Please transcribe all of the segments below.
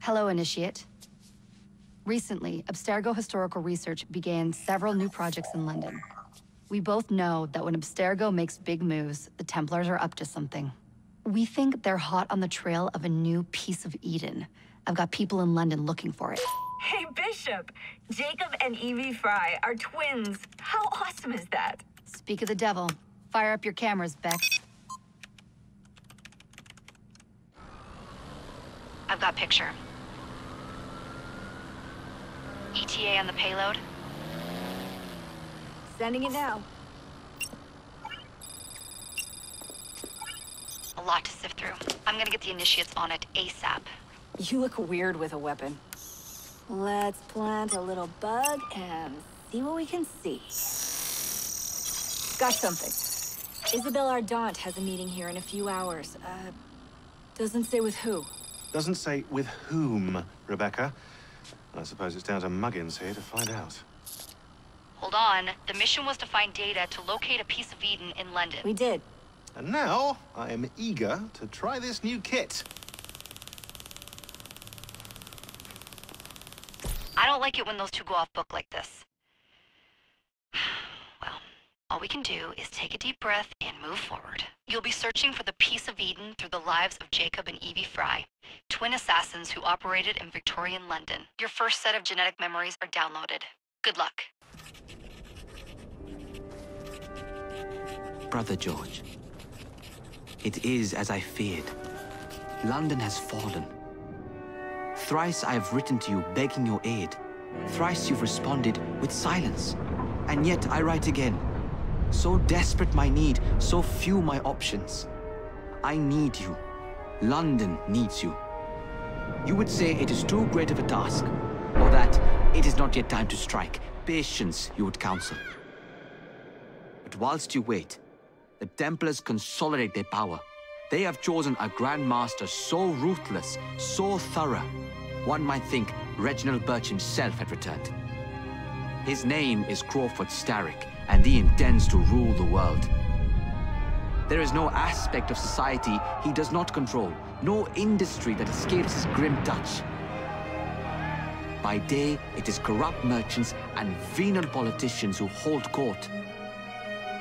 Hello, Initiate. Recently, Abstergo Historical Research began several new projects in London. We both know that when Abstergo makes big moves, the Templars are up to something. We think they're hot on the trail of a new piece of Eden. I've got people in London looking for it. Hey, Bishop! Jacob and Evie Fry are twins. How awesome is that? Speak of the devil. Fire up your cameras, Bex. I've got picture. ETA on the payload? Sending it now. A lot to sift through. I'm gonna get the Initiates on it ASAP. You look weird with a weapon. Let's plant a little bug and see what we can see. Got something. Isabel Ardant has a meeting here in a few hours. Doesn't say with who. Doesn't say with whom, Rebecca. I suppose it's down to Muggins here to find out. Hold on. The mission was to find data to locate a piece of Eden in London. We did. And now, I am eager to try this new kit. I don't like it when those two go off book like this. Well, all we can do is take a deep breath and move forward. You'll be searching for the piece of Eden through the lives of Jacob and Evie Fry, twin assassins who operated in Victorian London. Your first set of genetic memories are downloaded. Good luck. Brother George, it is as I feared. London has fallen. Thrice I have written to you begging your aid. Thrice you've responded with silence. And yet I write again. So desperate my need, so few my options. I need you. London needs you. You would say it is too great of a task, or that it is not yet time to strike. Patience, you would counsel. But whilst you wait, the Templars consolidate their power. They have chosen a Grand Master so ruthless, so thorough. One might think Reginald Birch himself had returned. His name is Crawford Starrick, and he intends to rule the world. There is no aspect of society he does not control, no industry that escapes his grim touch. By day, it is corrupt merchants and venal politicians who hold court.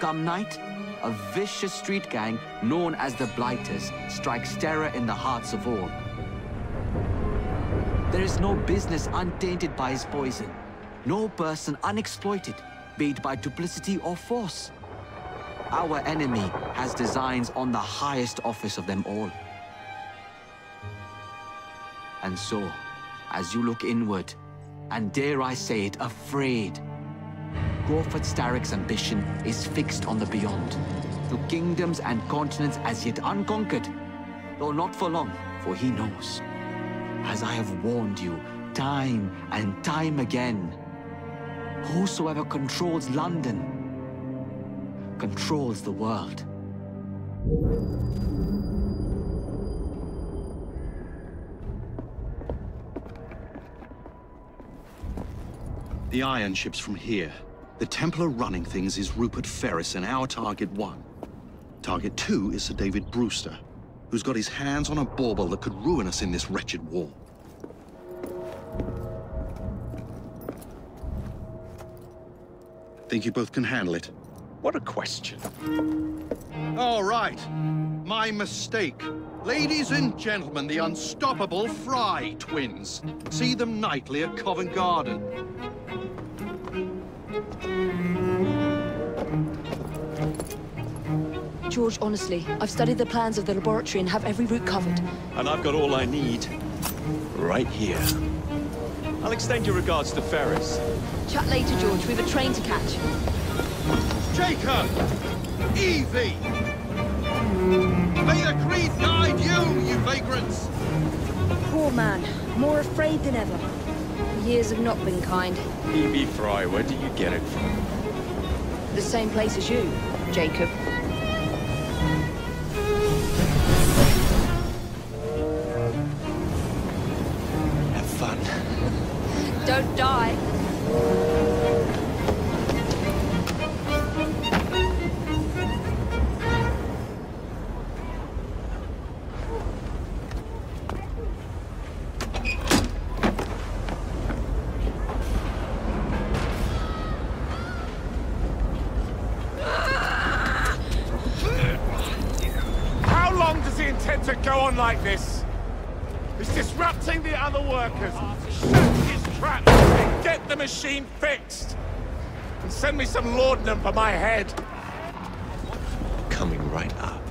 Come night, a vicious street gang known as the Blighters strikes terror in the hearts of all. There is no business untainted by his poison, no person unexploited, be it by duplicity or force. Our enemy has designs on the highest office of them all. And so, as you look inward, and dare I say it, afraid, Crawford Starrick's ambition is fixed on the beyond, to kingdoms and continents as yet unconquered, though not for long, for he knows, as I have warned you time and time again, whosoever controls London controls the world. The iron ship's from here. The Templar running things is Rupert Ferris and our Target 1. Target 2 is Sir David Brewster, who's got his hands on a bauble that could ruin us in this wretched war. Think you both can handle it? What a question. All right. My mistake. Ladies and gentlemen, the unstoppable Fry twins. See them nightly at Covent Garden. George, honestly, I've studied the plans of the laboratory and have every route covered. And I've got all I need right here. I'll extend your regards to Ferris. Chat later, George. We've a train to catch. Jacob! Evie! May the creed guide you, you vagrants! Poor man. More afraid than ever. The years have not been kind. Evie Fry, where do you get it from? The same place as you, Jacob. Have fun. Don't die. to go on like this. It's disrupting the other workers. Shut his trap and get the machine fixed. And send me some laudanum for my head. Coming right up.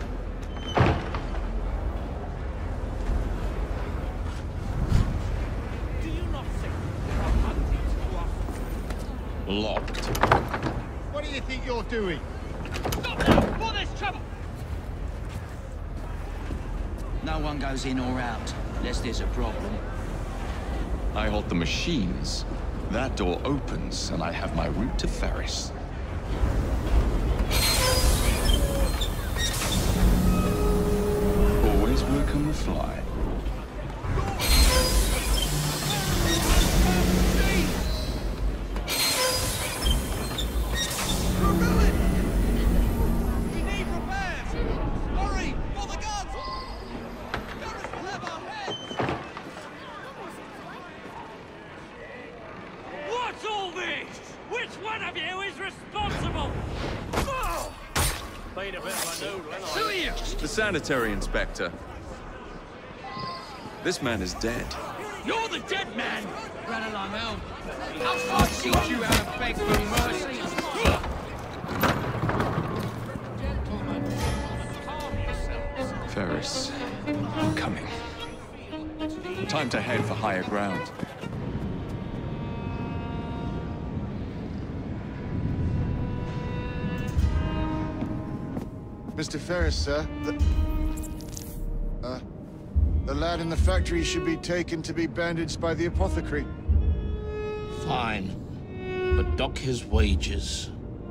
Locked. What do you think you're doing? Stop now! Before there's trouble! No one goes in or out, unless there's a problem. I hold the machines. That door opens, and I have my route to Ferris. Always work on the fly. The sanitary inspector. This man is dead. You're the dead man! Run along home. I'll teach you how to beg for mercy. Ferris, I'm coming. Time to head for higher ground. Mr. Ferris, sir, the lad in the factory should be taken to be bandaged by the apothecary. Fine, but dock his wages.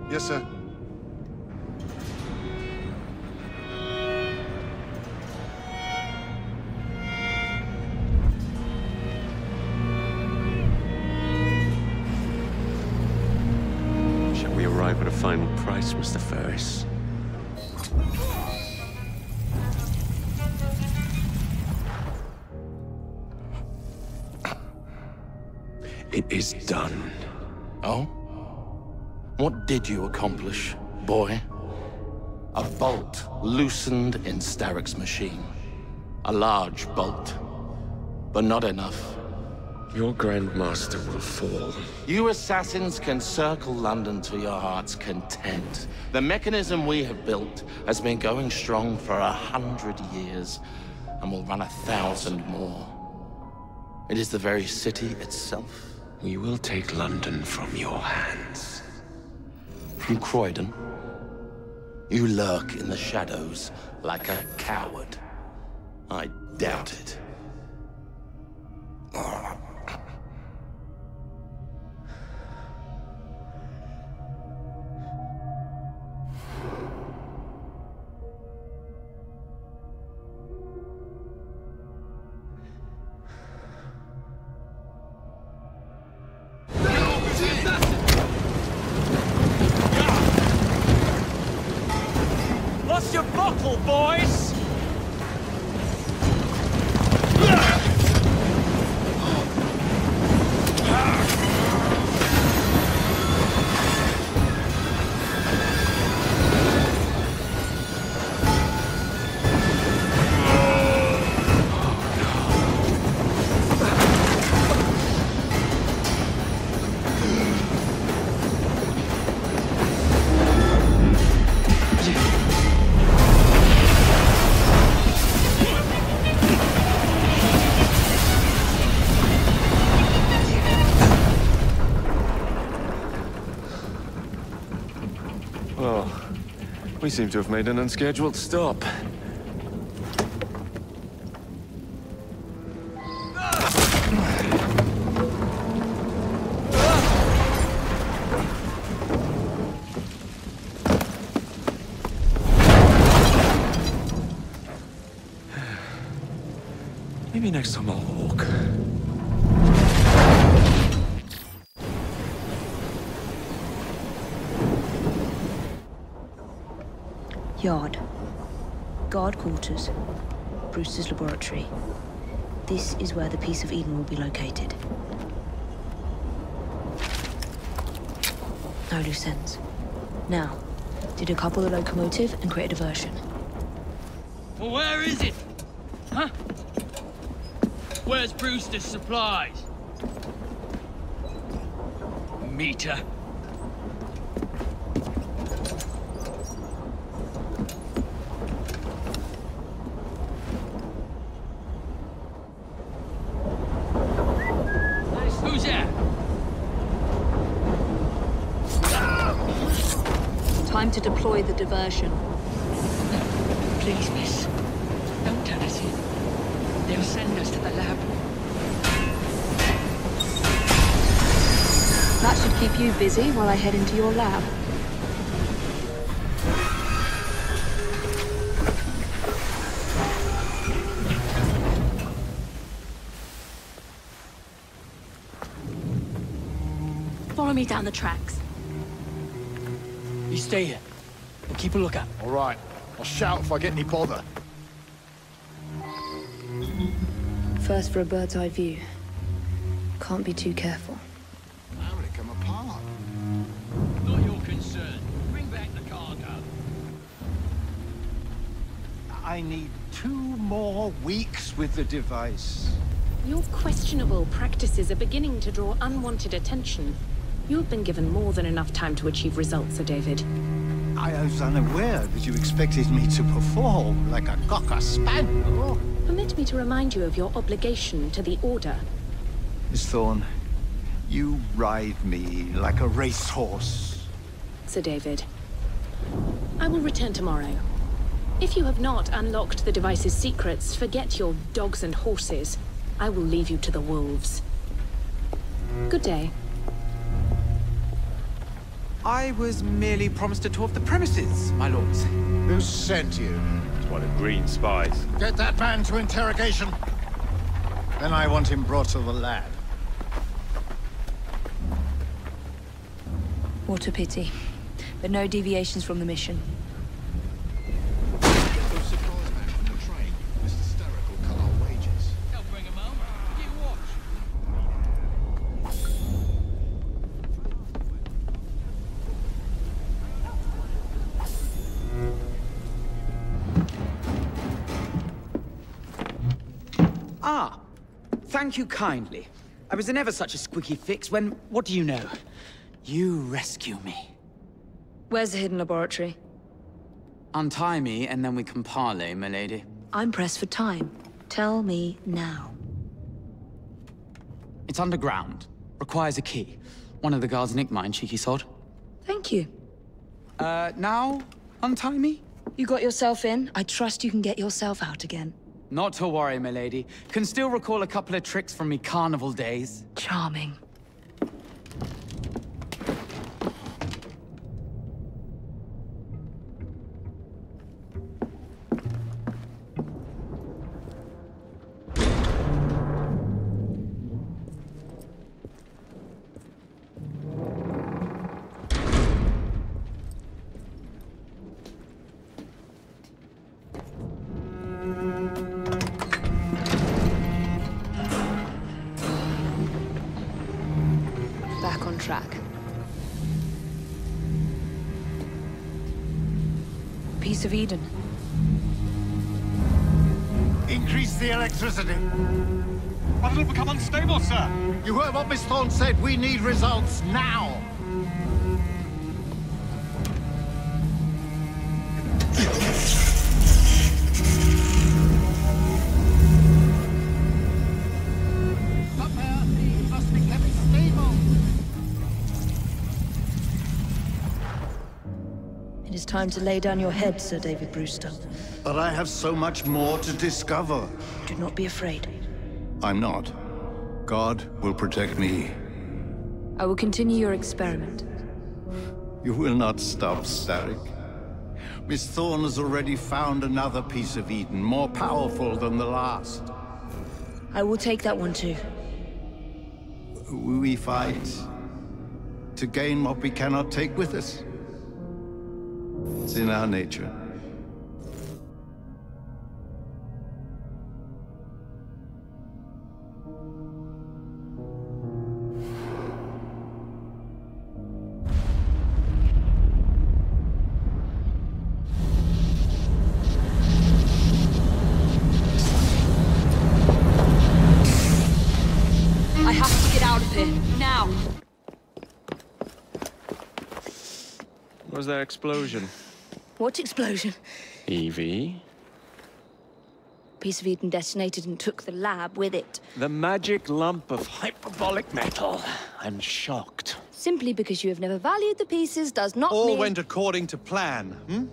Yes, sir. Shall we arrive at a final price, Mr. Ferris? It is done. Oh? What did you accomplish, boy? A bolt loosened in Starrick's machine. A large bolt, but not enough. Your Grandmaster will fall. You assassins can circle London to your heart's content. The mechanism we have built has been going strong for 100 years, and will run 1,000 more. It is the very city itself. We will take London from your hands. From Croydon? You lurk in the shadows like a coward. I doubt it. Lost your bottle, boys! Well, we seem to have made an unscheduled stop. Maybe next time I'll walk. Yard. Guard quarters. Brewster's laboratory. This is where the piece of Eden will be located. No loose ends. Now, to decouple the locomotive and create a diversion. Well, where is it? Huh? Where's Brewster's supplies? Meter. Who's that? Time to deploy the diversion. Please, miss. Don't tell us in. They'll send us to the lab. That should keep you busy while I head into your lab. Follow me down the tracks. You stay here. We'll keep a lookout. All right. I'll shout if I get any bother. First for a bird's eye view. Can't be too careful. How did it come apart? Not your concern. Bring back the cargo. I need 2 more weeks with the device. Your questionable practices are beginning to draw unwanted attention. You have been given more than enough time to achieve results, Sir David. I was unaware that you expected me to perform like a cocker spaniel. Permit me to remind you of your obligation to the Order. Miss Thorne, you ride me like a racehorse. Sir David, I will return tomorrow. If you have not unlocked the device's secrets, forget your dogs and horses. I will leave you to the wolves. Good day. I was merely promised a tour of the premises, my lords. Who sent you? It's one of Green's spies. Get that man to interrogation. Then I want him brought to the lab. What a pity. But no deviations from the mission. Get those supplies back from the train. Mr. Starrick will cut our wages. They'll bring them home. You watch. Ah, thank you kindly. I was in ever such a squeaky fix when, what do you know? You rescue me. Where's the hidden laboratory? Untie me, and then we can parley, milady. I'm pressed for time. Tell me now. It's underground. Requires a key. One of the guards nicked mine, cheeky sod. Thank you. Now? Untie me? You got yourself in. I trust you can get yourself out again. Not to worry, milady. Can still recall a couple of tricks from me carnival days. Charming. Back on track. Piece of Eden. Increase the electricity. But it'll become unstable, sir. You heard what Miss Thorne said. We need results now. It is time to lay down your head, Sir David Brewster. But I have so much more to discover. Do not be afraid. I'm not. God will protect me. I will continue your experiment. You will not stop, Starrick. Miss Thorne has already found another piece of Eden, more powerful than the last. I will take that one too. We fight to gain what we cannot take with us. It's in our nature. was that explosion? What explosion? Evie? Piece of Eden detonated and took the lab with it. The magic lump of hyperbolic metal. I'm shocked. Simply because you have never valued the pieces does not mean... All went according to plan, hmm?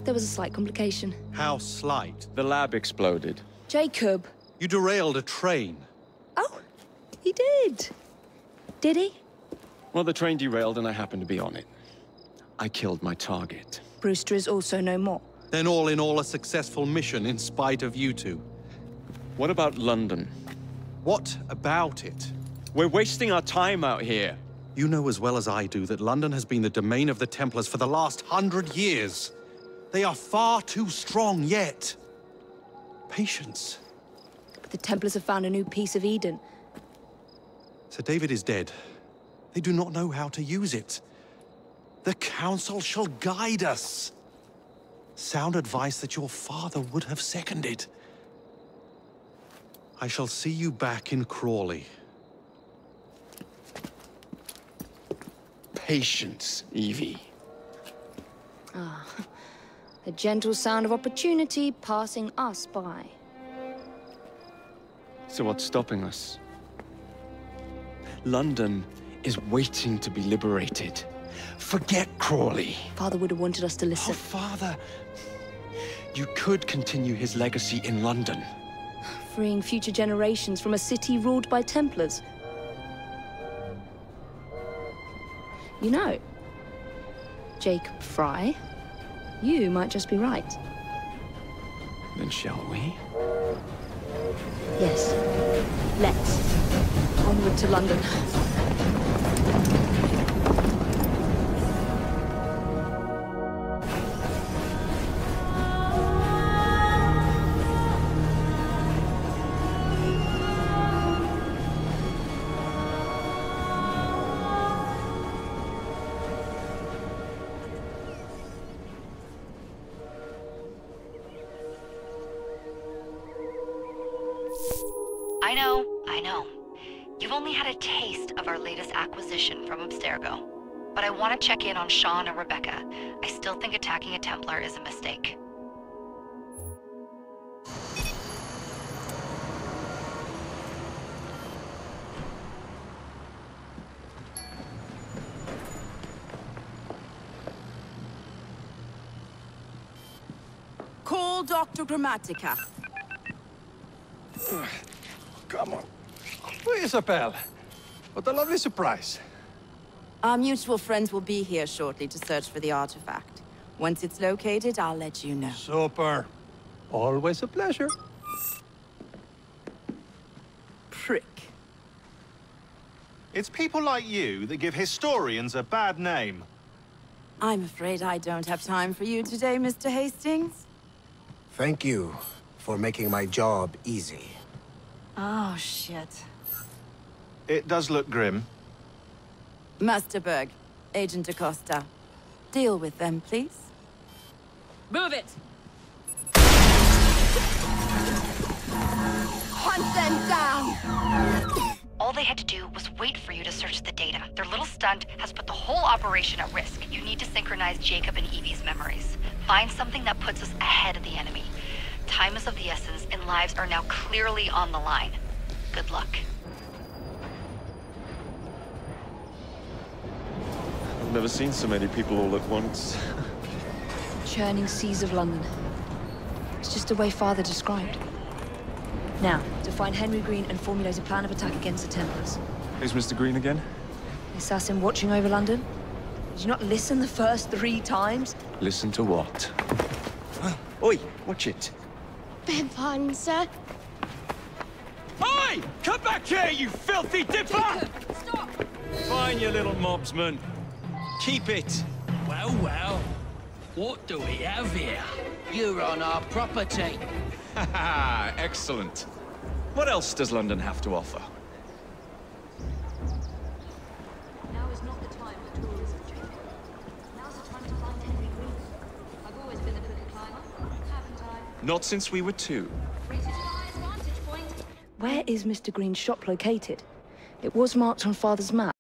There was a slight complication. How slight? The lab exploded. Jacob. You derailed a train. Oh, he did. Did he? Well, the train derailed and I happened to be on it. I killed my target. Brewster is also no more. Then all in all, a successful mission in spite of you two. What about London? What about it? We're wasting our time out here. You know as well as I do that London has been the domain of the Templars for the last 100 years. They are far too strong yet. Patience. But the Templars have found a new piece of Eden. Sir David is dead. They do not know how to use it. The Council shall guide us. Sound advice that your father would have seconded. I shall see you back in Crawley. Patience, Evie. Ah, a gentle sound of opportunity passing us by. So what's stopping us? London is waiting to be liberated. Forget Crawley. Father would have wanted us to listen. Oh, Father. You could continue his legacy in London. Freeing future generations from a city ruled by Templars. You know, Jacob Fry, you might just be right. Then shall we? Yes. Let's. Onward to London. I know. You've only had a taste of our latest acquisition from Abstergo. But I want to check in on Sean and Rebecca. I still think attacking a Templar is a mistake. Call Dr. Grammatica. Come on. Isabel. What a lovely surprise. Our mutual friends will be here shortly to search for the artifact. Once it's located, I'll let you know. Super. Always a pleasure. Prick. It's people like you that give historians a bad name. I'm afraid I don't have time for you today, Mr. Hastings. Thank you for making my job easy. Oh, shit. It does look grim. Master Berg, Agent Acosta. Deal with them, please. Move it! Hunt them down! All they had to do was wait for you to search the data. Their little stunt has put the whole operation at risk. You need to synchronize Jacob and Evie's memories. Find something that puts us ahead of the enemy. Time is of the essence, and lives are now clearly on the line. Good luck. I've never seen so many people all at once. Churning seas of London. It's just the way Father described. Now, to find Henry Green and formulate a plan of attack against the Templars. Is Mr. Green again? The assassin watching over London? Did you not listen the first 3 times? Listen to what? Oi, watch it. Beg pardon, sir. Oi! Come back here, you filthy dipper! Stop! Fine, you little mobsman. Keep it. Well, well. What do we have here? You're on our property. Haha, excellent. What else does London have to offer? Now is not the time for tourism, Jacob. Now's the time to find Henry Green. I've always been a bit of a climber, haven't I? Not since we were 2. Where is Mr. Green's shop located? It was marked on Father's map.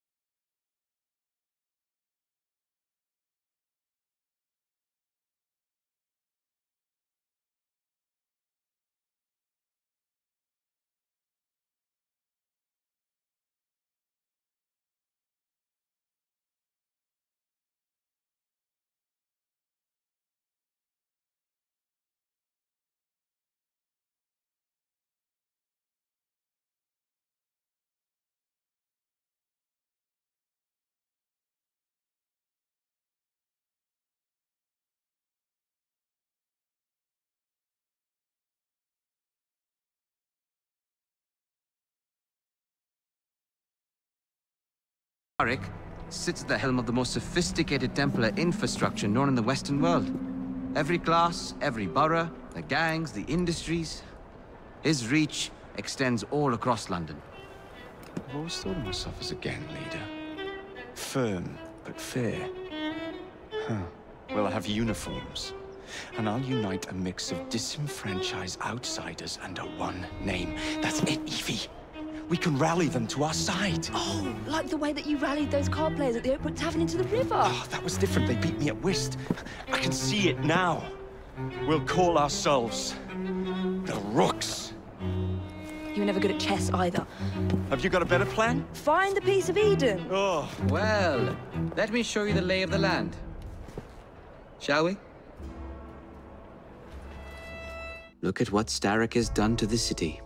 Starrick sits at the helm of the most sophisticated Templar infrastructure known in the Western world. Every class, every borough, the gangs, the industries. His reach extends all across London. I've always thought of myself as a gang leader. Firm, but fair. Huh. Well, I have uniforms. And I'll unite a mix of disenfranchised outsiders under one name. That's it, Evie. We can rally them to our side. Oh, like the way that you rallied those card players at the Oakwood Tavern into the river. Oh, that was different. They beat me at whist. I can see it now. We'll call ourselves the Rooks. You were never good at chess either. Have you got a better plan? Find the piece of Eden. Oh. Well, let me show you the lay of the land. Shall we? Look at what Starrick has done to the city.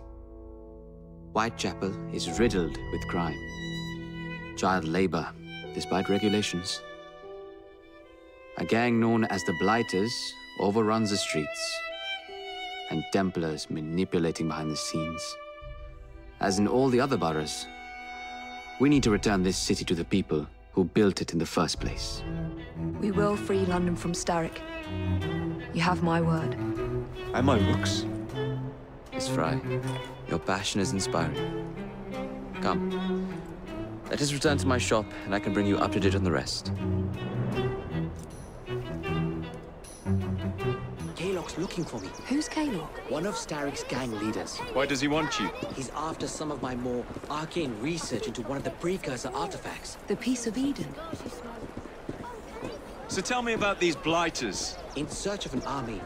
Whitechapel is riddled with crime. Child labor, despite regulations. A gang known as the Blighters overruns the streets, and Templars manipulating behind the scenes. As in all the other boroughs, we need to return this city to the people who built it in the first place. We will free London from Starrick. You have my word. And my Rooks. Miss Fry, your passion is inspiring. Come, let us return to my shop, and I can bring you up to date on the rest. Kaylock's looking for me. Who's Kaylock? One of Starrick's gang leaders. Why does he want you? He's after some of my more arcane research into one of the precursor artifacts. The Piece of Eden. So tell me about these Blighters. In search of an army,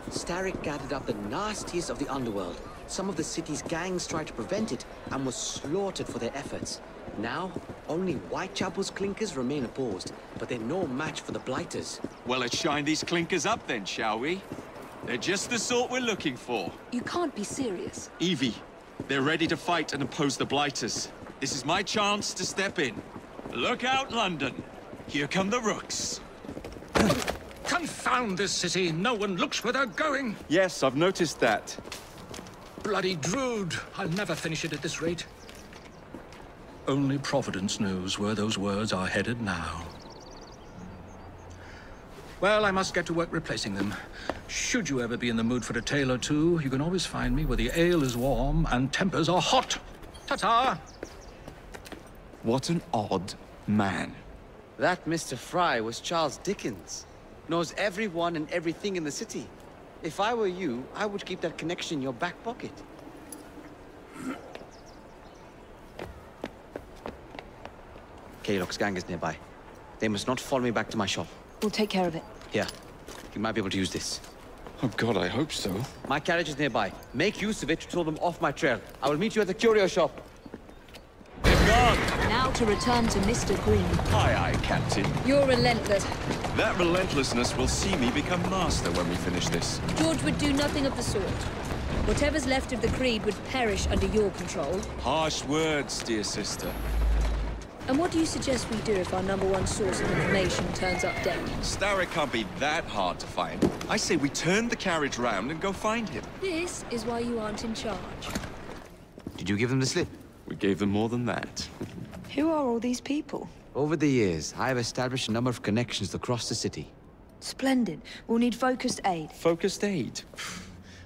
Starrick gathered up the nastiest of the underworld. Some of the city's gangs tried to prevent it and were slaughtered for their efforts. Now, only Whitechapel's clinkers remain opposed, but they're no match for the Blighters. Well, let's shine these clinkers up then, shall we? They're just the sort we're looking for. You can't be serious. Evie, they're ready to fight and oppose the Blighters. This is my chance to step in. Look out, London. Here come the Rooks. Confound this city! No one looks where they're going! Yes, I've noticed that. Bloody Drood! I'll never finish it at this rate. Only Providence knows where those words are headed now. Well, I must get to work replacing them. Should you ever be in the mood for a tale or two, you can always find me where the ale is warm and tempers are hot. Ta-ta! What an odd man. That Mr. Fry was Charles Dickens. Knows everyone and everything in the city. If I were you, I would keep that connection in your back pocket. Kaylock's gang is nearby. They must not follow me back to my shop. We'll take care of it. Here, you might be able to use this. Oh God, I hope so. My carriage is nearby. Make use of it to throw them off my trail. I will meet you at the curio shop. Now to return to Mr. Green. Aye, aye, Captain. You're relentless. That relentlessness will see me become master when we finish this. George would do nothing of the sort. Whatever's left of the Creed would perish under your control. Harsh words, dear sister. And what do you suggest we do if our #1 source of information turns up dead? Starrick can't be that hard to find. I say we turn the carriage round and go find him. This is why you aren't in charge. Did you give them the slip? We gave them more than that. Who are all these people? Over the years, I have established a number of connections across the city. Splendid. We'll need focused aid. Focused aid?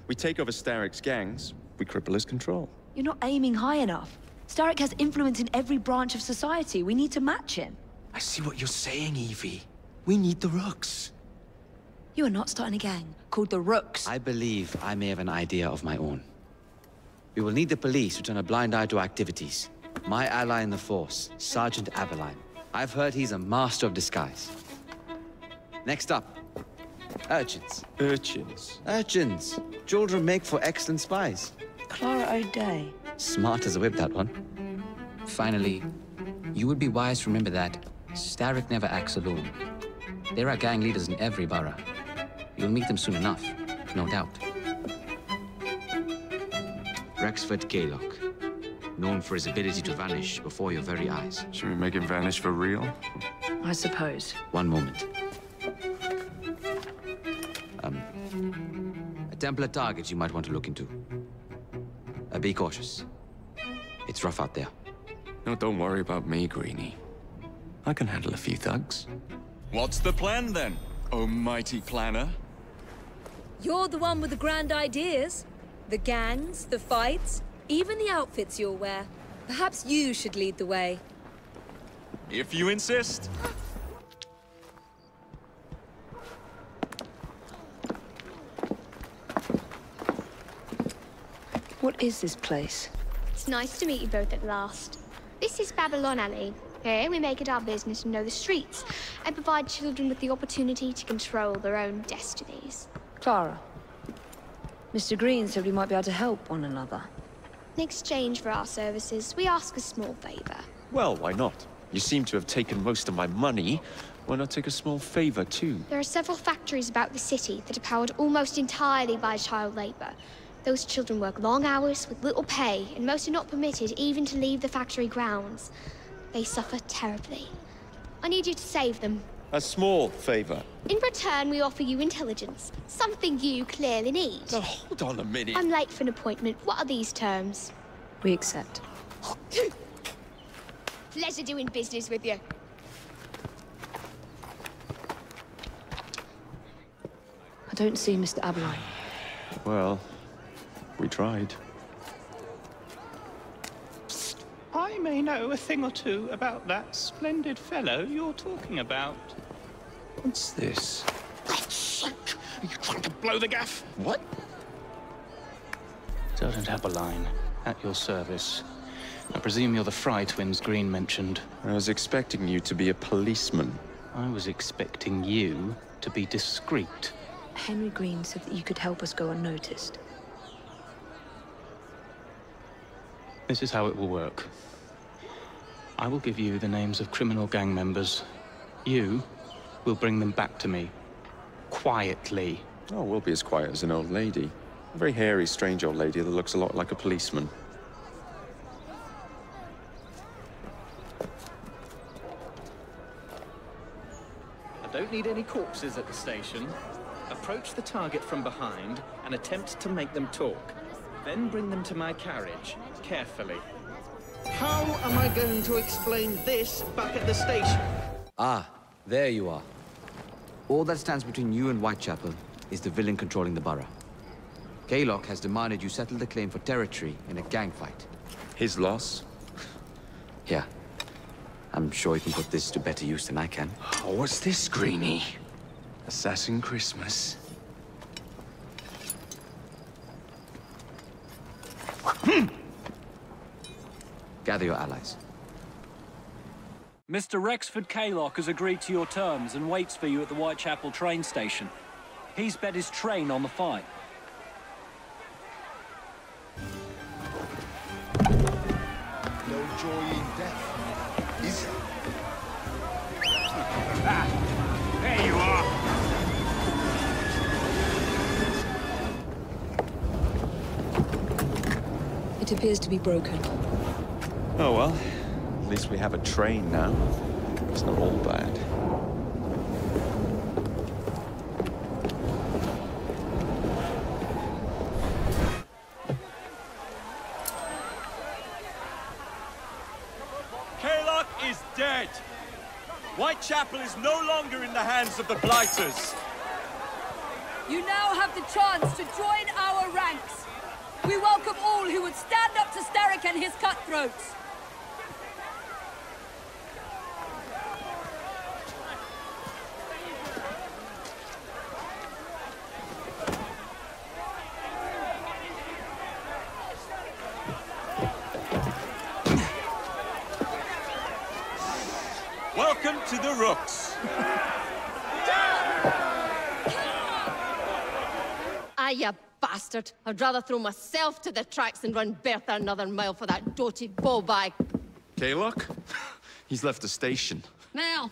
We take over Starrick's gangs, we cripple his control. You're not aiming high enough. Starrick has influence in every branch of society. We need to match him. I see what you're saying, Evie. We need the Rooks. You are not starting a gang called the Rooks. I believe I may have an idea of my own. We will need the police to turn a blind eye to activities. My ally in the force, Sergeant Aberline. I've heard he's a master of disguise. Next up, urchins. Urchins? Urchins. Children make for excellent spies. Clara O'Day. Smart as a whip, that one. Finally, you would be wise to remember that Starrick never acts alone. There are gang leaders in every borough. You'll meet them soon enough, no doubt. Rexford Kaylock, known for his ability to vanish before your very eyes. Should we make him vanish for real? I suppose. One moment. A Templar target you might want to look into. Be cautious. It's rough out there. No, don't worry about me, Greenie. I can handle a few thugs. What's the plan then, oh mighty planner? You're the one with the grand ideas. The gangs, the fights, even the outfits you'll wear. Perhaps you should lead the way. If you insist. What is this place? It's nice to meet you both at last. This is Babylon Alley. Here we make it our business to know the streets and provide children with the opportunity to control their own destinies. Clara. Mr. Green said we might be able to help one another. In exchange for our services, we ask a small favor. Well, why not? You seem to have taken most of my money. Why not take a small favor, too? There are several factories about the city that are powered almost entirely by child labor. Those children work long hours with little pay, and most are not permitted even to leave the factory grounds. They suffer terribly. I need you to save them. A small favor. In return, we offer you intelligence, something you clearly need. Now, hold on a minute. I'm late for an appointment. What are these terms? We accept. Pleasure doing business with you. I don't see Mr. Aberline. Well, we tried. I may know a thing or two about that splendid fellow you're talking about. What's this? God's sake! Are you trying to blow the gaff? What? Sergeant Aberline, at your service. I presume you're the Fry twins Green mentioned. I was expecting you to be a policeman. I was expecting you to be discreet. Henry Green said that you could help us go unnoticed. This is how it will work. I will give you the names of criminal gang members. You will bring them back to me. Quietly. Oh, we'll be as quiet as an old lady. A very hairy, strange old lady that looks a lot like a policeman. I don't need any corpses at the station. Approach the target from behind and attempt to make them talk. Then bring them to my carriage, carefully. How am I going to explain this back at the station? Ah, there you are. All that stands between you and Whitechapel is the villain controlling the borough. Kaylock has demanded you settle the claim for territory in a gang fight. His loss? Yeah. I'm sure he can put this to better use than I can. Oh, what's this, Greenie? Assassin Christmas. Gather your allies. Mr. Rexford Kaylock has agreed to your terms and waits for you at the Whitechapel train station. He's bet his train on the fight. No joy in death, is it? Ah, there you are! It appears to be broken. Oh well, at least we have a train now. It's not all bad. Kaylock is dead. Whitechapel is no longer in the hands of the Blighters. You now have the chance to join our ranks. We welcome all who would stand up to Starrick and his cutthroats. Welcome to the Rooks. Ah, you bastard. I'd rather throw myself to the tracks than run Bertha another mile for that doty ball-bag. Kaylock? He's left the station. Mel.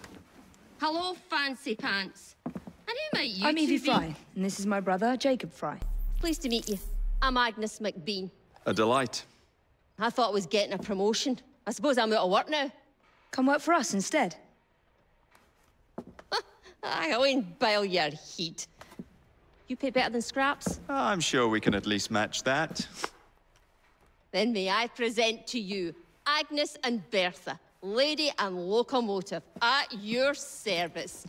Hello, fancy pants. And who might you I'm Evie two be? Fry, and this is my brother, Jacob Fry. Pleased to meet you. I'm Agnes McBean. A delight. I thought I was getting a promotion. I suppose I'm out of work now. Come work for us instead. I won't bile your heat. You pay better than scraps? I'm sure we can at least match that. Then may I present to you Agnes and Bertha, lady and locomotive, at your service.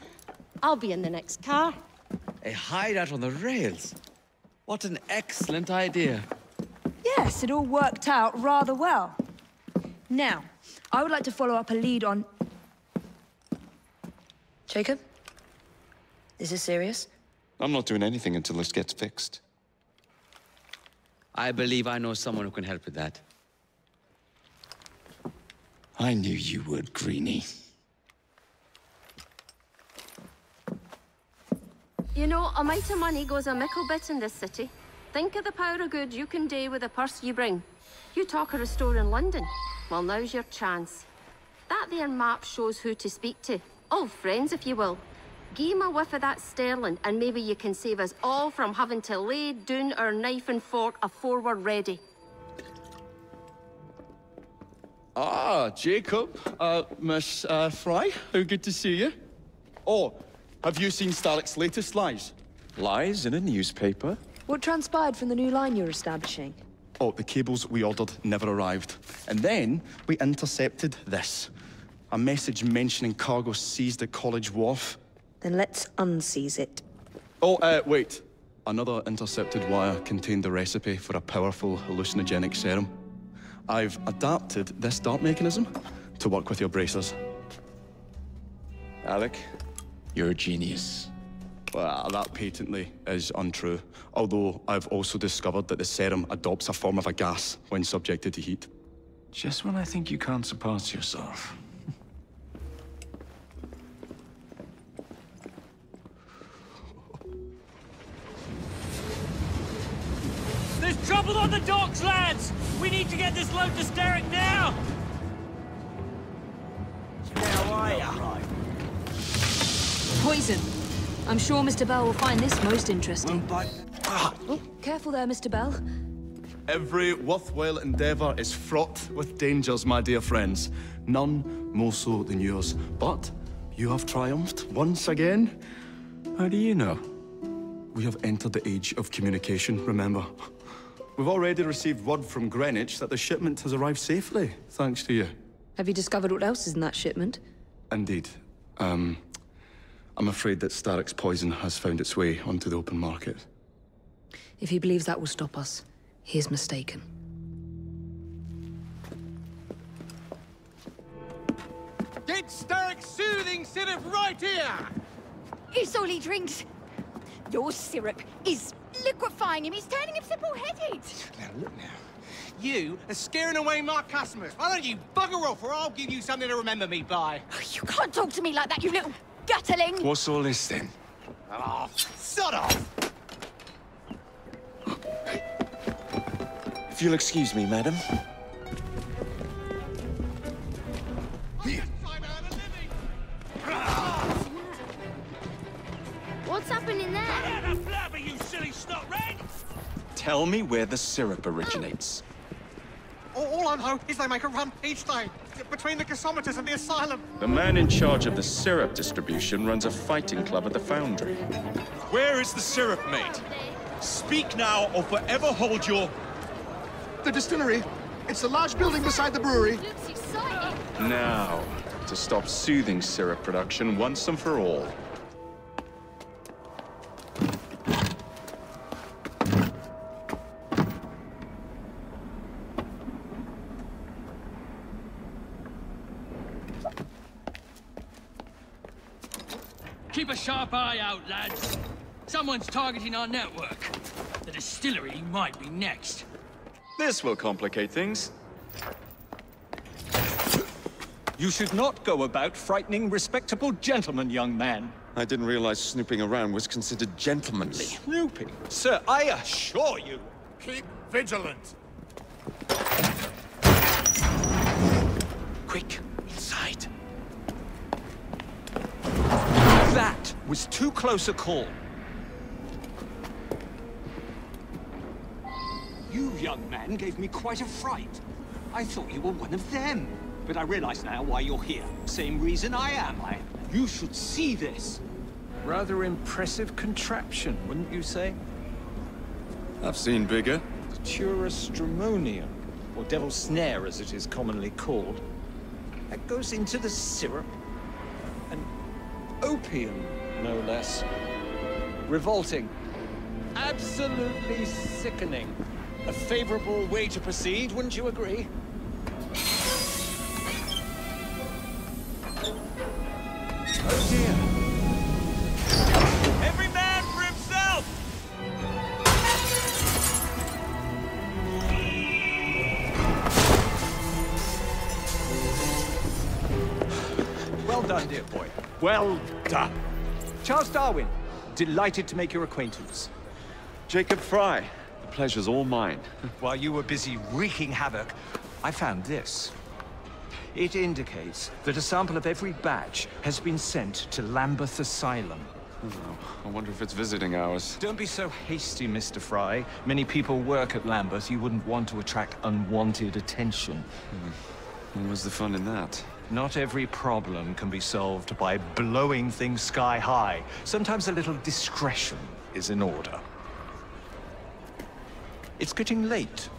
I'll be in the next car. A hideout on the rails. What an excellent idea. Yes, it all worked out rather well. Now, I would like to follow up a lead on... Jacob? Is this serious? I'm not doing anything until this gets fixed. I believe I know someone who can help with that. I knew you would, Greenie. You know, a mite of money goes a mickle bit in this city. Think of the power of good you can do with the purse you bring. You talk of a store in London. Well, now's your chance. That there map shows who to speak to. Old friends, if you will. Give him a whiff of that sterling, and maybe you can save us all from having to lay down our knife and fork afore we're ready. Ah, Jacob. Miss Fry, how good to see you. Oh, have you seen Starrick's latest lies? Lies in a newspaper? What transpired from the new line you're establishing? Oh, the cables we ordered never arrived. And then we intercepted this. A message mentioning cargo seized at College Wharf. Then let's unseize it. Oh, wait. Another intercepted wire contained the recipe for a powerful hallucinogenic serum. I've adapted this dart mechanism to work with your bracers. Alec, you're a genius. Well, that patently is untrue. Although I've also discovered that the serum adopts a form of a gas when subjected to heat. Just when I think you can't surpass yourself. There's trouble on the docks, lads! We need to get this load to Starrick now! How are ya? Poison. I'm sure Mr. Bell will find this most interesting. Oh, careful there, Mr. Bell. Every worthwhile endeavor is fraught with dangers, my dear friends. None more so than yours. But you have triumphed once again. How do you know? We have entered the age of communication, remember? We've already received word from Greenwich that the shipment has arrived safely, thanks to you. Have you discovered what else is in that shipment? Indeed. I'm afraid that Starrick's poison has found its way onto the open market. If he believes that will stop us, he is mistaken. Get Starrick's soothing syrup right here! It's all he drinks. Your syrup is liquefying him. He's turning him simple-headed. Now, look now. You are scaring away my customers. Why don't you bugger off, or I'll give you something to remember me by. Oh, you can't talk to me like that, you little gutterling. What's all this, then? Oh, sod off! If you'll excuse me, madam. What's happening there? Blabber, you silly snot red! Tell me where the syrup originates. All I know is they make a run each day, between the gasometers and the asylum. The man in charge of the syrup distribution runs a fighting club at the foundry. Where is the syrup made? Speak now or forever hold your... The distillery. It's the large building beside the brewery. Looks exciting. Now, to stop soothing syrup production once and for all. Keep a sharp eye out, lads. Someone's targeting our network. The distillery might be next. This will complicate things. You should not go about frightening respectable gentlemen, young man. I didn't realize snooping around was considered gentlemanly. Snooping? Sir, I assure you. Keep vigilant. Quick, inside. That was too close a call. You, young man, gave me quite a fright. I thought you were one of them. But I realize now why you're here. Same reason I am. You should see this. Rather impressive contraption, wouldn't you say? I've seen bigger. The Turistramonium, or Devil's Snare as it is commonly called. That goes into the syrup. And opium, no less. Revolting. Absolutely sickening. A favorable way to proceed, wouldn't you agree? Oh dear. Every man for himself! Well done, dear boy. Well done. Charles Darwin, delighted to make your acquaintance. Jacob Fry, the pleasure's all mine. While you were busy wreaking havoc, I found this. It indicates that a sample of every batch has been sent to Lambeth Asylum. Oh, I wonder if it's visiting hours. Don't be so hasty, Mr. Fry. Many people work at Lambeth. You wouldn't want to attract unwanted attention. What was the fun in that? Not every problem can be solved by blowing things sky high. Sometimes a little discretion is in order. It's getting late.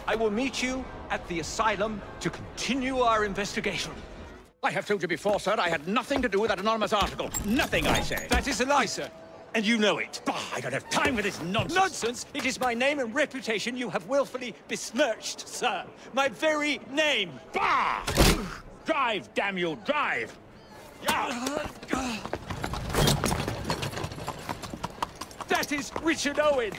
I will meet you at the asylum to continue our investigation. I have told you before, sir, I had nothing to do with that anonymous article. Nothing, I say. That is a lie, sir. And you know it. Bah, I don't have time for this nonsense. Nonsense? It is my name and reputation you have willfully besmirched, sir. My very name. Bah! Drive, damn you, drive! That is Richard Owen,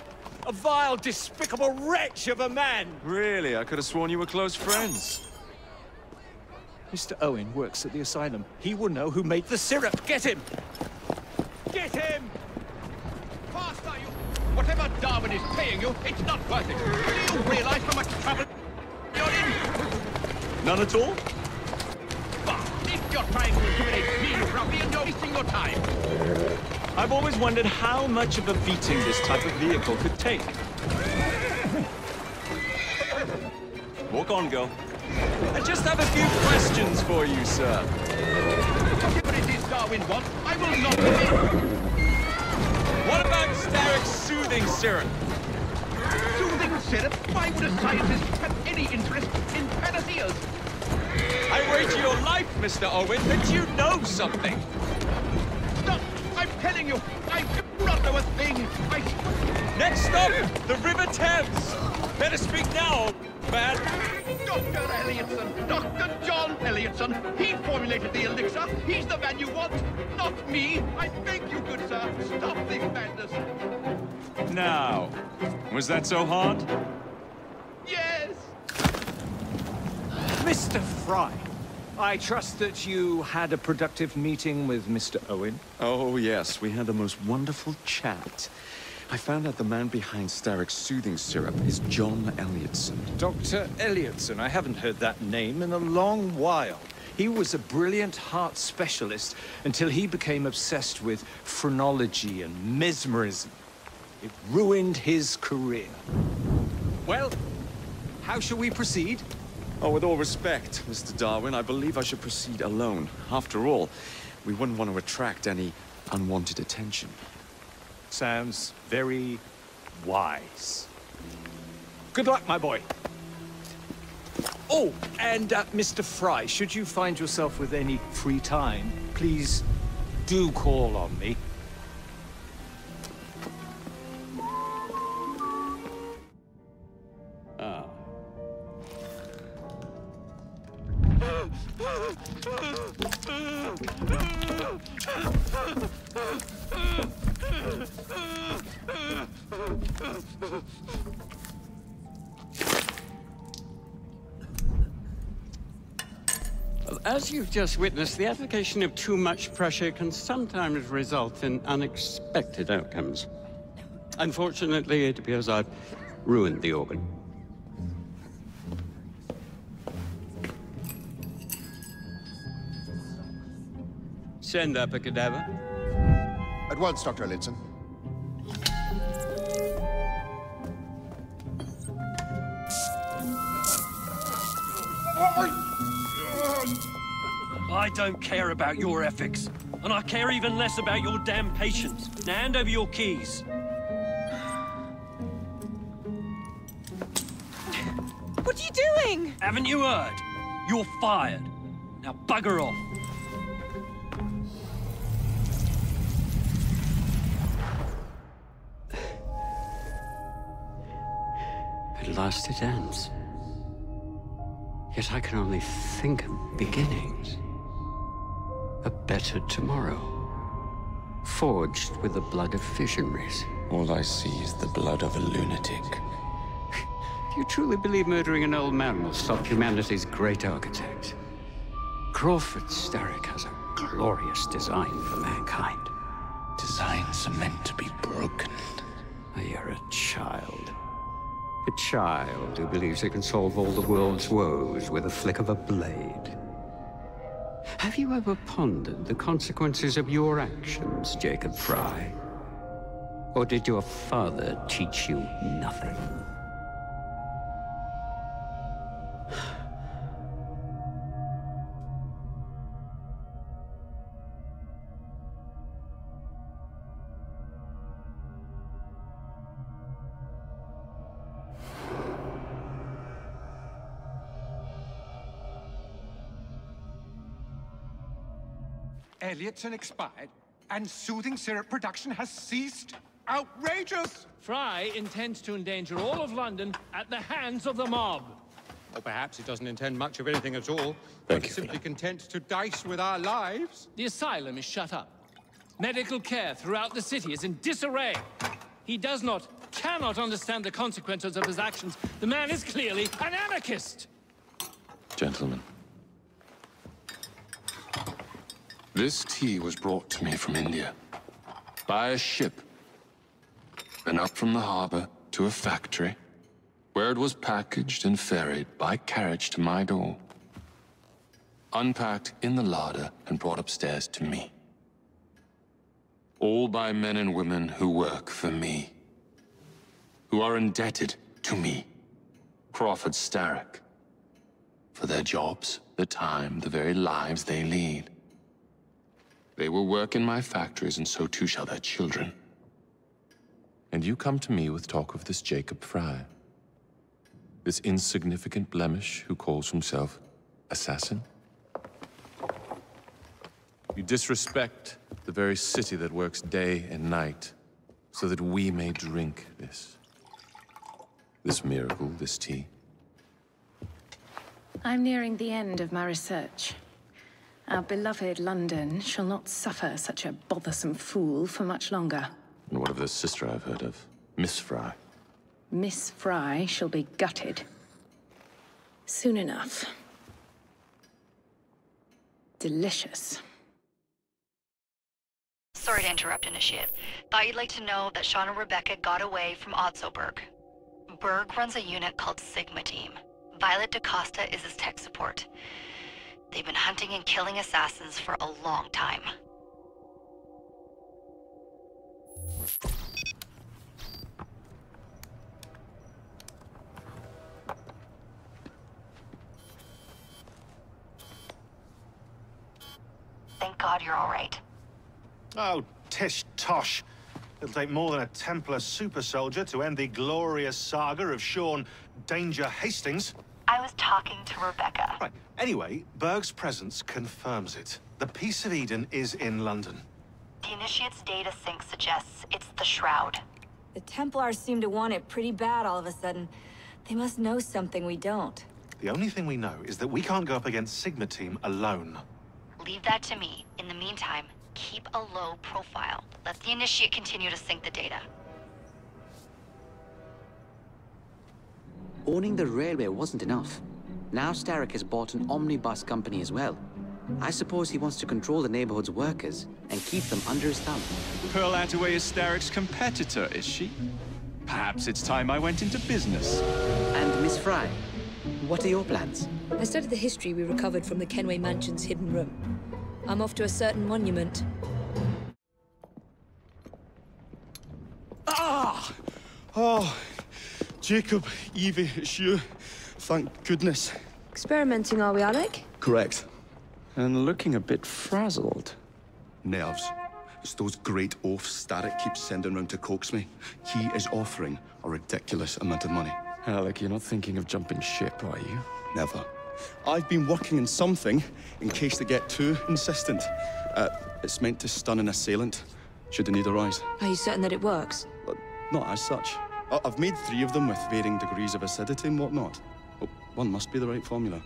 a vile, despicable wretch of a man. Really? I could have sworn you were close friends. Mr. Owen works at the asylum. He will know who made the syrup. Get him! Get him! Faster, you! Whatever Darwin is paying you, it's not worth it. Do you realize how much trouble you're in? None at all? Bah! If you're trying to intimidate me, ruffian, you're wasting your time. I've always wondered how much of a beating this type of vehicle could take. Walk on, girl. I just have a few questions for you, sir. Whatever it is Darwin wants, I will not do it. What about Starrick's soothing syrup? Soothing syrup? Why would a scientist have any interest in panaceas? I wager your life, Mr. Owen, that you know something. Stop! I'm telling you, I do not know a thing. Next stop, the River Thames. Better speak now, man. Dr. Elliotson, Dr. John Elliotson. He formulated the elixir. He's the man you want, not me. I beg you, good sir, stop this madness. Now, was that so hard? Yes. Mr. Fry, I trust that you had a productive meeting with Mr. Owen. Oh, yes. We had the most wonderful chat. I found out the man behind Starrick's soothing syrup is John Elliotson. Dr. Elliotson, I haven't heard that name in a long while. He was a brilliant heart specialist until he became obsessed with phrenology and mesmerism. It ruined his career. Well, how shall we proceed? Oh, with all respect, Mr. Darwin, I believe I should proceed alone. After all, we wouldn't want to attract any unwanted attention. Sounds very wise. Good luck, my boy. Oh, and Mr. Fry, should you find yourself with any free time, please do call on me. As you've just witnessed, the application of too much pressure can sometimes result in unexpected outcomes. Unfortunately, it appears I've ruined the organ. Send up a cadaver. At once, Dr. Elliotson. I don't care about your ethics, and I care even less about your damn patience. Now hand over your keys. What are you doing? Haven't you heard? You're fired. Now bugger off. At last it ends. Yet I can only think of beginnings. A better tomorrow. Forged with the blood of visionaries. All I see is the blood of a lunatic. Do you truly believe murdering an old man will stop humanity's great architect? Crawford Starrick has a glorious design for mankind. Designs are meant to be broken. You're a child. A child who believes it can solve all the world's woes with a flick of a blade. Have you ever pondered the consequences of your actions, Jacob Fry? Or did your father teach you nothing? Elliotson expired, and soothing syrup production has ceased? Outrageous! Fry intends to endanger all of London at the hands of the mob. Or perhaps he doesn't intend much of anything at all, but is simply content to dice with our lives. The asylum is shut up. Medical care throughout the city is in disarray. He cannot understand the consequences of his actions. The man is clearly an anarchist! Gentlemen. This tea was brought to me from India. By a ship. Then up from the harbor to a factory, where it was packaged and ferried by carriage to my door. Unpacked in the larder and brought upstairs to me. All by men and women who work for me. Who are indebted to me, Crawford Starrick. For their jobs, the time, the very lives they lead. They will work in my factories, and so too shall their children. And you come to me with talk of this Jacob Fry. This insignificant blemish who calls himself assassin? You disrespect the very city that works day and night, so that we may drink this miracle, this tea. I'm nearing the end of my research. Our beloved London shall not suffer such a bothersome fool for much longer. And what of the sister I've heard of, Miss Fry? Miss Fry shall be gutted. Soon enough. Delicious. Sorry to interrupt, Initiate. Thought you'd like to know that Sean and Rebecca got away from Otzoberg. Berg runs a unit called Sigma Team. Violet DaCosta is his tech support. They've been hunting and killing assassins for a long time. Thank God you're all right. Oh, tish tosh. It'll take more than a Templar super soldier to end the glorious saga of Sean Danger Hastings. I was talking to Rebecca. Right. Anyway, Berg's presence confirms it. The Peace of Eden is in London. The Initiate's data sync suggests it's the Shroud. The Templars seem to want it pretty bad all of a sudden. They must know something we don't. The only thing we know is that we can't go up against Sigma Team alone. Leave that to me. In the meantime, keep a low profile. Let the Initiate continue to sync the data. Owning the railway wasn't enough. Now Starrick has bought an omnibus company as well. I suppose he wants to control the neighborhood's workers and keep them under his thumb. Pearl Attaway is Starrick's competitor, is she? Perhaps it's time I went into business. And Miss Fry, what are your plans? I studied the history we recovered from the Kenway Mansion's hidden room. I'm off to a certain monument. Ah! Oh, Jacob, Evie, it's you. Thank goodness. Experimenting, are we, Alec? Correct. And looking a bit frazzled. Nerves. It's those great oafs Starrick keeps sending round to coax me. He is offering a ridiculous amount of money. Alec, you're not thinking of jumping ship, are you? Never. I've been working on something in case they get too insistent. It's meant to stun an assailant, should the need arise. Are you certain that it works? Not as such. I've made 3 of them with varying degrees of acidity and whatnot. Oh, one must be the right formula.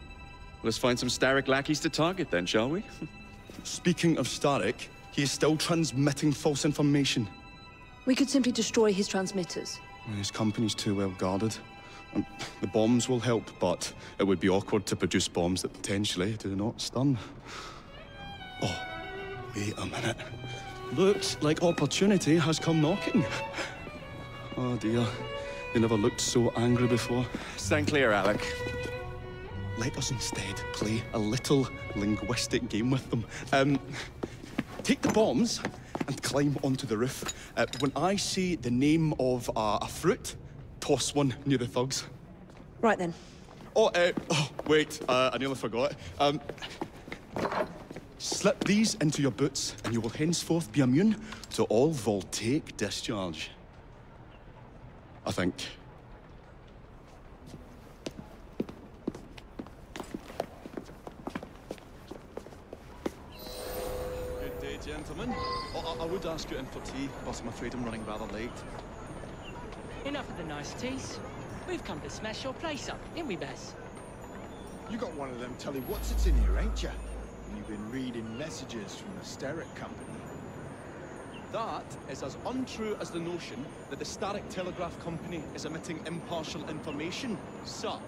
Let's find some Starrick lackeys to target then, shall we? Speaking of Starrick, he is still transmitting false information. We could simply destroy his transmitters. His company's too well guarded. The bombs will help, but it would be awkward to produce bombs that potentially do not stun. Oh, wait a minute. Looks like opportunity has come knocking. Oh dear, they never looked so angry before. Stand clear, Alec. Let us instead play a little linguistic game with them. Take the bombs and climb onto the roof. When I say the name of a fruit, toss one near the thugs. Right then. Oh, wait, I nearly forgot. Slip these into your boots, and you will henceforth be immune to all voltaic discharge. I think. Good day, gentlemen. I would ask you in for tea, but I'm afraid I'm running rather late. Enough of the niceties. We've come to smash your place up, ain't we, Bess? You got one of them tell-you-what's-its in here, ain't you? You've been reading messages from the Starrick Company. That is as untrue as the notion that the Starrick Telegraph Company is emitting impartial information, sir.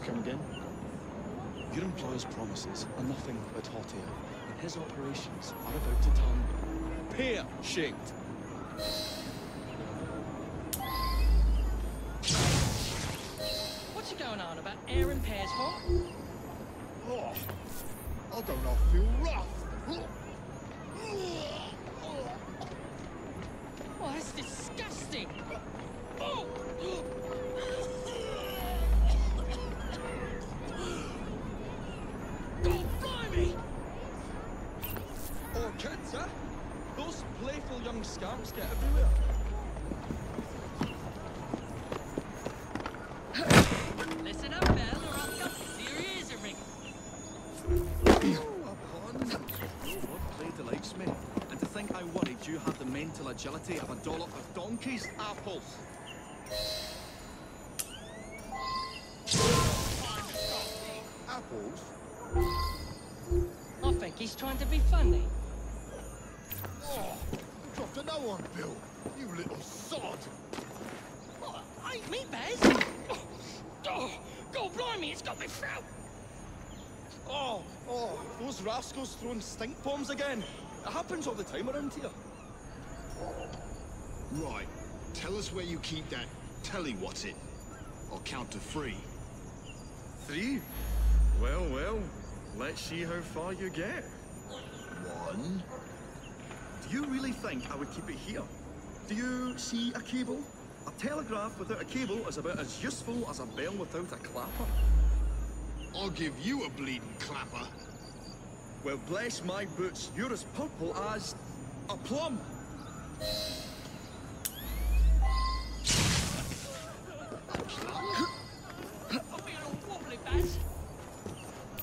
Come again? Your employer's promises are nothing but hot air, and his operations are about to turn pear-shaped. What's going on about air and pears for? Oh, I don't know, I feel rough. Oh, that's disgusting! Oh! God, blimey! Oh, kids, huh? Those playful young scamps get everywhere. Listen up, Belle, or I'll cut your ears a ring. Play delights me. And to think I worried you had the mental agility of a dollop of donkey's apples. Apples? I think he's trying to be funny. Oh, you dropped another one, Bill. You little sod. Oh, ain't me, Baz. Oh, God blimey, it's got me throat. Oh, those rascals throwing stink bombs again. It happens all the time around here. Right. Tell us where you keep that telly-what's-it. I'll count to 3. 3? Well, let's see how far you get. 1. Do you really think I would keep it here? Do you see a cable? A telegraph without a cable is about as useful as a bell without a clapper. I'll give you a bleeding clapper. Well, bless my boots, you're as purple as a plum.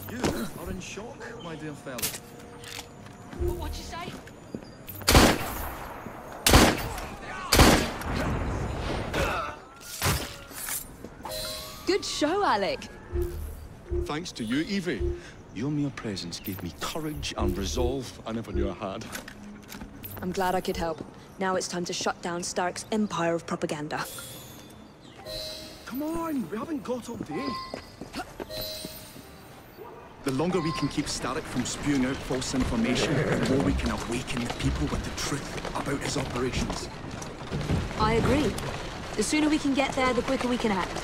You are in shock, my dear fellow. What'd you say? Good show, Alec. Thanks to you, Evie. Your mere presence gave me courage and resolve I never knew I had. I'm glad I could help. Now it's time to shut down Starrick's empire of propaganda. Come on, we haven't got all day. The longer we can keep Starrick from spewing out false information, the more we can awaken people with the truth about his operations. I agree. The sooner we can get there, the quicker we can act.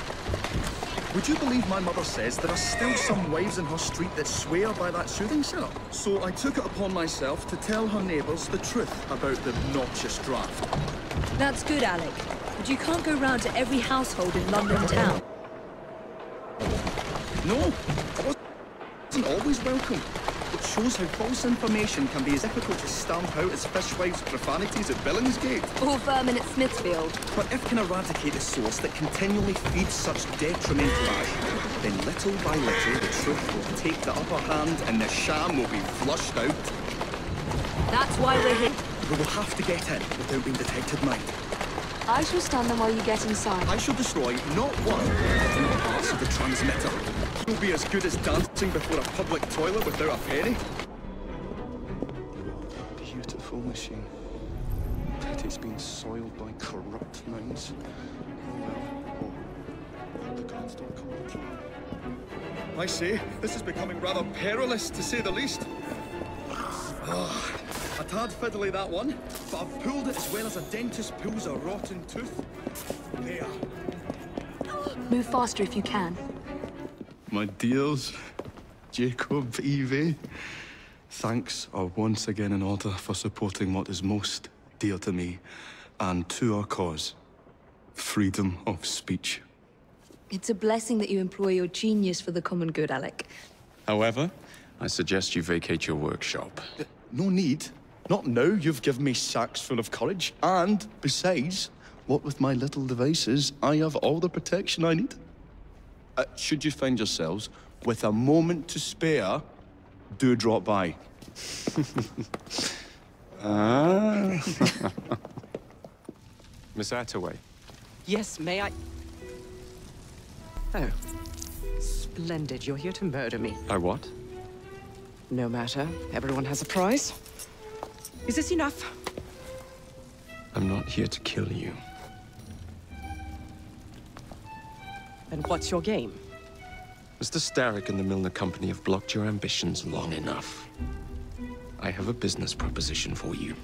Would you believe my mother says there are still some wives in her street that swear by that soothing syrup? So I took it upon myself to tell her neighbours the truth about the obnoxious draft. That's good, Alec. But you can't go round to every household in London town. No, I wasn't always welcome. It shows how false information can be as difficult to stamp out as fishwives' profanities at Billingsgate. Or vermin at Smithfield. But if can eradicate the source that continually feeds such detrimental ash, then little by little the truth will take the upper hand and the sham will be flushed out. That's why we're here. We will have to get in without being detected, mind. I shall stand them while you get inside. I shall destroy not one, but 3 parts of the transmitter. It will be as good as dancing before a public toilet without a penny. Beautiful machine. But it's been soiled by corrupt minds. The guards don't come through. I say, this is becoming rather perilous, to say the least. A tad fiddly, that one, but I've pulled it as well as a dentist pulls a rotten tooth. There. Move faster if you can. My dears, Jacob, Evie, thanks are once again in order for supporting what is most dear to me and to our cause, freedom of speech. It's a blessing that you employ your genius for the common good, Alec. However, I suggest you vacate your workshop. No need. Not now. You've given me sacks full of courage. And, besides, what with my little devices, I have all the protection I need. Should you find yourselves with a moment to spare, do drop by. Miss Attaway. Yes, may I? Oh. Splendid. You're here to murder me. I what? No matter. Everyone has a price. Is this enough? I'm not here to kill you. And what's your game? Mr. Starrick and the Milner Company have blocked your ambitions long enough. I have a business proposition for you.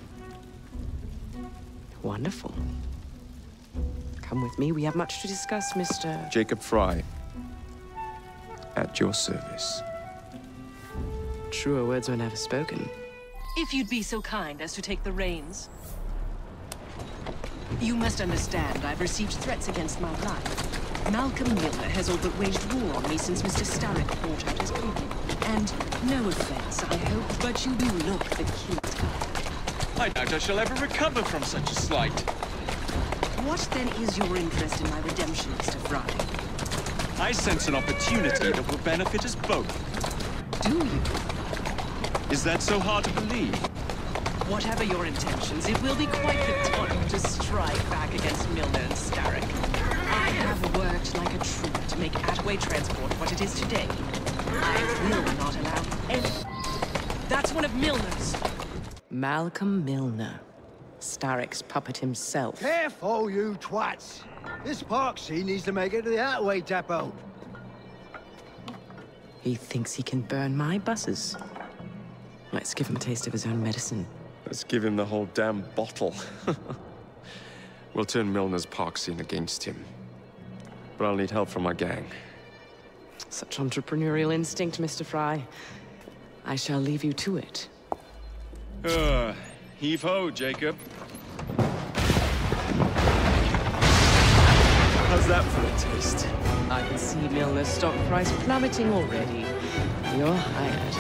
Wonderful. Come with me. We have much to discuss, Mr. Jacob Fry. At your service. Truer words were never spoken. If you'd be so kind as to take the reins. You must understand, I've received threats against my life. Malcolm Milner has all but waged war on me since Mr. Starrick brought out his problem. And no offense, I hope, but you do look the cute guy. I doubt I shall ever recover from such a slight. What then is your interest in my redemption, Mr. Fry? I sense an opportunity that will benefit us both. Do you? Is that so hard to believe? Whatever your intentions, it will be quite the time to strike back against Milner and Starrick. I have worked like a trooper to make Attaway Transport what it is today. I will not allow any... That's one of Milner's. Malcolm Milner. Starrick's puppet himself. Careful, you twats! This park scene needs to make it to the Attaway depot. He thinks he can burn my buses. Let's give him a taste of his own medicine. Let's give him the whole damn bottle. We'll turn Milner's park scene against him. But I'll need help from my gang. Such entrepreneurial instinct, Mr. Fry. I shall leave you to it. Heave-ho, Jacob. How's that for a taste? I can see Milner's stock price plummeting already. You're hired.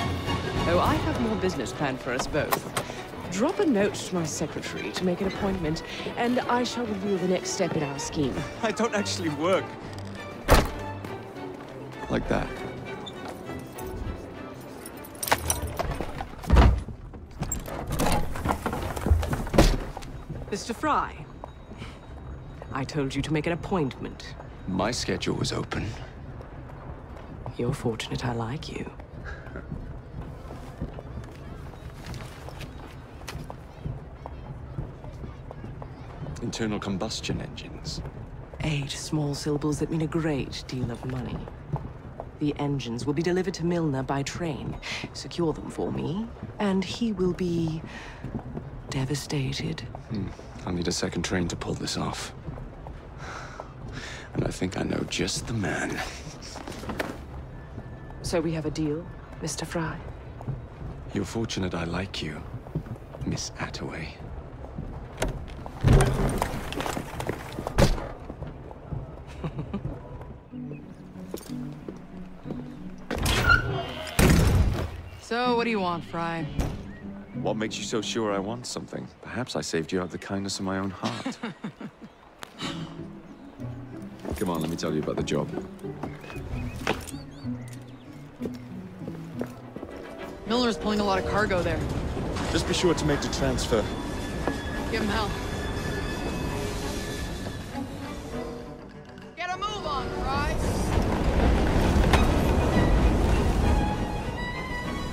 Oh, I have more business planned for us both. Drop a note to my secretary to make an appointment, and I shall reveal the next step in our scheme. I don't actually work. Like that. Mr. Fry, I told you to make an appointment. My schedule was open. You're fortunate I like you. Internal combustion engines. 8 small syllables that mean a great deal of money. The engines will be delivered to Milner by train. Secure them for me, and he will be devastated. I'll need a second train to pull this off. And I think I know just the man. So we have a deal, Mr. Fry? You're fortunate I like you, Miss Attaway. So, what do you want, Fry? What makes you so sure I want something? Perhaps I saved you out of the kindness of my own heart. Come on, let me tell you about the job. Miller's pulling a lot of cargo there. Just be sure to make the transfer. Give him hell. Get a move on, Fry!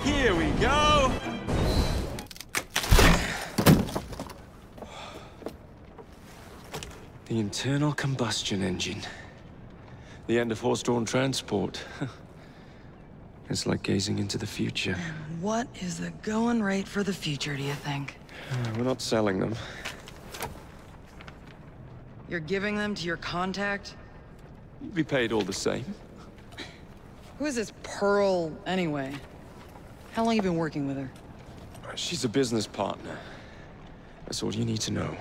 Here we go! The internal combustion engine. The end of horse-drawn transport. It's like gazing into the future. What is the going rate for the future, do you think? We're not selling them. You're giving them to your contact? You'd be paid all the same. Who is this Pearl, anyway? How long you been working with her? She's a business partner. That's all you need to know.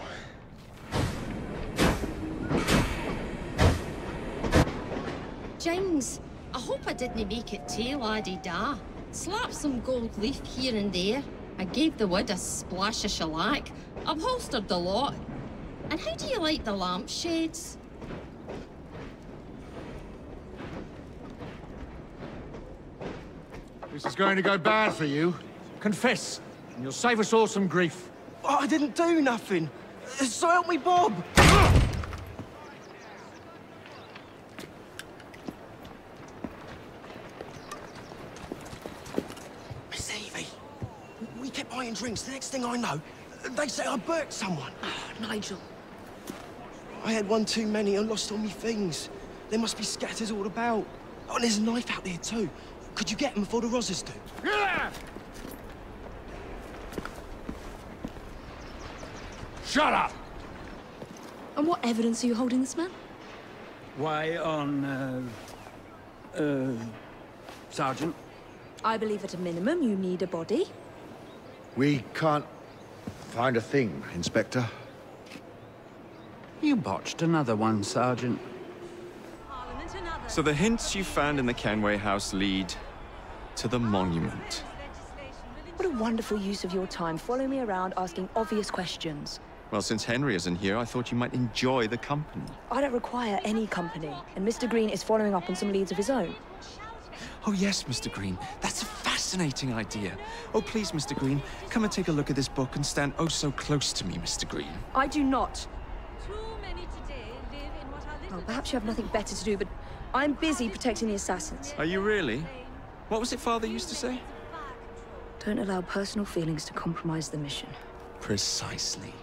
James, I hope I didn't make it too la-di-da. Slap some gold leaf here and there. I gave the wood a splash of shellac. Upholstered the lot. And how do you like the lampshades? This is going to go bad for you. Confess, and you'll save us all some grief. Oh, I didn't do nothing. So help me, Bob. Miss Evie, we kept buying drinks. The next thing I know, they say I burnt someone. Oh, Nigel. I had one too many and lost all my things. They must be scattered all about. Oh, and there's a knife out there too. Could you get them before the Rozzers do? Yeah! Shut up! And what evidence are you holding this man? Why, on, Sergeant? I believe at a minimum you need a body. We can't find a thing, Inspector. You botched another one, Sergeant. So the hints you found in the Kenway house lead to the monument. What a wonderful use of your time, following me around asking obvious questions. Well, since Henry isn't here, I thought you might enjoy the company. I don't require any company, and Mr. Green is following up on some leads of his own. Oh, yes, Mr. Green. That's a fascinating idea. Oh, please, Mr. Green, come and take a look at this book and stand oh so close to me, Mr. Green. I do not. Well, perhaps you have nothing better to do, but I'm busy protecting the assassins. Are you really? What was it Father used to say? Don't allow personal feelings to compromise the mission. Precisely.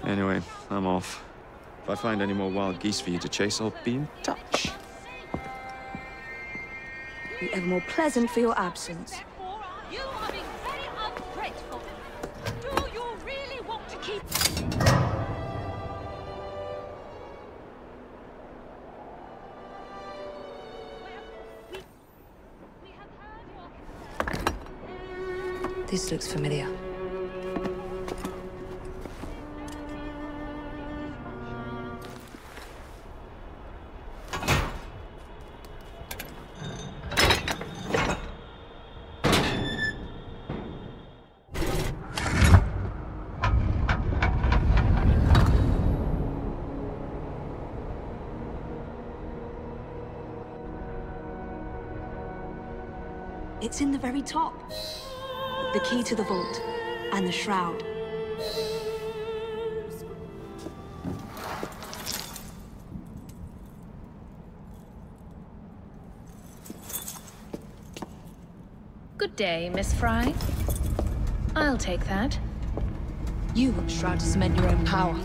Anyway, I'm off. If I find any more wild geese for you to chase, I'll be in touch. Be ever more pleasant for your absence. You are being very ungrateful. Do you really want to keep... This looks familiar. It's in the very top. The key to the vault, and the shroud. Good day, Miss Fry. I'll take that. You want the shroud to cement your own power.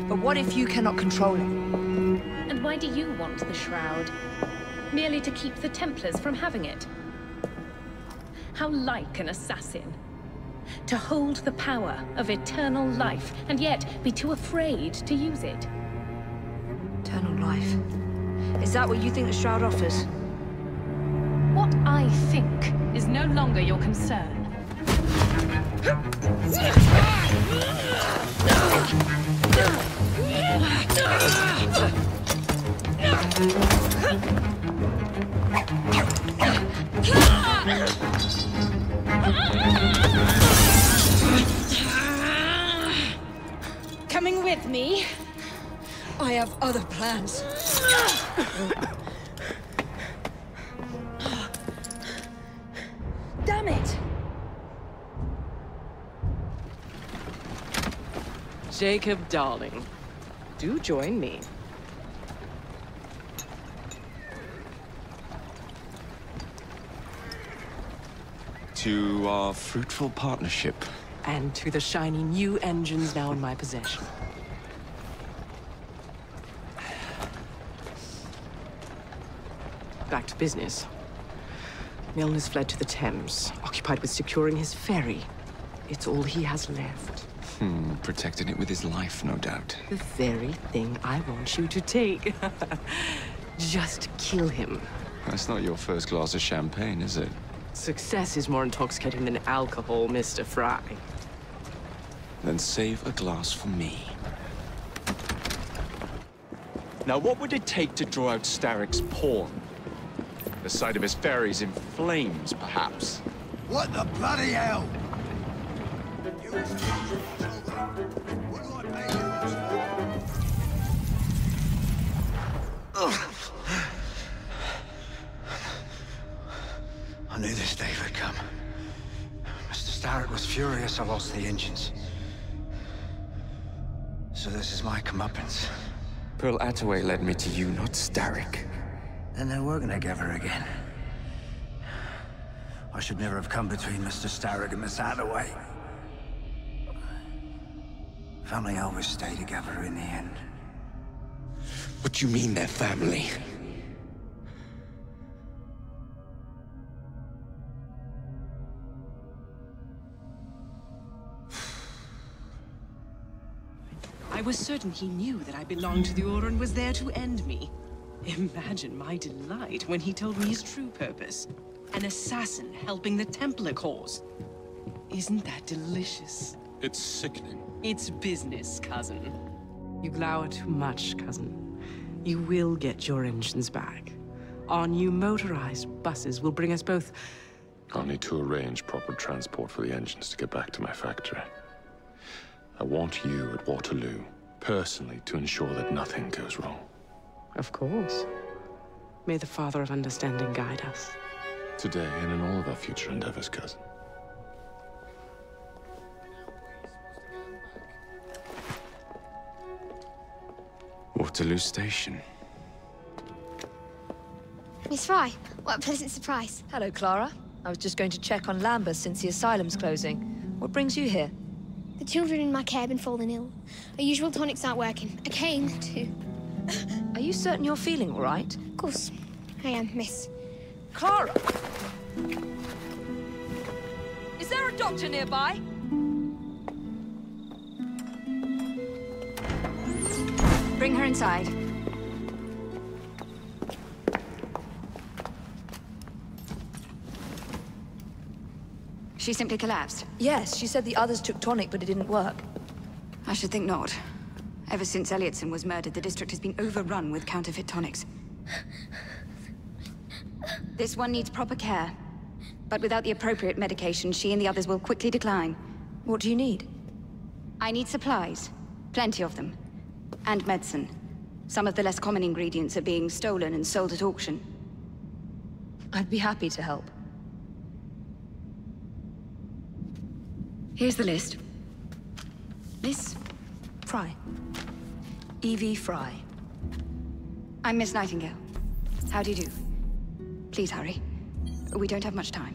But what if you cannot control it? And why do you want the shroud? Merely to keep the Templars from having it? How like an assassin. To hold the power of eternal life, and yet be too afraid to use it. Eternal life. Is that what you think the shroud offers? What I think is no longer your concern. Coming with me? I have other plans. Damn it! Jacob, darling, do join me. To our fruitful partnership. And to the shiny new engines now in my possession. Back to business. Milner's fled to the Thames, occupied with securing his ferry. It's all he has left. Protecting it with his life, no doubt. The very thing I want you to take. Just kill him. That's not your first glass of champagne, is it? Success is more intoxicating than alcohol, Mr. Fry. Then save a glass for me. Now, what would it take to draw out Starrick's pawn? The sight of his ferries in flames, perhaps? What the bloody hell? I knew this day would come. Mr. Starrick was furious I lost the engines. So this is my comeuppance. Pearl Attaway led me to you, not Starrick. Then they're working together again. I should never have come between Mr. Starrick and Miss Attaway. Family always stay together in the end. What do you mean they're family? I was certain he knew that I belonged to the Order and was there to end me. Imagine my delight when he told me his true purpose. An assassin helping the Templar cause. Isn't that delicious? It's sickening. It's business, cousin. You glower too much, cousin. You will get your engines back. Our new motorized buses will bring us both... I'll need to arrange proper transport for the engines to get back to my factory. I want you at Waterloo, personally, to ensure that nothing goes wrong. Of course. May the Father of Understanding guide us. Today and in all of our future endeavors, cousin. Waterloo Station. Miss Fry, what a pleasant surprise. Hello, Clara. I was just going to check on Lambeth since the asylum's closing. What brings you here? The children in my care have been falling ill. Our usual tonics aren't working. I came to... Are you certain you're feeling all right? Of course. I am, miss. Clara! Is there a doctor nearby? Bring her inside. She simply collapsed? Yes, she said the others took tonic, but it didn't work. I should think not. Ever since Elliotson was murdered, the district has been overrun with counterfeit tonics. This one needs proper care. But without the appropriate medication, she and the others will quickly decline. What do you need? I need supplies. Plenty of them. And medicine. Some of the less common ingredients are being stolen and sold at auction. I'd be happy to help. Here's the list. Miss? Fry. Evie Fry. I'm Miss Nightingale. How do you do? Please hurry. We don't have much time.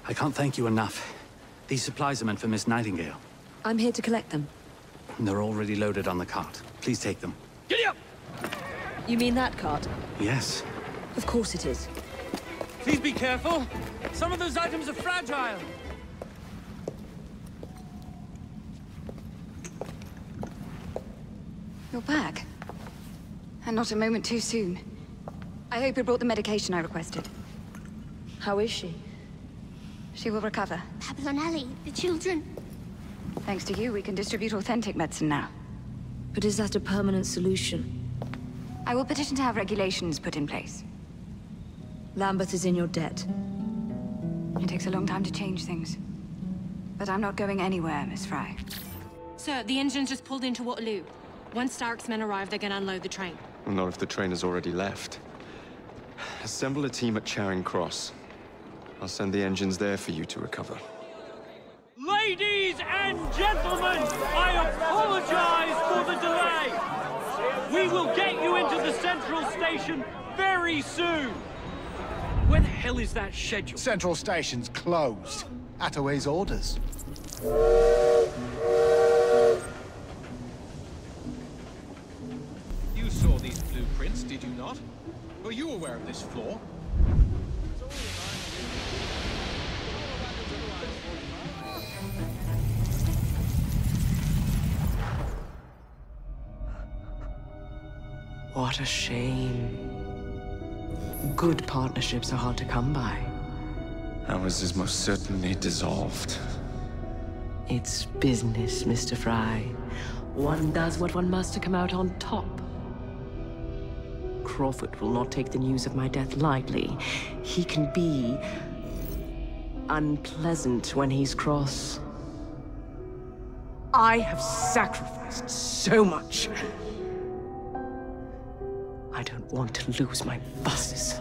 I can't thank you enough. These supplies are meant for Miss Nightingale. I'm here to collect them. They're already loaded on the cart. Please take them. Giddy up! You mean that cart? Yes. Of course it is. Please be careful. Some of those items are fragile. You're back. And not a moment too soon. I hope you brought the medication I requested. How is she? She will recover. Pablo and Ellie, the children. Thanks to you, we can distribute authentic medicine now. But is that a permanent solution? I will petition to have regulations put in place. Lambeth is in your debt. It takes a long time to change things. But I'm not going anywhere, Miss Fry. Sir, the engine just pulled into Waterloo. Once Starrick's men arrive, they're gonna unload the train. Well, not if the train has already left. Assemble a team at Charing Cross. I'll send the engines there for you to recover. Ladies and gentlemen, I apologize for the delay. We will get you into the central station very soon. Where the hell is that schedule? Central station's closed. Attaway's orders. You saw these blueprints, did you not? Were you aware of this flaw? What a shame. Good partnerships are hard to come by. Ours is most certainly dissolved. It's business, Mr. Fry. One does what one must to come out on top. Crawford will not take the news of my death lightly. He can be unpleasant when he's cross. I have sacrificed so much. I don't want to lose my buses.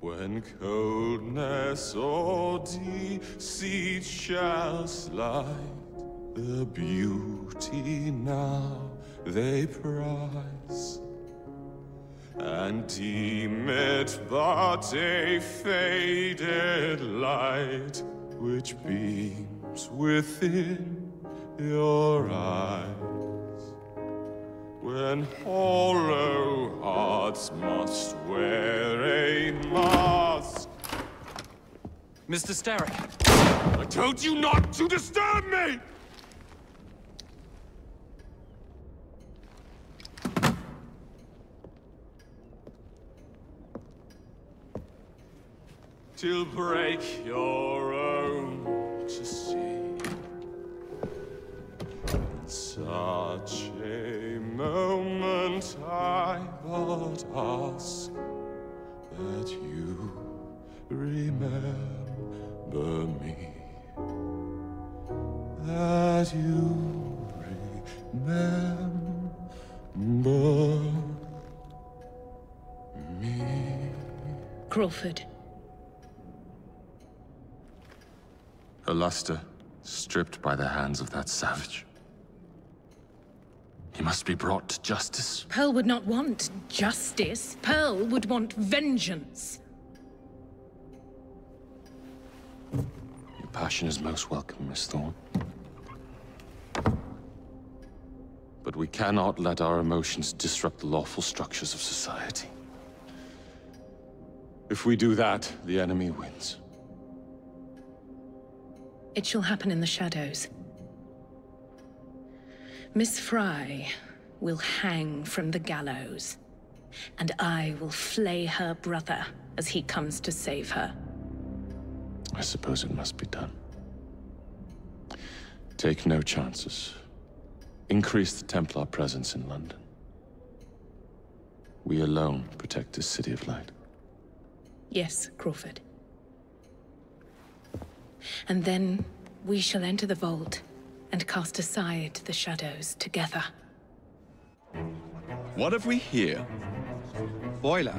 When coldness or deceit shall slide, the beauty now they prize, and deem it but a faded light which beams within your eyes. When hollow hearts must wear a mask. Mr. Starrick. I told you not to disturb me! Till break your own to see. Such a moment I but ask that you remember me, that you remember me. Crawford. Her luster stripped by the hands of that savage. He must be brought to justice. Pearl would not want justice. Pearl would want vengeance. Your passion is most welcome, Miss Thorne. But we cannot let our emotions disrupt the lawful structures of society. If we do that, the enemy wins. It shall happen in the shadows. Miss Fry will hang from the gallows, and I will flay her brother as he comes to save her. I suppose it must be done. Take no chances. Increase the Templar presence in London. We alone protect this city of light. Yes, Crawford. And then we shall enter the vault and cast aside the shadows together. What have we here? Boiler.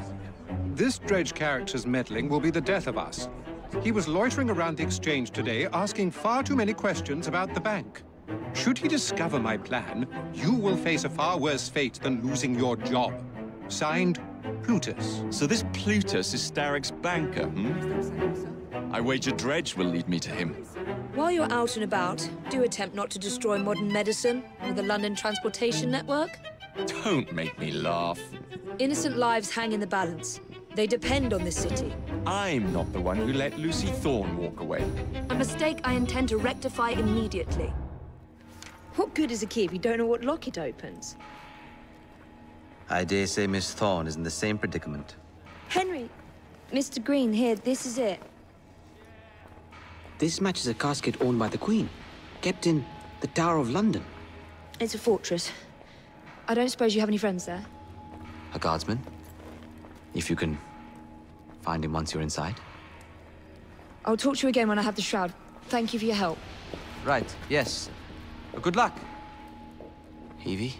This Dredge character's meddling will be the death of us. He was loitering around the exchange today, asking far too many questions about the bank. Should he discover my plan, you will face a far worse fate than losing your job. Signed, Plutus. So this Plutus is Starrick's banker, I wager Dredge will lead me to him. While you're out and about, do attempt not to destroy modern medicine or the London transportation network. Don't make me laugh. Innocent lives hang in the balance. They depend on this city. I'm not the one who let Lucy Thorne walk away. A mistake I intend to rectify immediately. What good is a key if you don't know what lock it opens? I dare say Miss Thorne is in the same predicament. Henry! Mr. Green, here, this is it. This matches a casket owned by the Queen, kept in the Tower of London. It's a fortress. I don't suppose you have any friends there? A guardsman? If you can find him once you're inside. I'll talk to you again when I have the shroud. Thank you for your help. Right, yes. Good luck. Evie?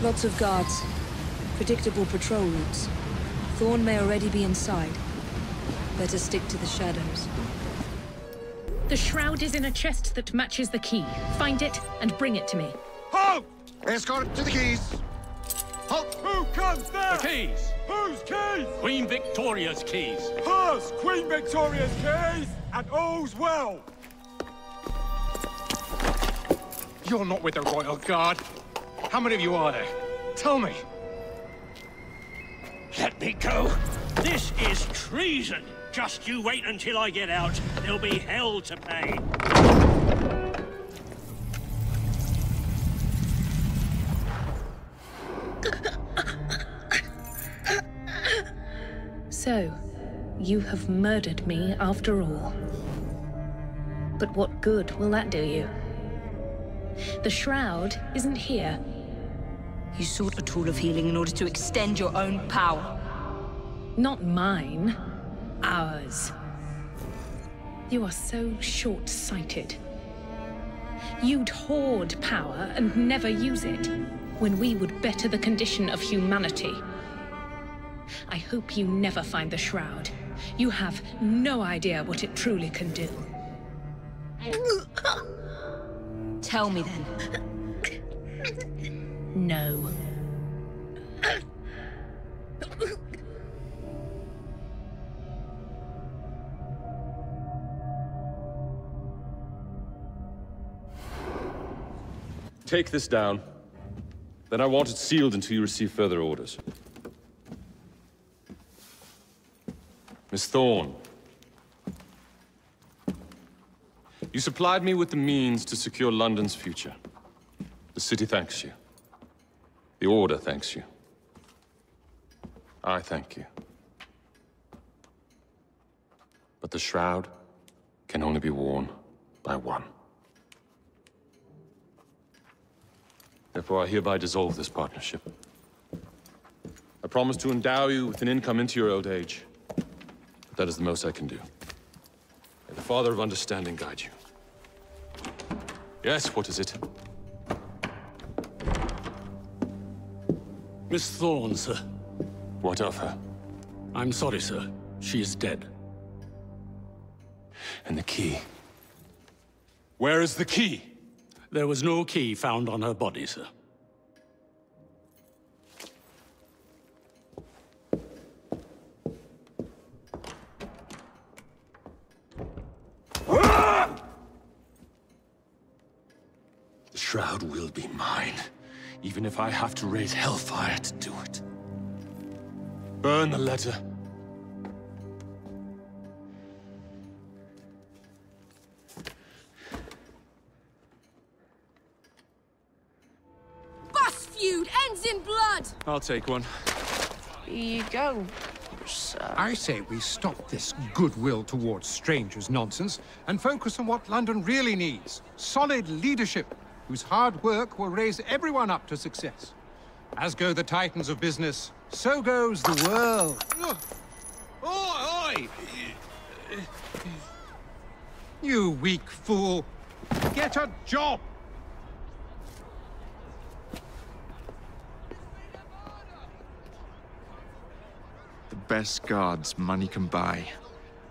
Lots of guards. Predictable patrol routes. Thorne may already be inside. Better stick to the shadows. The shroud is in a chest that matches the key. Find it and bring it to me. Halt! Escort to the keys. Halt! Who comes there? The keys. Whose keys? Queen Victoria's keys. Hers! Queen Victoria's keys! And all's well! You're not with the Royal Guard. How many of you are there? Tell me. Let me go. This is treason. Just you wait until I get out. There'll be hell to pay. So, you have murdered me after all. But what good will that do you? The shroud isn't here. You sought a tool of healing in order to extend your own power. Not mine. Ours. You are so short-sighted. You'd hoard power and never use it, when we would better the condition of humanity. I hope you never find the shroud. You have no idea what it truly can do. Tell me then. No. Take this down. Then I want it sealed until you receive further orders. Miss Thorne. You supplied me with the means to secure London's future. The city thanks you. The Order thanks you. I thank you. But the shroud can only be worn by one. Therefore, I hereby dissolve this partnership. I promise to endow you with an income into your old age. But that is the most I can do. May the Father of Understanding guide you. Yes, what is it? Miss Thorne, sir. What of her? I'm sorry, sir. She is dead. And the key? Where is the key? There was no key found on her body, sir. The shroud will be mine, even if I have to raise hellfire to do it. Burn the letter. Feud ends in blood! I'll take one. Here you go. I say we stop this goodwill towards strangers nonsense and focus on what London really needs. Solid leadership, whose hard work will raise everyone up to success. As go the titans of business, so goes the world. Oi! You weak fool. Get a job! The best guards money can buy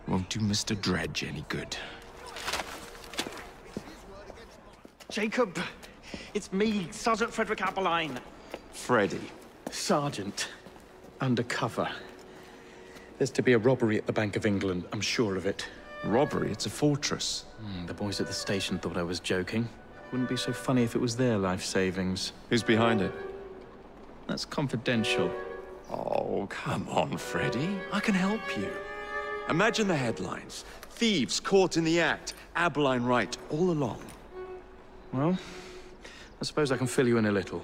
won't do Mr. Dredge any good. Jacob, it's me, Sergeant Frederick Aberline. Freddy. Sergeant. Undercover. There's to be a robbery at the Bank of England, I'm sure of it. Robbery? It's a fortress. The boys at the station thought I was joking. Wouldn't be so funny if it was their life savings. Who's behind it? That's confidential. Oh, come on, Freddy. I can help you. Imagine the headlines. Thieves caught in the act. Aberline right, all along. Well, I suppose I can fill you in a little.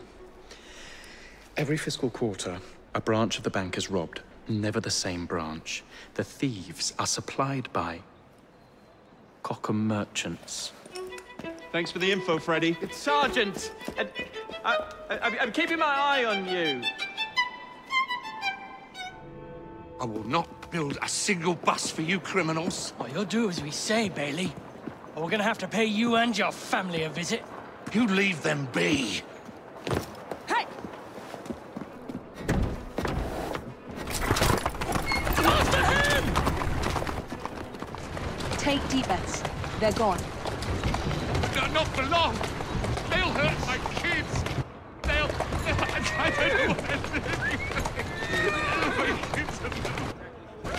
Every fiscal quarter, a branch of the bank is robbed. Never the same branch. The thieves are supplied by Cockham merchants. Thanks for the info, Freddy. It's Sergeant. I'm keeping my eye on you. I will not build a single bus for you criminals. Oh, you'll do as we say, Bailey. Or we're gonna have to pay you and your family a visit. You leave them be. Hey! After him! Take deep breaths. They're gone. Not for long. They'll hurt my kids. I don't know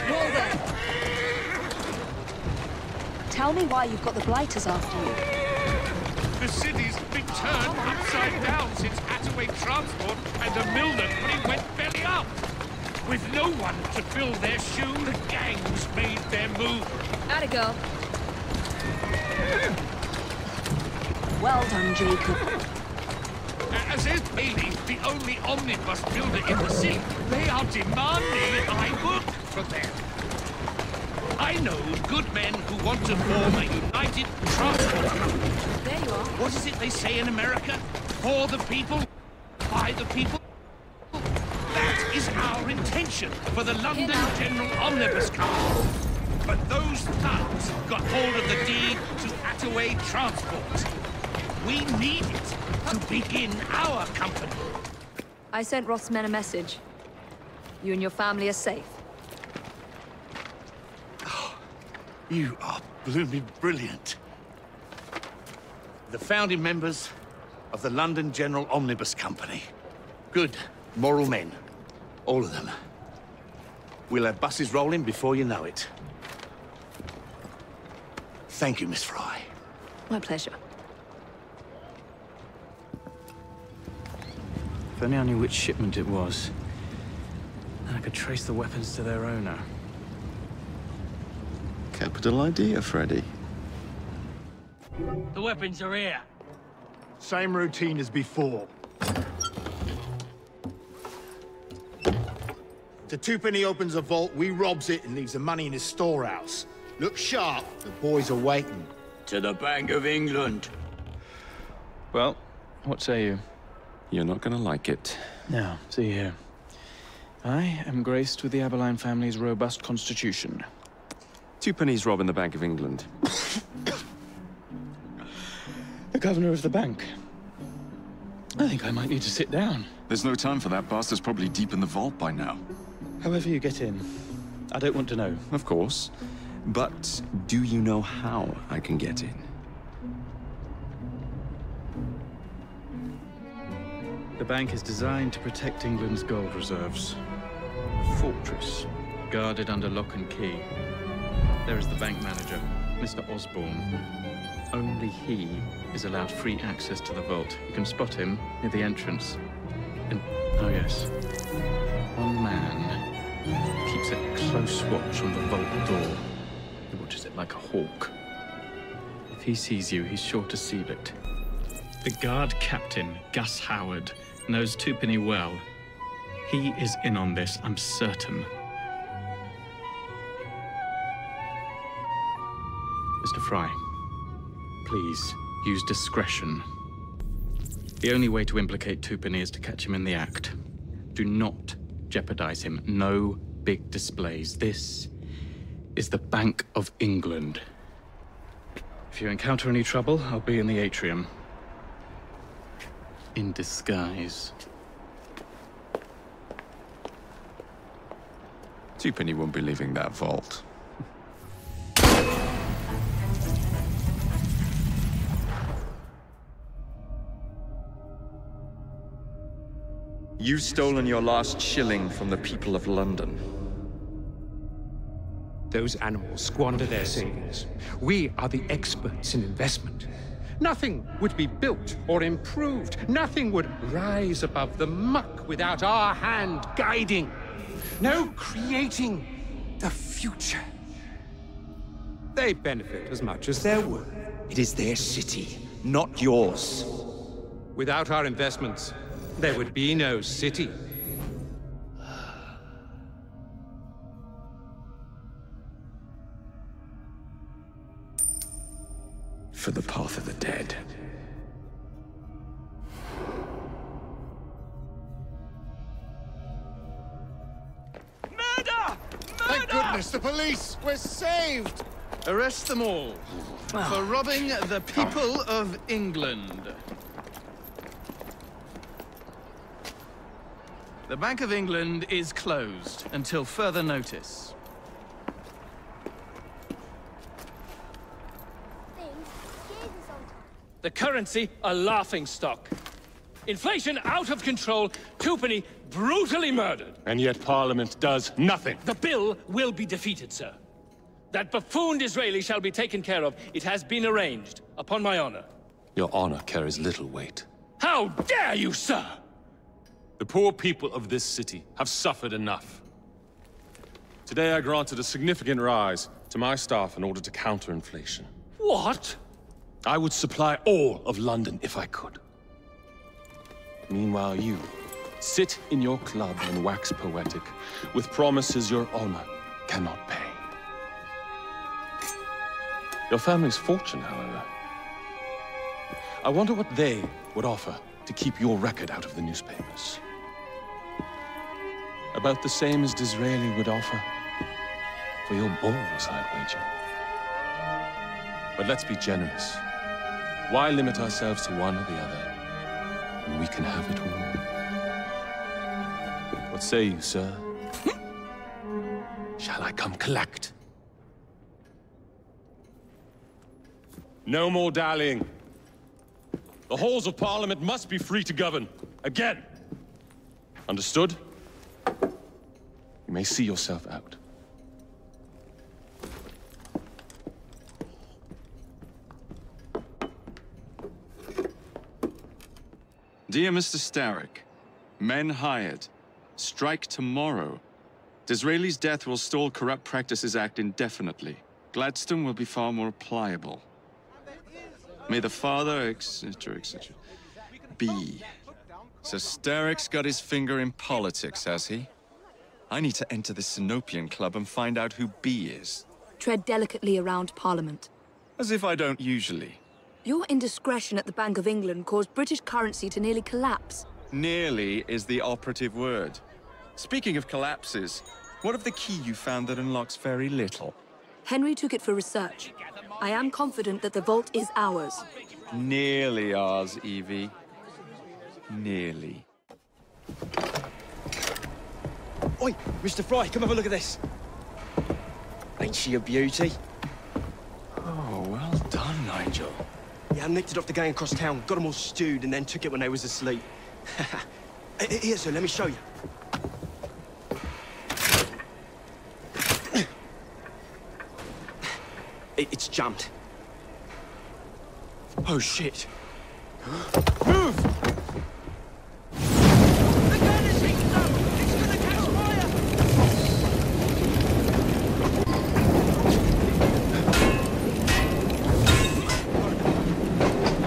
Roll there. Tell me why you've got the blighters after you. The city's been turned upside down since Attaway Transport and the Milner thing went belly up. With no one to fill their shoe, the gangs made their move. Atta girl. Well done, Jacob. As is Bailey, the only omnibus builder in the city, they are demanding I work for them. I know good men who want to form a united transport company. There you are. What is it they say in America? For the people, by the people. That is our intention for the London General Omnibus Company. But those thugs got hold of the deed to Attaway Transport. We need it to begin our company. I sent Roth's men a message. You and your family are safe. Oh, you are blooming brilliant. The founding members of the London General Omnibus Company. Good, moral men. All of them. We'll have buses rolling before you know it. Thank you, Miss Fry. My pleasure. If only I knew which shipment it was, then I could trace the weapons to their owner. Capital idea, Freddy. The weapons are here. Same routine as before. The twopenny opens a vault, we robs it and leaves the money in his storehouse. Look sharp, the boys are waiting. To the Bank of England. Well, what say you? You're not gonna like it. Now, see here. I am graced with the Aberline family's robust constitution. Two pennies robbing the Bank of England. The governor of the bank. I think I might need to sit down. There's no time for that. Bastard's probably deep in the vault by now. However you get in, I don't want to know. Of course. But do you know how I can get in? The bank is designed to protect England's gold reserves. A fortress, guarded under lock and key. There is the bank manager, Mr. Osborne. Only he is allowed free access to the vault. You can spot him near the entrance. And, oh yes, one man keeps a close watch on the vault door. He watches it like a hawk. If he sees you, he's sure to seal it. The guard captain, Gus Howard, knows Twopenny well. He is in on this, I'm certain. Mr. Fry, please use discretion. The only way to implicate Tupany is to catch him in the act. Do not jeopardize him. No big displays. This is the Bank of England. If you encounter any trouble, I'll be in the atrium. In disguise. Tupany won't be leaving that vault. You've stolen your last shilling from the people of London. Those animals squander their savings. We are the experts in investment. Nothing would be built or improved. Nothing would rise above the muck without our hand guiding. No creating the future. They benefit as much as they're worth. It is their city, not yours. Without our investments, there would be no city. For the path of the dead. Murder! Thank goodness, the police! We're saved! Arrest them all for robbing the people of England. The Bank of England is closed until further notice. The currency a laughingstock. Inflation out of control, Tupany brutally murdered. And yet Parliament does nothing. The bill will be defeated, sir. That buffoon Disraeli shall be taken care of. It has been arranged, upon my honor. Your honor carries little weight. How dare you, sir! The poor people of this city have suffered enough. Today I granted a significant rise to my staff in order to counter inflation. What? I would supply all of London if I could. Meanwhile, you sit in your club and wax poetic with promises your honor cannot pay. Your family's fortune, however. I wonder what they would offer to keep your record out of the newspapers. About the same as Disraeli would offer for your balls, I'd wager. But let's be generous. Why limit ourselves to one or the other when we can have it all? What say you, sir? Shall I come collect? No more dallying. The halls of Parliament must be free to govern. Again. Understood? You may see yourself out. Dear Mr. Starrick, men hired. Strike tomorrow. Disraeli's death will stall Corrupt Practices Act indefinitely. Gladstone will be far more pliable. May the father, etc., etc. be. So Starrick's got his finger in politics, has he? I need to enter the Sinopian Club and find out who B is. Tread delicately around Parliament. As if I don't usually. Your indiscretion at the Bank of England caused British currency to nearly collapse. Nearly is the operative word. Speaking of collapses, what of the key you found that unlocks very little? Henry took it for research. I am confident that the vault is ours. Nearly ours, Evie. Nearly. Oi, Mr. Fry, come have a look at this. Ain't she a beauty? Oh, well done, Nigel. Yeah, I nicked it off the gang across town, got them all stewed, and then took it when they was asleep. Here, sir, let me show you. It's jammed. Oh, shit. Move! The gun is heating up! It's gonna catch fire!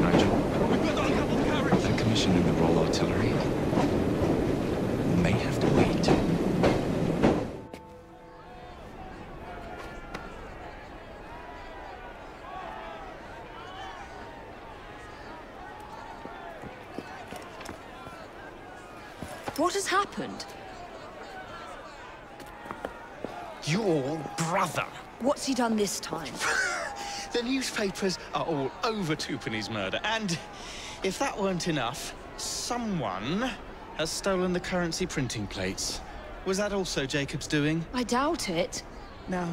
Nigel, that commission in the Royal Artillery may have to wait. What has happened? Your brother. What's he done this time? The newspapers are all over Twopenny's murder, and if that weren't enough, someone has stolen the currency printing plates. Was that also Jacob's doing? I doubt it. No.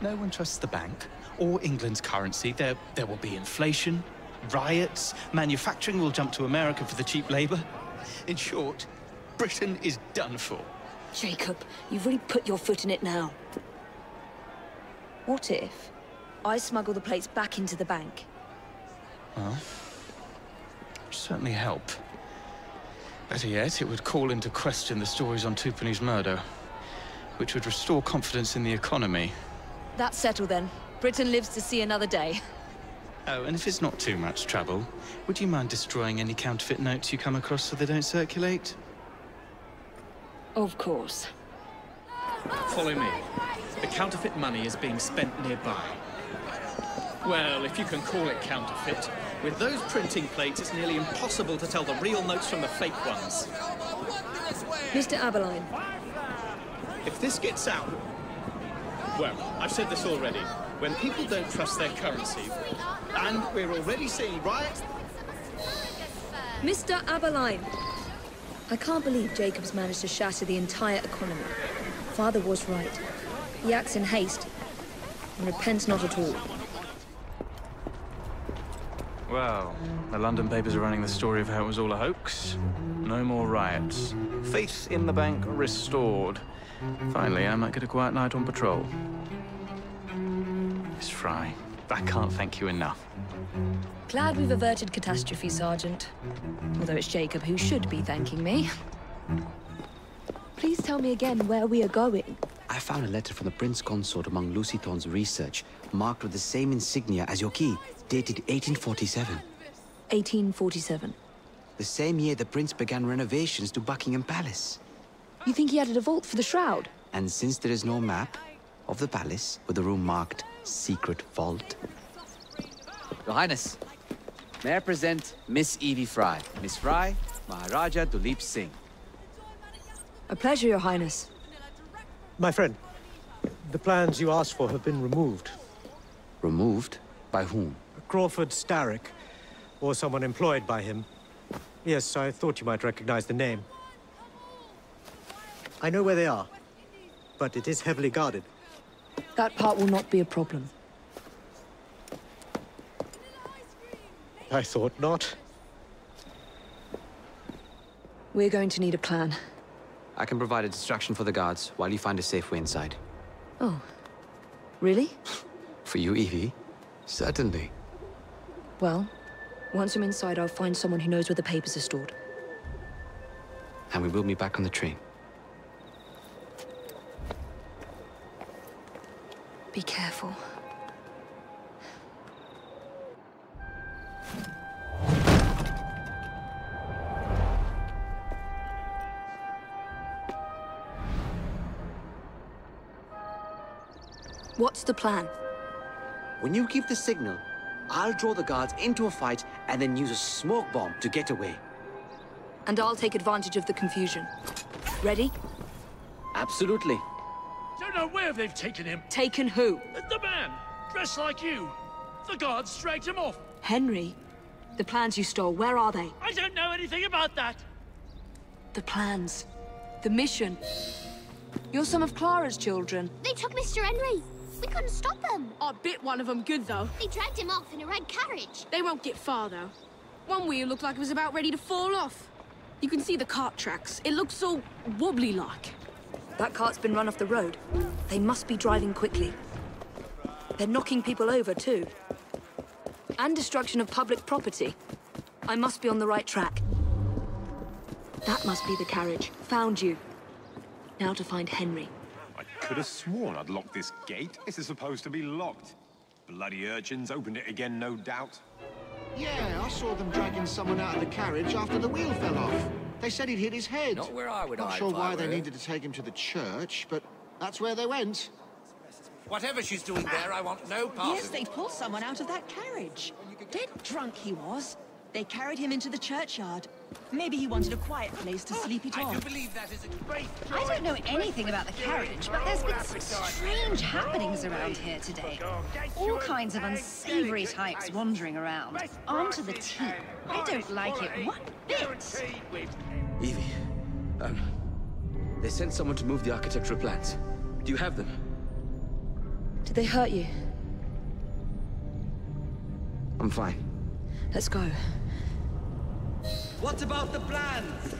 No one trusts the bank or England's currency. There will be inflation, riots, manufacturing will jump to America for the cheap labor. In short, Britain is done for. Jacob, you've really put your foot in it now. What if I smuggle the plates back into the bank? Well, it'd certainly help. Better yet, it would call into question the stories on Twopenny's murder, which would restore confidence in the economy. That's settled then. Britain lives to see another day. Oh, and if it's not too much trouble, would you mind destroying any counterfeit notes you come across so they don't circulate? Of course. Follow me. The counterfeit money is being spent nearby. Well, if you can call it counterfeit. With those printing plates, it's nearly impossible to tell the real notes from the fake ones. Mr. Aberline. If this gets out... Well, I've said this already. When people don't trust their currency, and we're already seeing riots... Mr. Aberline. I can't believe Jacob's managed to shatter the entire economy. Father was right. He acts in haste, and repents not at all. Well, the London papers are running the story of how it was all a hoax. No more riots. Faith in the bank restored. Finally, I might get a quiet night on patrol. Miss Fry, I can't thank you enough. Glad we've averted catastrophe, Sergeant. Although it's Jacob who should be thanking me. Please tell me again where we are going. I found a letter from the Prince Consort among Lucy Thorne's research, marked with the same insignia as your key, dated 1847. 1847. The same year the Prince began renovations to Buckingham Palace. You think he added a vault for the shroud? And since there is no map of the palace with the room marked Secret Vault... Your Highness, may I present Miss Evie Fry. Miss Fry, Maharaja Duleep Singh. A pleasure, Your Highness. My friend, the plans you asked for have been removed. Removed? By whom? Crawford Starrick, or someone employed by him. Yes, I thought you might recognize the name. I know where they are, but it is heavily guarded. That part will not be a problem. I thought not. We're going to need a plan. I can provide a distraction for the guards while you find a safe way inside. Oh. Really? For you, Evie? Certainly. Well, once I'm inside, I'll find someone who knows where the papers are stored. And we will be back on the train. Be careful. What's the plan? When you give the signal, I'll draw the guards into a fight and then use a smoke bomb to get away. And I'll take advantage of the confusion. Ready? Absolutely. Don't know where they've taken him. Taken who? The man, dressed like you. The guards dragged him off. Henry, the plans you stole, where are they? I don't know anything about that. The plans. The mission. You're some of Clara's children. They took Mr. Henry. We couldn't stop them. I bit one of them good, though. They dragged him off in a red carriage. They won't get far, though. One wheel looked like it was about ready to fall off. You can see the cart tracks. It looks so wobbly-like. That cart's been run off the road. They must be driving quickly. They're knocking people over, too. And destruction of public property. I must be on the right track. That must be the carriage. Found you. Now to find Henry. I could have sworn I'd locked this gate. This is supposed to be locked. Bloody urchins opened it again, no doubt. Yeah, I saw them dragging someone out of the carriage after the wheel fell off. They said he'd hit his head. Not where I would hide. Not sure why they needed to take him to the church, but that's where they went. Whatever she's doing there, I want no part Yes, of they it. pulled someone out of that carriage. Dead drunk he was. They carried him into the churchyard. Maybe he wanted a quiet place to sleep it off. I do believe that is a great I don't know anything about the carriage, but there's been some strange happenings around here today. All kinds of unsavory types wandering around. Onto the team. I don't like it one bit. Evie, they sent someone to move the architectural plans. Do you have them? Did they hurt you? I'm fine. Let's go. What about the plans?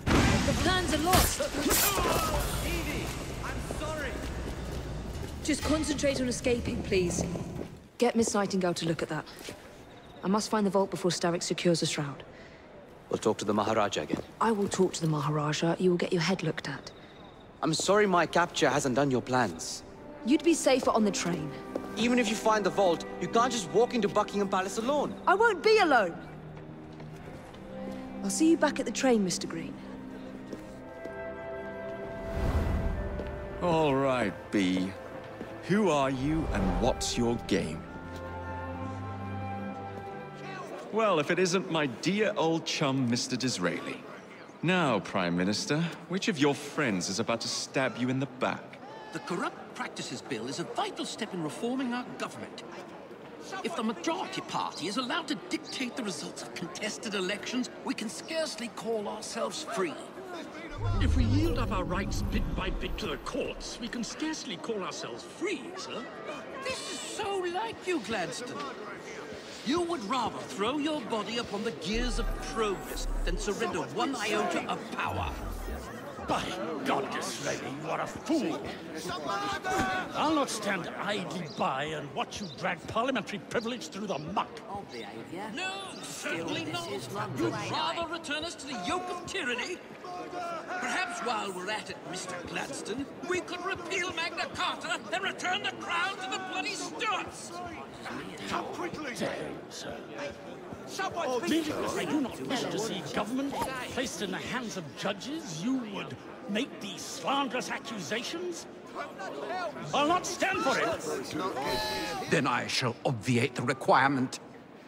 The plans are lost. Evie, I'm sorry. Just concentrate on escaping, please. Get Miss Nightingale to look at that. I must find the vault before Starrick secures the shroud. We'll talk to the Maharaja again. I will talk to the Maharaja. You will get your head looked at. I'm sorry my capture hasn't done your plans. You'd be safer on the train. Even if you find the vault, you can't just walk into Buckingham Palace alone. I won't be alone. I'll see you back at the train, Mr. Green. All right, B. Who are you and what's your game? Well, if it isn't my dear old chum, Mr. Disraeli. Now, Prime Minister, which of your friends is about to stab you in the back? The Corrupt Practices Bill is a vital step in reforming our government. If the majority party is allowed to dictate the results of contested elections, we can scarcely call ourselves free. If we yield up our rights bit by bit to the courts, we can scarcely call ourselves free, sir. This is so like you, Gladstone. You would rather throw your body upon the gears of progress than surrender one iota of power. By God, Disraeli, you are a fool. I'll not stand idly by and watch you drag parliamentary privilege through the muck. No, certainly not. You'd rather return us to the yoke of tyranny? Perhaps while we're at it, Mr. Gladstone, we could repeal Magna Carta and return the crown to the bloody Stuarts. How quickly? Sir. Meaning that I do not wish to see government placed in the hands of judges, you would make these slanderous accusations? I'll not stand for it. Then I shall obviate the requirement.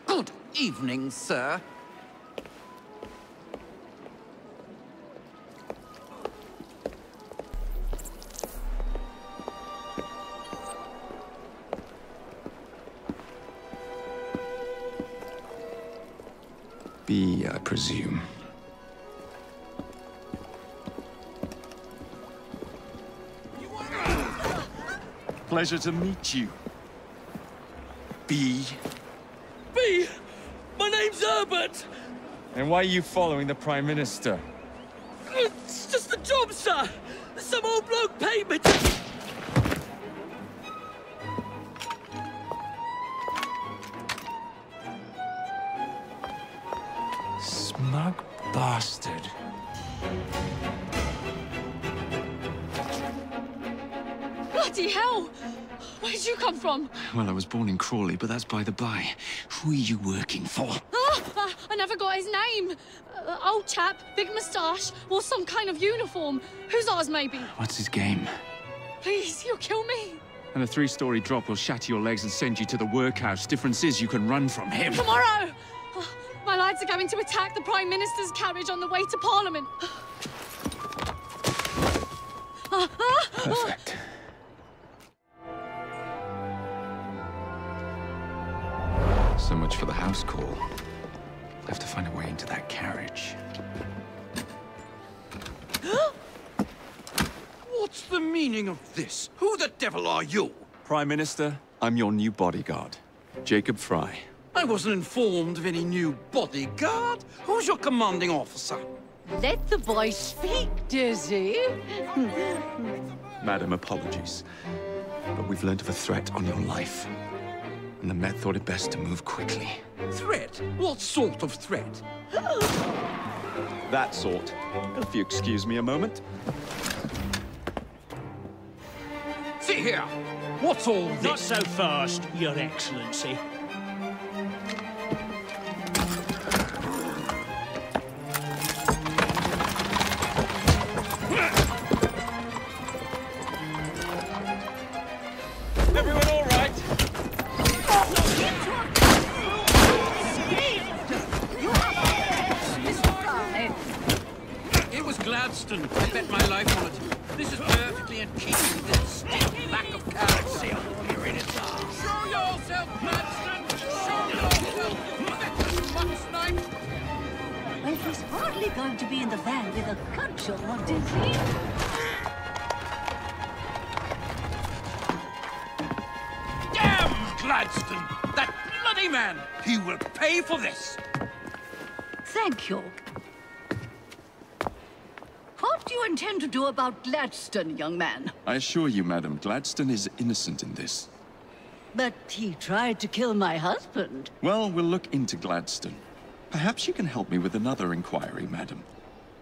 Good evening, sir. B, I presume. Pleasure to meet you. B. B! My name's Herbert! And why are you following the Prime Minister? It's just a job, sir! Some old bloke paid me to... Smug bastard. Bloody hell! Where'd you come from? Well, I was born in Crawley, but that's by the by. Who are you working for? I never got his name. Old chap, big moustache, wore some kind of uniform. Who's ours, maybe? What's his game? Please, you'll kill me. And a 3-story drop will shatter your legs and send you to the workhouse. Difference is you can run from him. Tomorrow! My lads are going to attack the Prime Minister's carriage on the way to Parliament. Perfect. So much for the house call. I'll have to find a way into that carriage. What's the meaning of this? Who the devil are you? Prime Minister, I'm your new bodyguard, Jacob Fry. I wasn't informed of any new bodyguard. Who's your commanding officer? Let the boy speak, Dizzy. Madam, apologies. But we've learned of a threat on your life. And the Met thought it best to move quickly. Threat? What sort of threat? That sort. If you excuse me a moment. See here. What's all this? Not so fast, Your Excellency. Everyone all right? keep this stiff lack of character. You're in it. Show yourself, Gladstone! Show yourself, Mutton Knight! Well, he's hardly going to be in the van with a cudgel, what is he? Damn Gladstone! That bloody man! He will pay for this! Thank you. What do you intend to do about Gladstone, young man? I assure you, madam, Gladstone is innocent in this. But he tried to kill my husband. Well, we'll look into Gladstone. Perhaps you can help me with another inquiry, madam.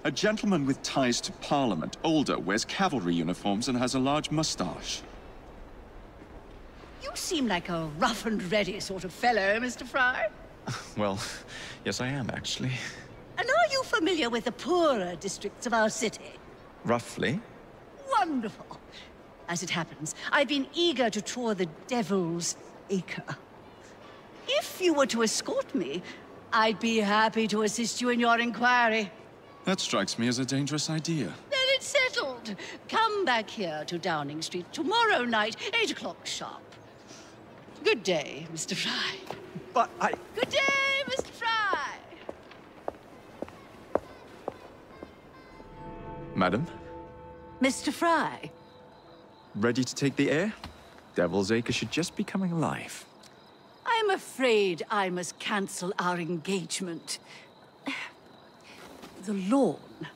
A gentleman with ties to Parliament, older, wears cavalry uniforms and has a large moustache. You seem like a rough and ready sort of fellow, Mr. Fry. Well, yes I am, actually. And are you familiar with the poorer districts of our city? Roughly. Wonderful. As it happens, I've been eager to tour the Devil's Acre. If you were to escort me, I'd be happy to assist you in your inquiry. That strikes me as a dangerous idea. Then it's settled. Come back here to Downing Street tomorrow night, 8 o'clock sharp. Good day, Mr. Fry. But I... Good day, Mr. Fry! Madam? Mr. Fry. Ready to take the air? Devil's Acre should just be coming alive. I'm afraid I must cancel our engagement. The lawn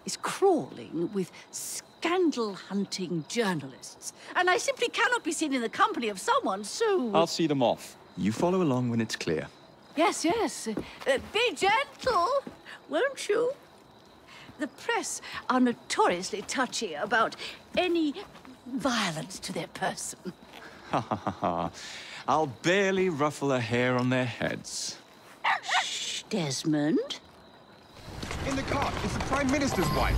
is crawling with scandal-hunting journalists, and I simply cannot be seen in the company of someone so... I'll see them off. You follow along when it's clear. Yes, yes. Be gentle, won't you? The press are notoriously touchy about any violence to their person. Ha ha ha ha. I'll barely ruffle a hair on their heads. Shh, Desmond. In the car, it's the Prime Minister's wife.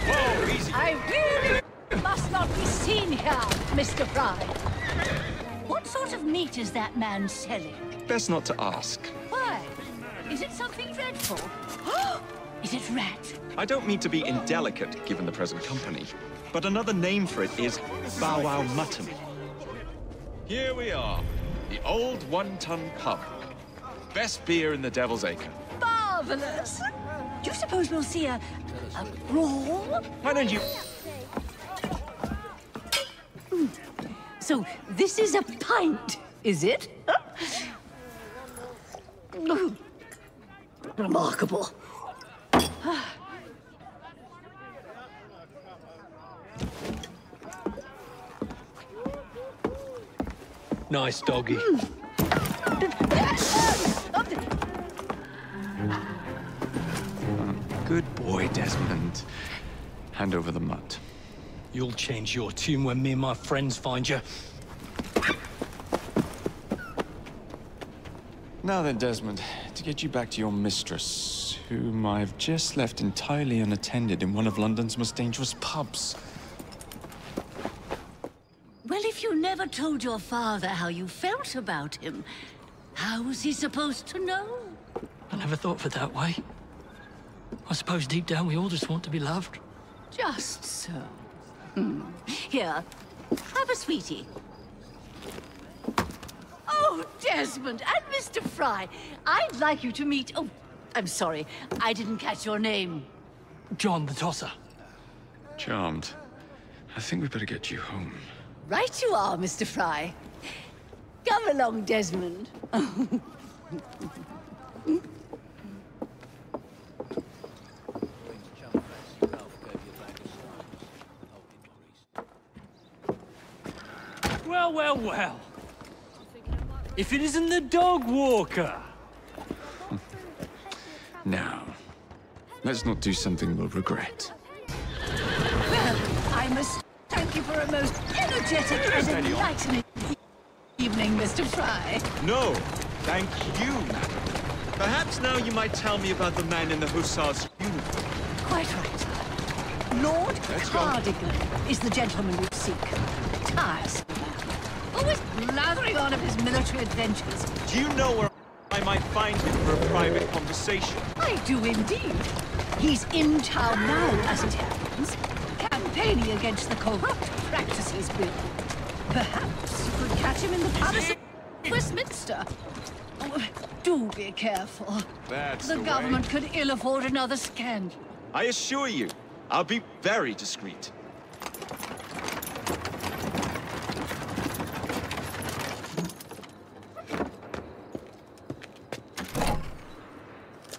Whoa, easy. I really must not be seen here, Mr. Fry. What sort of meat is that man selling? Best not to ask. Why? Is it something dreadful? Is it rat? I don't mean to be indelicate, given the present company, but another name for it is Bow Wow Mutton. Here we are, the old one-ton pub. Best beer in the Devil's Acre. Marvelous! Do you suppose we'll see a brawl? Why don't you... So this is a pint, is it? Remarkable. Nice doggy. Good boy, Desmond. Hand over the mutt. You'll change your tune when me and my friends find you. Now then, Desmond, to get you back to your mistress, whom I've just left entirely unattended in one of London's most dangerous pubs. Well, if you never told your father how you felt about him, how was he supposed to know? I never thought of it that way. I suppose deep down we all just want to be loved. Just so. Here, have a sweetie. Oh, Desmond and Mr. Fry, I'd like you to meet... Oh, I'm sorry, I didn't catch your name. John the Tosser. Charmed. I think we better get you home. Right you are, Mr. Fry. Come along, Desmond. Well, well, well. If it isn't the dog walker. Now, let's not do something we'll regret. Well, I must thank you for a most energetic and enlightening evening, Mr. Fry. No, thank you, madam. Perhaps now you might tell me about the man in the hussar's uniform. Quite right. Lord Cardigan is the gentleman you seek. Tiresome. Always blathering on of his military adventures. Do you know where I might find him for a private conversation? I do indeed. He's in town now, as it happens. Campaign campaigning against the Corrupt Practices Bill. Perhaps you could catch him in the Palace of Westminster. Oh, do be careful. That's the government could ill afford another scandal. I assure you, I'll be very discreet.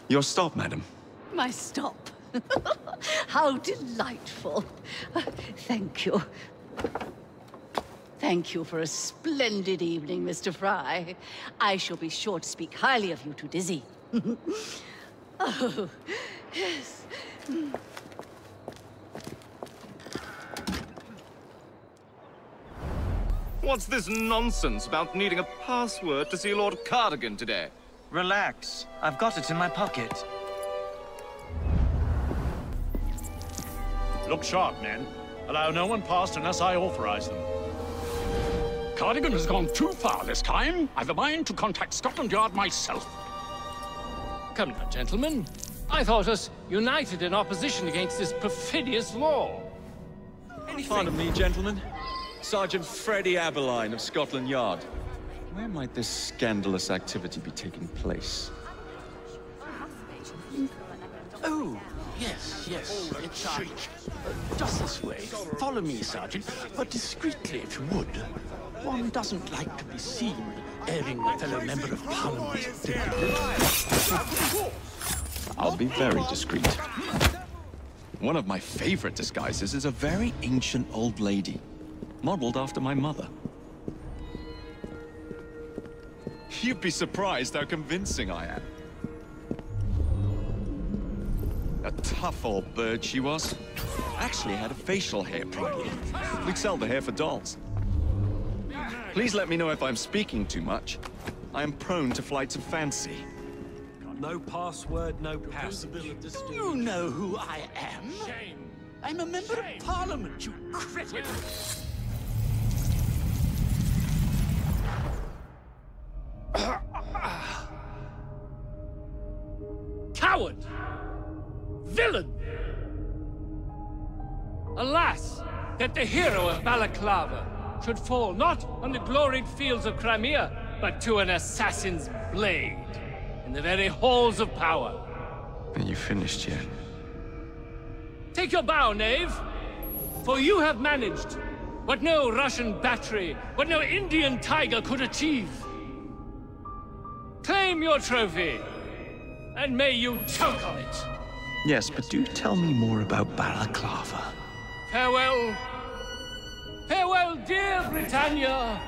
Your stop, madam. My stop. How delightful. Thank you. Thank you for a splendid evening, Mr. Fry. I shall be sure to speak highly of you to Dizzy. Oh, yes. What's this nonsense about needing a password to see Lord Cardigan today? Relax. I've got it in my pocket. Look sharp, men. Allow no one past unless I authorize them. Cardigan has gone too far this time. I've a mind to contact Scotland Yard myself. Come now, gentlemen. I thought us united in opposition against this perfidious law. Pardon me, gentlemen. Sergeant Freddie Aberline of Scotland Yard. Where might this scandalous activity be taking place? Oh, yes. It's just this way. Follow me, Sergeant, but discreetly, if you would. One doesn't like to be seen airing a fellow member of Parliament. I'll be very discreet. One of my favorite disguises is a very ancient old lady, modeled after my mother. You'd be surprised how convincing I am. A tough old bird she was. Actually had a facial hair problem. We'd sell the hair for dolls. Please let me know if I'm speaking too much. I am prone to flights of fancy. No password, no passage. You know who I am. Shame. I'm a member of Parliament, you critic. Coward! Villain! Alas, that the hero of Balaclava should fall not on the gloried fields of Crimea, but to an assassin's blade in the very halls of power. Are you finished yet? Take your bow, knave, for you have managed what no Russian battery, what no Indian tiger could achieve. Claim your trophy, and may you choke on it. Yes, but do tell me more about Balaclava. Farewell. Farewell, dear Britannia.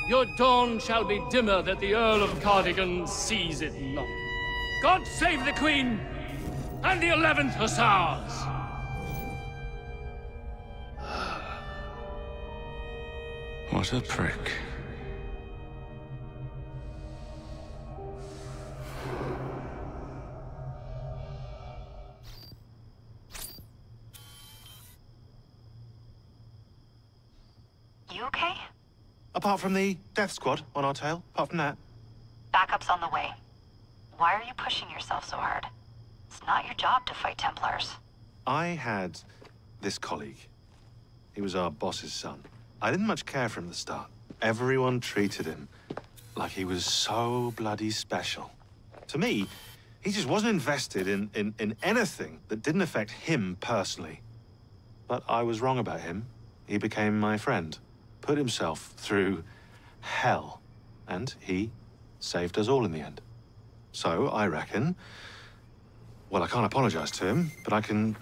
Your dawn shall be dimmer that the Earl of Cardigan sees it not. God save the Queen and the 11th Hussars. What a prick. You okay? Apart from the death squad on our tail, apart from that. Backup's on the way. Why are you pushing yourself so hard? It's not your job to fight Templars. I had this colleague. He was our boss's son. I didn't much care for him at the start. Everyone treated him like he was so bloody special. To me, he just wasn't invested in anything that didn't affect him personally. But I was wrong about him. He became my friend, put himself through hell, and he saved us all in the end. So, I reckon, well, I can't apologize to him, but I can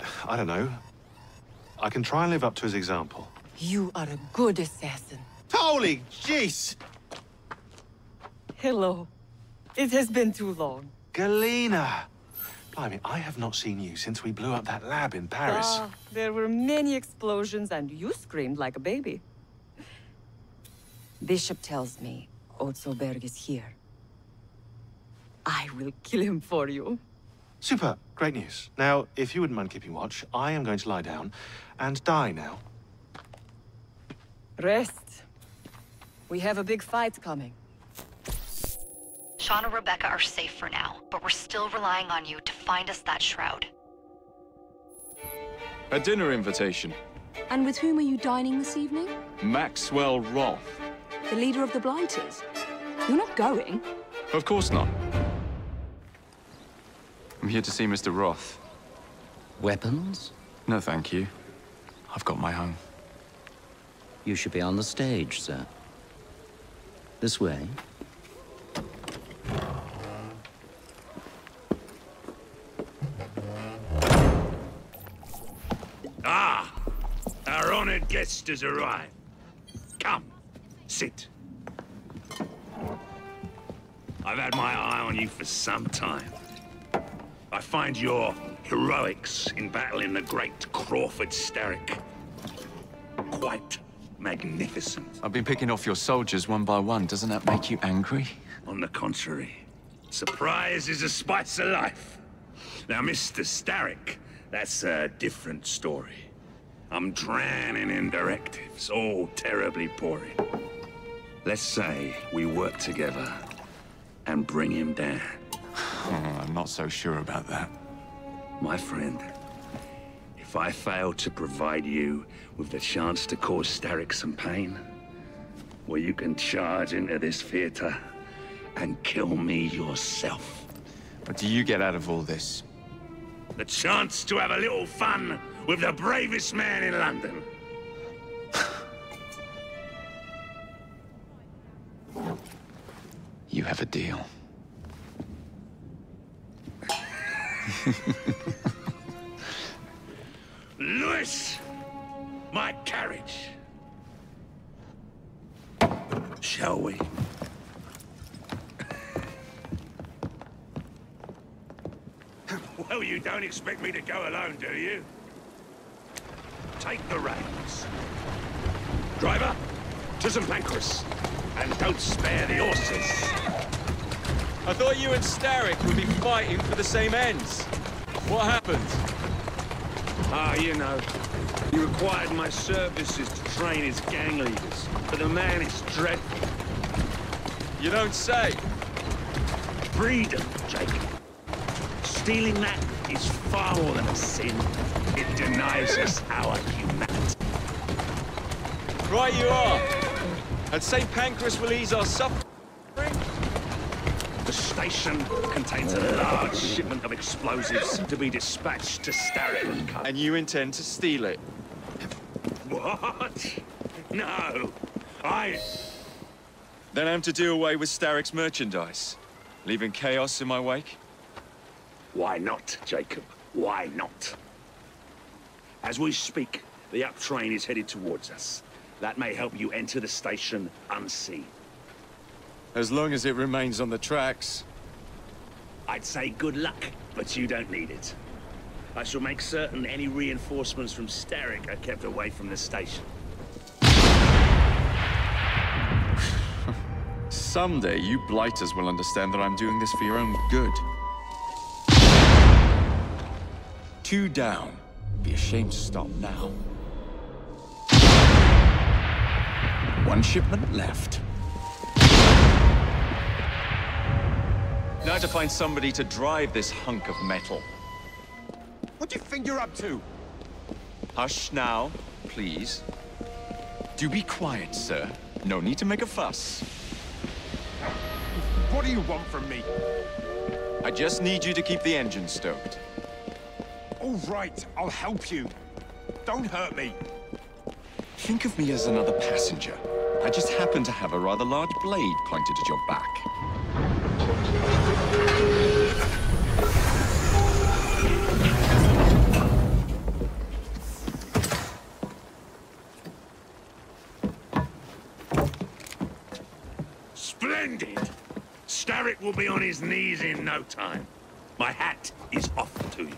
try and live up to his example. You are a good assassin. Holy jeez! Hello. It has been too long. Galena! Blimey, I have not seen you since we blew up that lab in Paris. There were many explosions and you screamed like a baby. Bishop tells me Otzoberg is here. I will kill him for you. Super. Great news. Now, if you wouldn't mind keeping watch, I am going to lie down and die now. Rest. We have a big fight coming. Sean and Rebecca are safe for now, but we're still relying on you to find us that shroud. A dinner invitation. And with whom are you dining this evening? Maxwell Roth. The leader of the Blighters. You're not going? Of course not. I'm here to see Mr. Roth. Weapons? No, thank you. I've got my own. You should be on the stage, sir. This way. Ah! Our honored guest has arrived. Come, sit. I've had my eye on you for some time. I find your heroics in battling the great Crawford Starrick quite magnificent. I've been picking off your soldiers one by one. Doesn't that make you angry? On the contrary, surprise is a spice of life. Now, Mr. Starrick, that's a different story. I'm drowning in directives, all terribly boring. Let's say we work together and bring him down. I'm not so sure about that. My friend, if I fail to provide you with the chance to cause Starrick some pain, well, you can charge into this theater and kill me yourself. What do you get out of all this? The chance to have a little fun with the bravest man in London. You have a deal. Lewis, my carriage. Shall we? Well, you don't expect me to go alone, do you? Take the reins. Driver, to St. Pancras, and don't spare the horses. I thought you and Starrick would be fighting for the same ends. What happened? Ah, you know. He required my services to train his gang leaders, but the man is dreadful. You don't say. Freedom, Jacob. Stealing that is far more than a sin. It denies us our humanity. Right you are. And St. Pancras will ease our suffering. The station contains a large shipment of explosives to be dispatched to Starrick and Co. And you intend to steal it? What? No. Then I'm to do away with Starrick's merchandise, leaving chaos in my wake? Why not, Jacob? Why not? As we speak, the up train is headed towards us. That may help you enter the station unseen. As long as it remains on the tracks. I'd say good luck, but you don't need it. I shall make certain any reinforcements from Starrick are kept away from the station. Someday, you blighters will understand that I'm doing this for your own good. 2 down. Be ashamed to stop now. 1 shipment left. Now to find somebody to drive this hunk of metal. What do you think you're up to? Hush now, please. Do be quiet, sir. No need to make a fuss. What do you want from me? I just need you to keep the engine stoked. All right, I'll help you. Don't hurt me. Think of me as another passenger. I just happen to have a rather large blade pointed at your back. Splendid! Starrick will be on his knees in no time. My hat is off to you.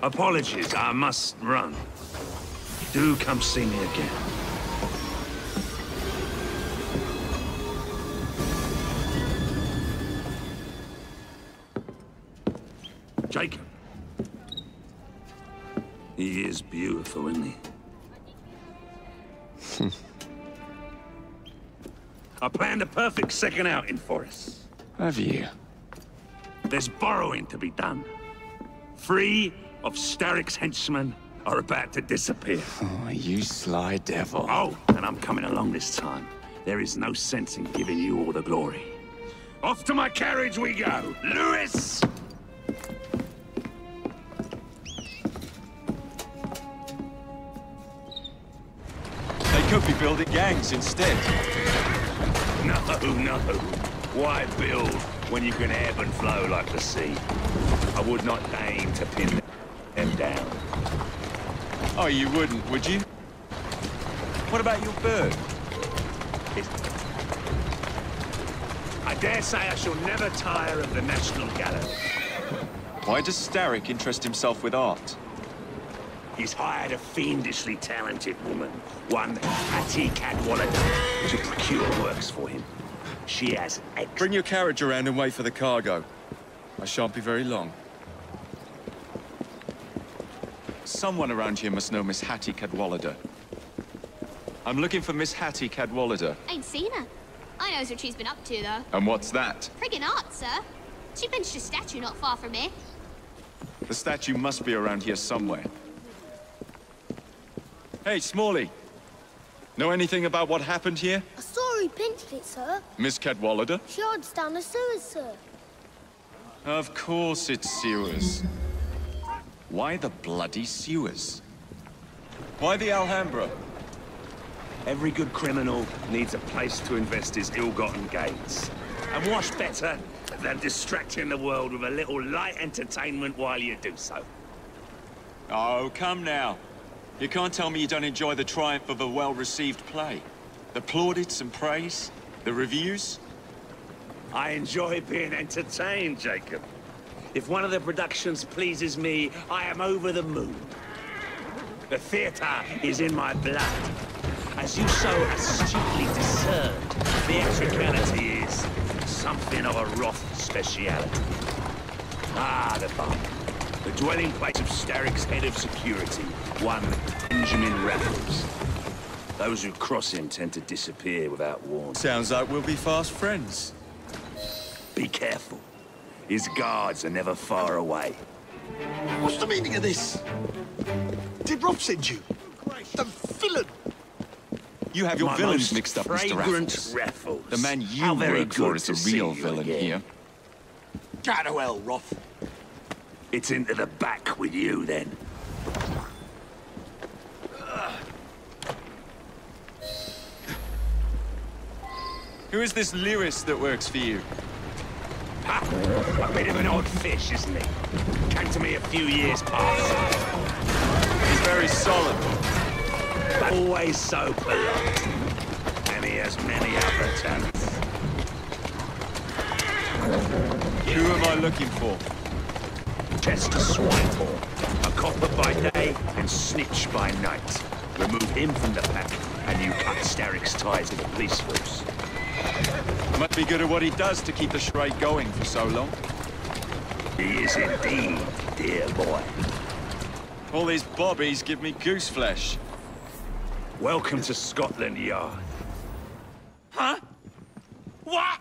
Apologies, I must run. Do come see me again. Jacob. He is beautiful, isn't he? I planned a perfect second outing for us. Have you? There's borrowing to be done. 3 of Starrick's henchmen are about to disappear. Oh, you sly devil. Oh, and I'm coming along this time. There is no sense in giving you all the glory. Off to my carriage we go! Lewis! They could be building gangs instead. No. Why build when you can ebb and flow like the sea? I would not aim to pin them down. Oh, you wouldn't, would you? What about your bird? I dare say I shall never tire of the National Gallery. Why does Starrick interest himself with art? He's hired a fiendishly talented woman, one Hattie Cadwallader, to procure works for him. She has Bring your carriage around and wait for the cargo. I shan't be very long. Someone around here must know Miss Hattie Cadwallader. I'm looking for Miss Hattie Cadwallader. Ain't seen her. I knows what she's been up to, though. And what's that? Friggin' art, sir. She pinched a statue not far from here. The statue must be around here somewhere. Hey, Smalley. Know anything about what happened here? I saw he pinched it, sir. Miss Cadwallader? She hides down the sewers, sir. Of course it's sewers. Why the bloody sewers? Why the Alhambra? Every good criminal needs a place to invest his ill-gotten gains. And what's better than distracting the world with a little light entertainment while you do so? Oh, come now. You can't tell me you don't enjoy the triumph of a well-received play. The plaudits and praise, the reviews. I enjoy being entertained, Jacob. If one of the productions pleases me, I am over the moon. The theatre is in my blood. As you so astutely discerned, theatricality is something of a Roth speciality. Ah, the bar. The dwelling place of Starrick's head of security, one Benjamin Raffles. Those who cross him tend to disappear without warning. Sounds like we'll be fast friends. Be careful. His guards are never far away. What's the meaning of this? Did Rob send you? The villain! You have your My villains most mixed up, Mr. fragrant Raffles. The man you How very work for good is to the see real you villain again. here. Go to hell, Roth. It's into the back with you, then. Who is this Lewis that works for you? Ha! A bit of an odd fish, isn't he? Came to me a few years past. He's very solemn. But always so polite. And he has many other talents. Who am I looking for? Chester Swinehorn. A copper by day and snitch by night. Remove him from the pack, and you cut Starrick's ties with the police force. Must be good at what he does to keep the charade going for so long. He is indeed, dear boy. All these bobbies give me goose flesh. Welcome to Scotland Yard. Huh? What?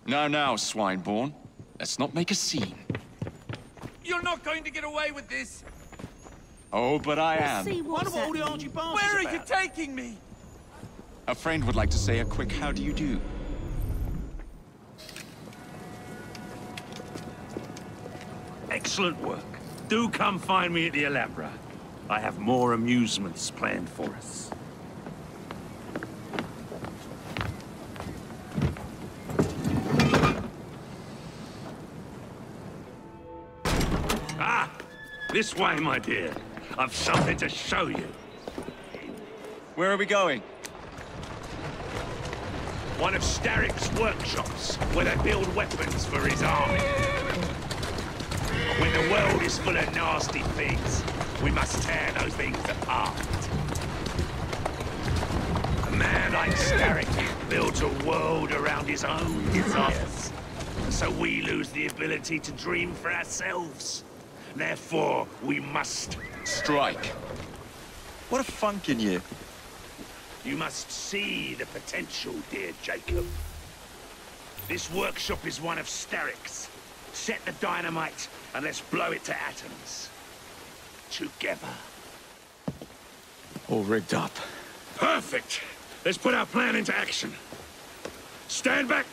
Now, Swineborn. Let's not make a scene. You're not going to get away with this. Oh, but I am. What about all the Archie Barnes? Where are you taking me? A friend would like to say a quick how do you do. Excellent work. Do come find me at the Alhambra. I have more amusements planned for us. Ah! This way, my dear. I've something to show you. Where are we going? One of Starrick's workshops, where they build weapons for his army. When the world is full of nasty things, we must tear those things apart. A man like Starrick builds a world around his own desires. So we lose the ability to dream for ourselves. Therefore, we must... strike. What a funk in you. You must see the potential, dear Jacob. This workshop is one of Starrick's. Set the dynamite and let's blow it to atoms. Together. All rigged up. Perfect. Let's put our plan into action. Stand back.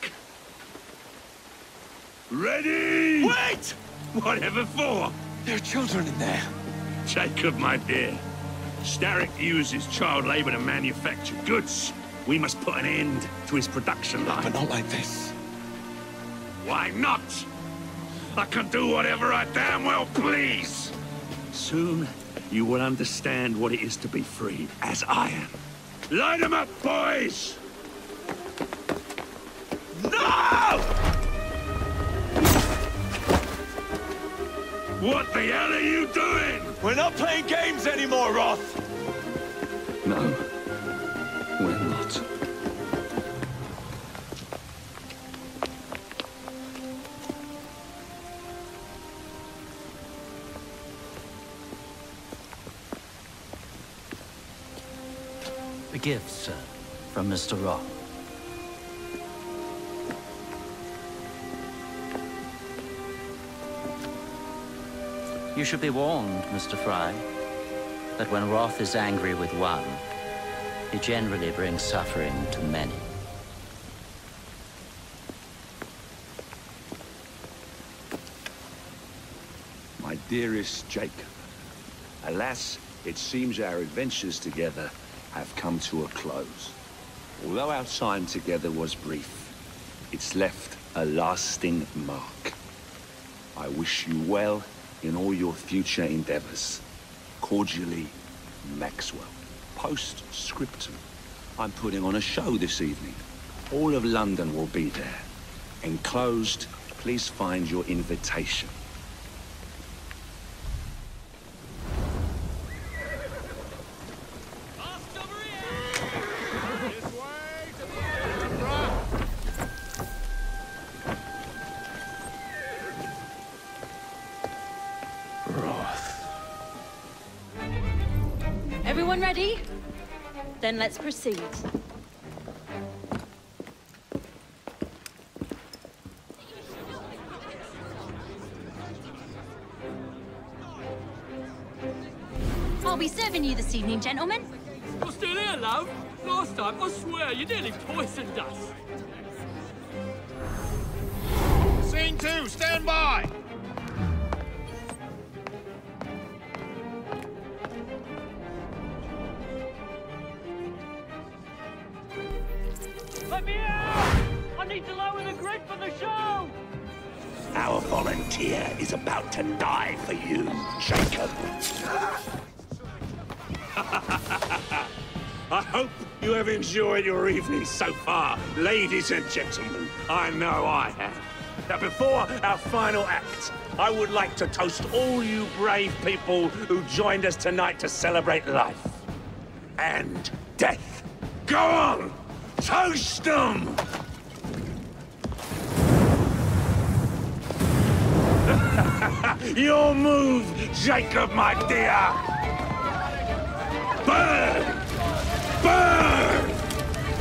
Ready? Wait! Whatever for? There are children in there. Jacob, my dear. Starrick uses child labor to manufacture goods. We must put an end to his production line. But not like this. Why not? I can do whatever I damn well please. Soon, you will understand what it is to be free, as I am. Light them up, boys! No! What the hell are you doing? We're not playing games anymore, Roth! No, we're not. A gift, sir, from Mr. Roth. You should be warned, Mr. Fry, that when Roth is angry with one, he generally brings suffering to many. My dearest Jacob, alas, it seems our adventures together have come to a close. Although our time together was brief, it's left a lasting mark. I wish you well in all your future endeavors. Cordially, Maxwell. Post-scriptum. I'm putting on a show this evening. All of London will be there. Enclosed, please find your invitation. Everyone ready? Then let's proceed. I'll be serving you this evening, gentlemen. You're still here, love? Last time, I swear, you nearly poisoned us. Scene 2, stand by! Let me out! I need to lower the grid for the show! Our volunteer is about to die for you, Jacob. I hope you have enjoyed your evening so far, ladies and gentlemen. I know I have. Now, before our final act, I would like to toast all you brave people who joined us tonight to celebrate life and death. Go on! Toast them! Your move, Jacob, my dear! Burn! Burn!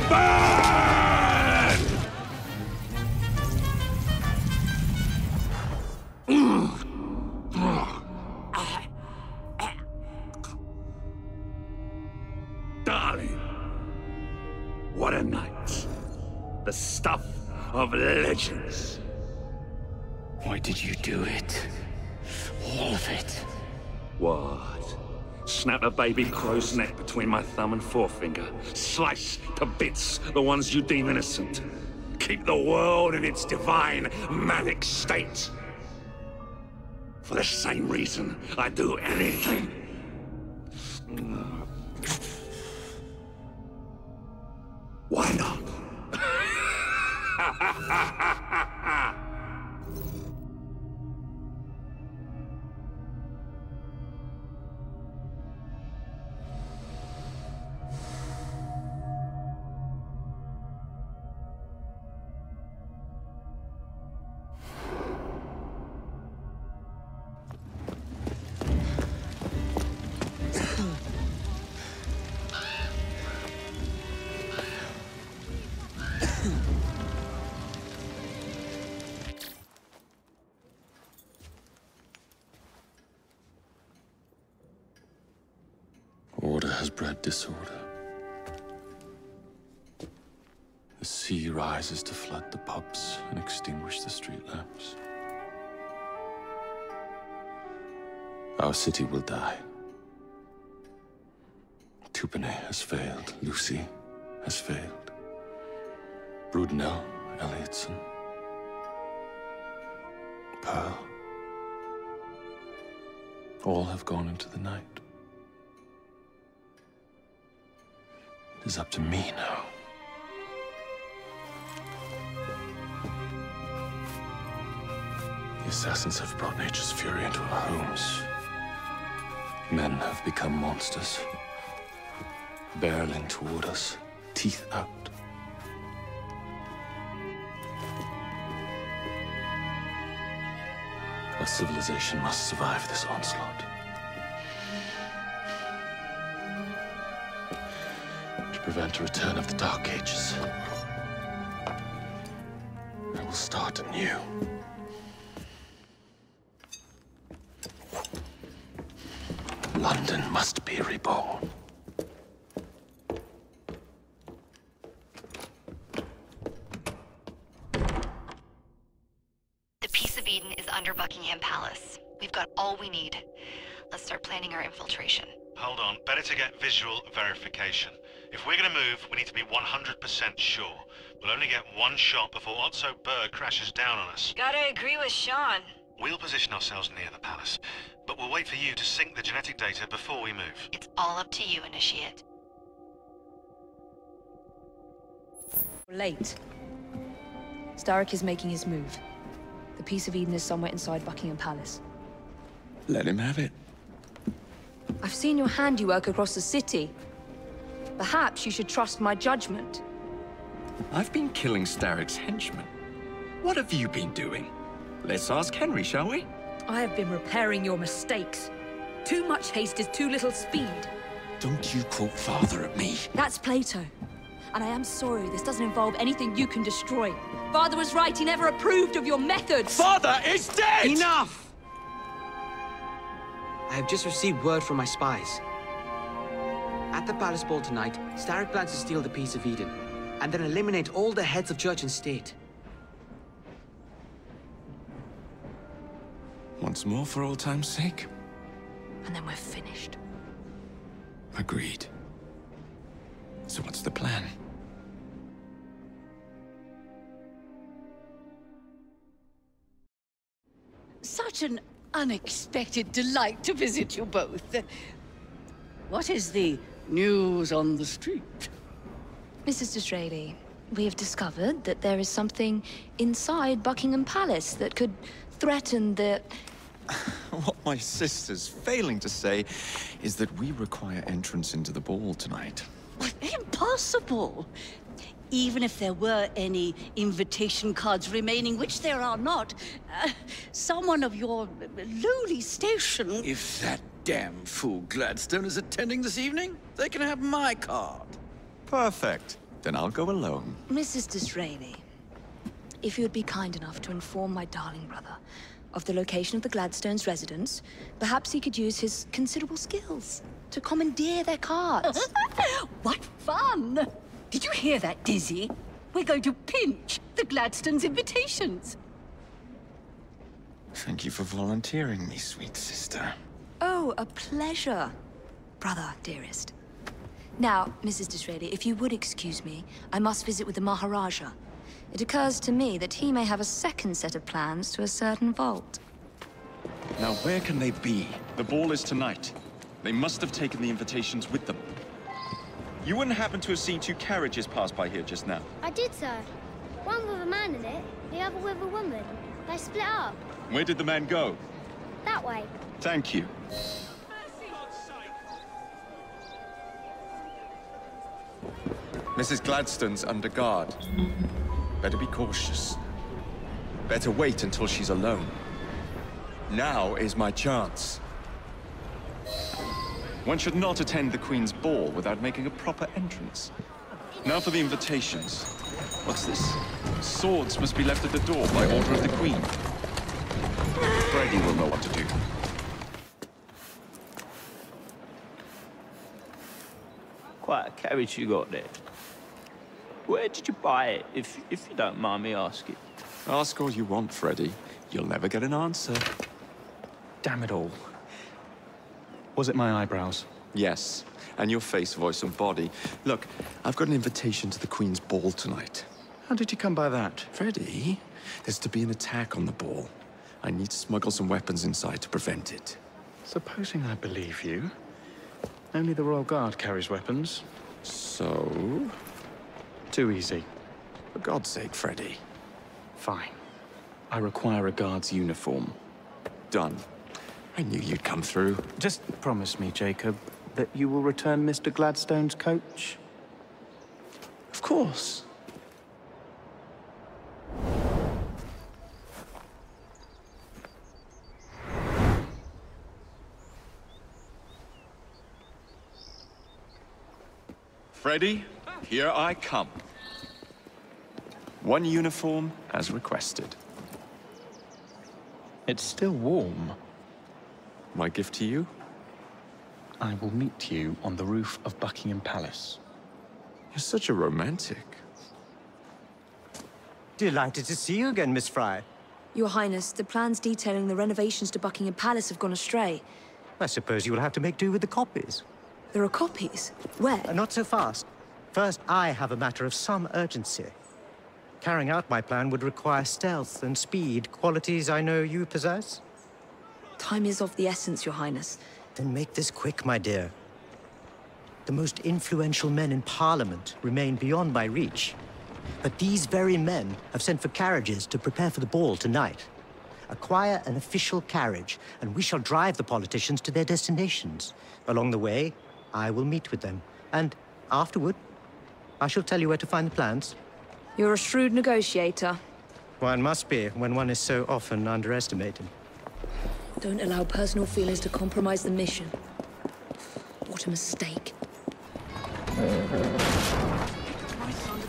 Burn! Darling, what a night. The stuff of legends. Why did you do it? All of it. What? Snap a baby crow's neck between my thumb and forefinger. Slice to bits the ones you deem innocent. Keep the world in its divine, manic state. For the same reason, I do anything. Why not? has bred disorder. The sea rises to flood the pubs and extinguish the street lamps. Our city will die. Tupene has failed. Lucy has failed. Brudnell, Elliotson, Pearl. All have gone into the night. It is up to me now. The assassins have brought nature's fury into our homes. Men have become monsters, barreling toward us, teeth out. Our civilization must survive this onslaught. To prevent a return of the Dark Ages, I will start anew. London must be reborn. The Peace of Eden is under Buckingham Palace. We've got all we need. Let's start planning our infiltration. Hold on. Better to get visual verification. If we're gonna move, we need to be 100% sure. We'll only get one shot before Otso Berg crashes down on us. Gotta agree with Sean. We'll position ourselves near the palace, but we'll wait for you to sync the genetic data before we move. It's all up to you, Initiate. Late. Starrick is making his move. The Peace of Eden is somewhere inside Buckingham Palace. Let him have it. I've seen your handiwork across the city. Perhaps you should trust my judgment. I've been killing Starrick's henchmen. What have you been doing? Let's ask Henry, shall we? I have been repairing your mistakes. Too much haste is too little speed. Don't you quote Father at me. That's Plato. And I am sorry this doesn't involve anything you can destroy. Father was right, he never approved of your methods. Father is dead! Enough! I have just received word from my spies. At the palace ball tonight, Starrick plans to steal the Peace of Eden, and then eliminate all the heads of church and state. Once more for old time's sake. And then we're finished. Agreed. So what's the plan? Such an unexpected delight to visit you both. What is the news on the street? Mrs. Disraeli, we have discovered that there is something inside Buckingham Palace that could threaten the... What my sister's failing to say is that we require entrance into the ball tonight. Impossible! Even if there were any invitation cards remaining, which there are not, someone of your lowly station... If that damn fool Gladstone is attending this evening, they can have my card. Perfect. Then I'll go alone. Mrs. Disraeli, if you would be kind enough to inform my darling brother of the location of the Gladstones' residence, perhaps he could use his considerable skills to commandeer their cards. What fun! Did you hear that, Dizzy? We're going to pinch the Gladstones' invitations. Thank you for volunteering me, sweet sister. Oh, a pleasure, brother, dearest. Now, Mrs. Disraeli, if you would excuse me, I must visit with the Maharaja. It occurs to me that he may have a second set of plans to a certain vault. Now, where can they be? The ball is tonight. They must have taken the invitations with them. You wouldn't happen to have seen two carriages pass by here just now? I did, sir. One with a man in it, the other with a woman. They split up. Where did the man go? That way. Thank you. Mrs. Gladstone's under guard. Better be cautious. Better wait until she's alone. Now is my chance. One should not attend the Queen's ball without making a proper entrance. Now for the invitations. What's this? Swords must be left at the door by order of the Queen. Freddy will know what to do. Quite a carriage you got there. Where did you buy it, if you don't mind me asking? Ask all you want, Freddy. You'll never get an answer. Damn it all. Was it my eyebrows? Yes, and your face, voice, and body. Look, I've got an invitation to the Queen's ball tonight. How did you come by that? Freddy, there's to be an attack on the ball. I need to smuggle some weapons inside to prevent it. Supposing I believe you. Only the Royal Guard carries weapons. So? Too easy. For God's sake, Freddy. Fine. I require a guard's uniform. Done. I knew you'd come through. Just promise me, Jacob, that you will return Mr. Gladstone's coach. Of course. Freddy, here I come. One uniform as requested. It's still warm. My gift to you? I will meet you on the roof of Buckingham Palace. You're such a romantic. Delighted to see you again, Miss Fry. Your Highness, the plans detailing the renovations to Buckingham Palace have gone astray. I suppose you will have to make do with the copies. There are copies? Where? Not so fast. First, I have a matter of some urgency. Carrying out my plan would require stealth and speed, qualities I know you possess. Time is of the essence, Your Highness. Then make this quick, my dear. The most influential men in Parliament remain beyond my reach. But these very men have sent for carriages to prepare for the ball tonight. Acquire an official carriage, and we shall drive the politicians to their destinations. Along the way, I will meet with them, and afterward, I shall tell you where to find the plans. You're a shrewd negotiator. One must be when one is so often underestimated. Don't allow personal feelings to compromise the mission. What a mistake.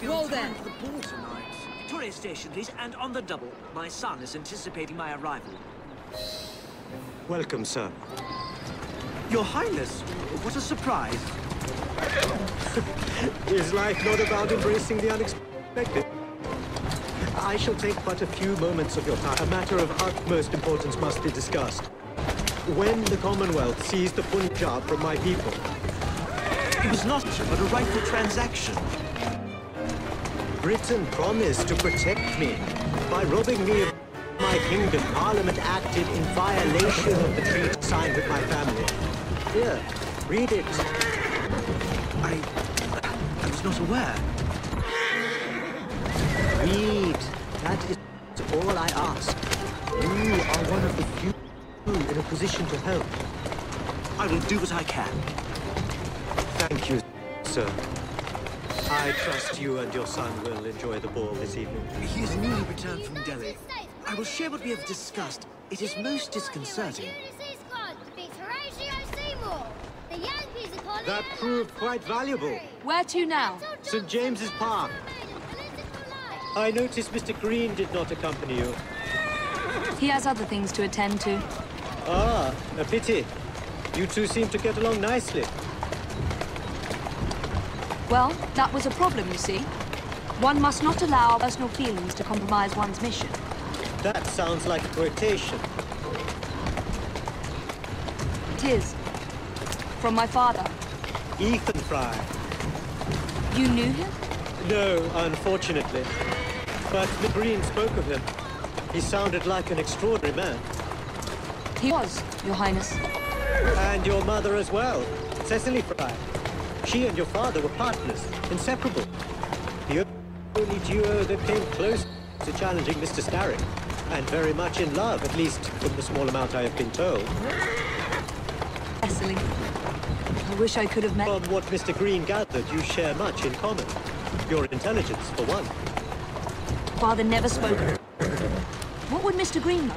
Whoa there! For the ball tonight. Victoria Station, please, and on the double. My son is anticipating my arrival. Welcome, sir. Your Highness, what a surprise. Is life not about embracing the unexpected? I shall take but a few moments of your time. A matter of utmost importance must be discussed. When the Commonwealth seized the Punjab from my people... It was not but a rightful transaction. Britain promised to protect me. By robbing me of my kingdom, Parliament acted in violation of the treaty signed with my family. Here, read it. I was not aware. Read. That is all I ask. You are one of the few in a position to help. I will do what I can. Thank you, sir. I trust you and your son will enjoy the ball this evening. He is newly returned from Delhi. I will share what we have discussed. It is most disconcerting. That proved quite valuable. Where to now? St. James's Park. I noticed Mr. Green did not accompany you. He has other things to attend to. Ah, a pity. You two seem to get along nicely. Well, that was a problem, you see. One must not allow personal feelings to compromise one's mission. That sounds like a quotation. It is. From my father. Ethan Fry. You knew him? No, unfortunately. But Mr. Green spoke of him. He sounded like an extraordinary man. He was, Your Highness. And your mother as well, Cecily Fry. She and your father were partners, inseparable. The only duo that came close to challenging Mr. Starrick. And very much in love, at least from the small amount I have been told. Cecily. I wish I could have met... From what Mr. Green gathered, you share much in common. Your intelligence, for one. Father never spoke of it. What would Mr. Green know?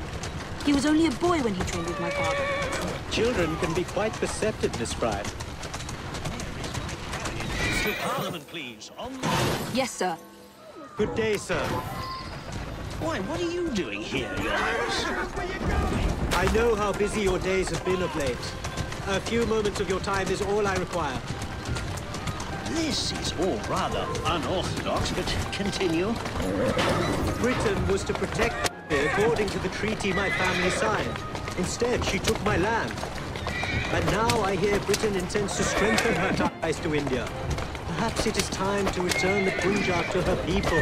He was only a boy when he trained with my father. Children can be quite perceptive, Miss Fry. To Parliament, please. Yes, sir. Good day, sir. Why, what are you doing here, Your Highness? I know how busy your days have been of late. A few moments of your time is all I require. This is all rather unorthodox, but continue. Britain was to protect me according to the treaty my family signed. Instead, she took my land. And now I hear Britain intends to strengthen her ties to India. Perhaps it is time to return the Punjab to her people.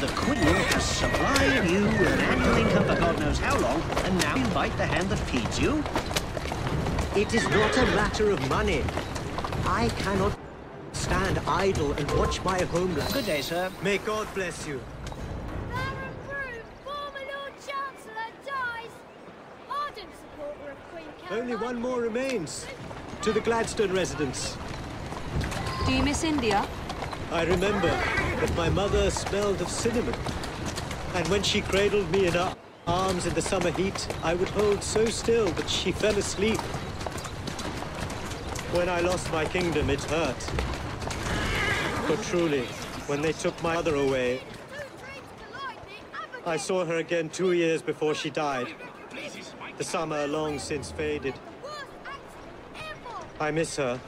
The Queen has supplied you with an annual income for God knows how long, and now you bite the hand that feeds you? It is not a matter of money. I cannot stand idle and watch my homeland. Good day, sir. May God bless you. Only one more remains. To the Gladstone residence. Do you miss India? I remember that my mother smelled of cinnamon. And when she cradled me in her arms in the summer heat, I would hold so still that she fell asleep. When I lost my kingdom, it hurt. But truly, when they took my mother away, I saw her again 2 years before she died. The summer long since faded. I miss her.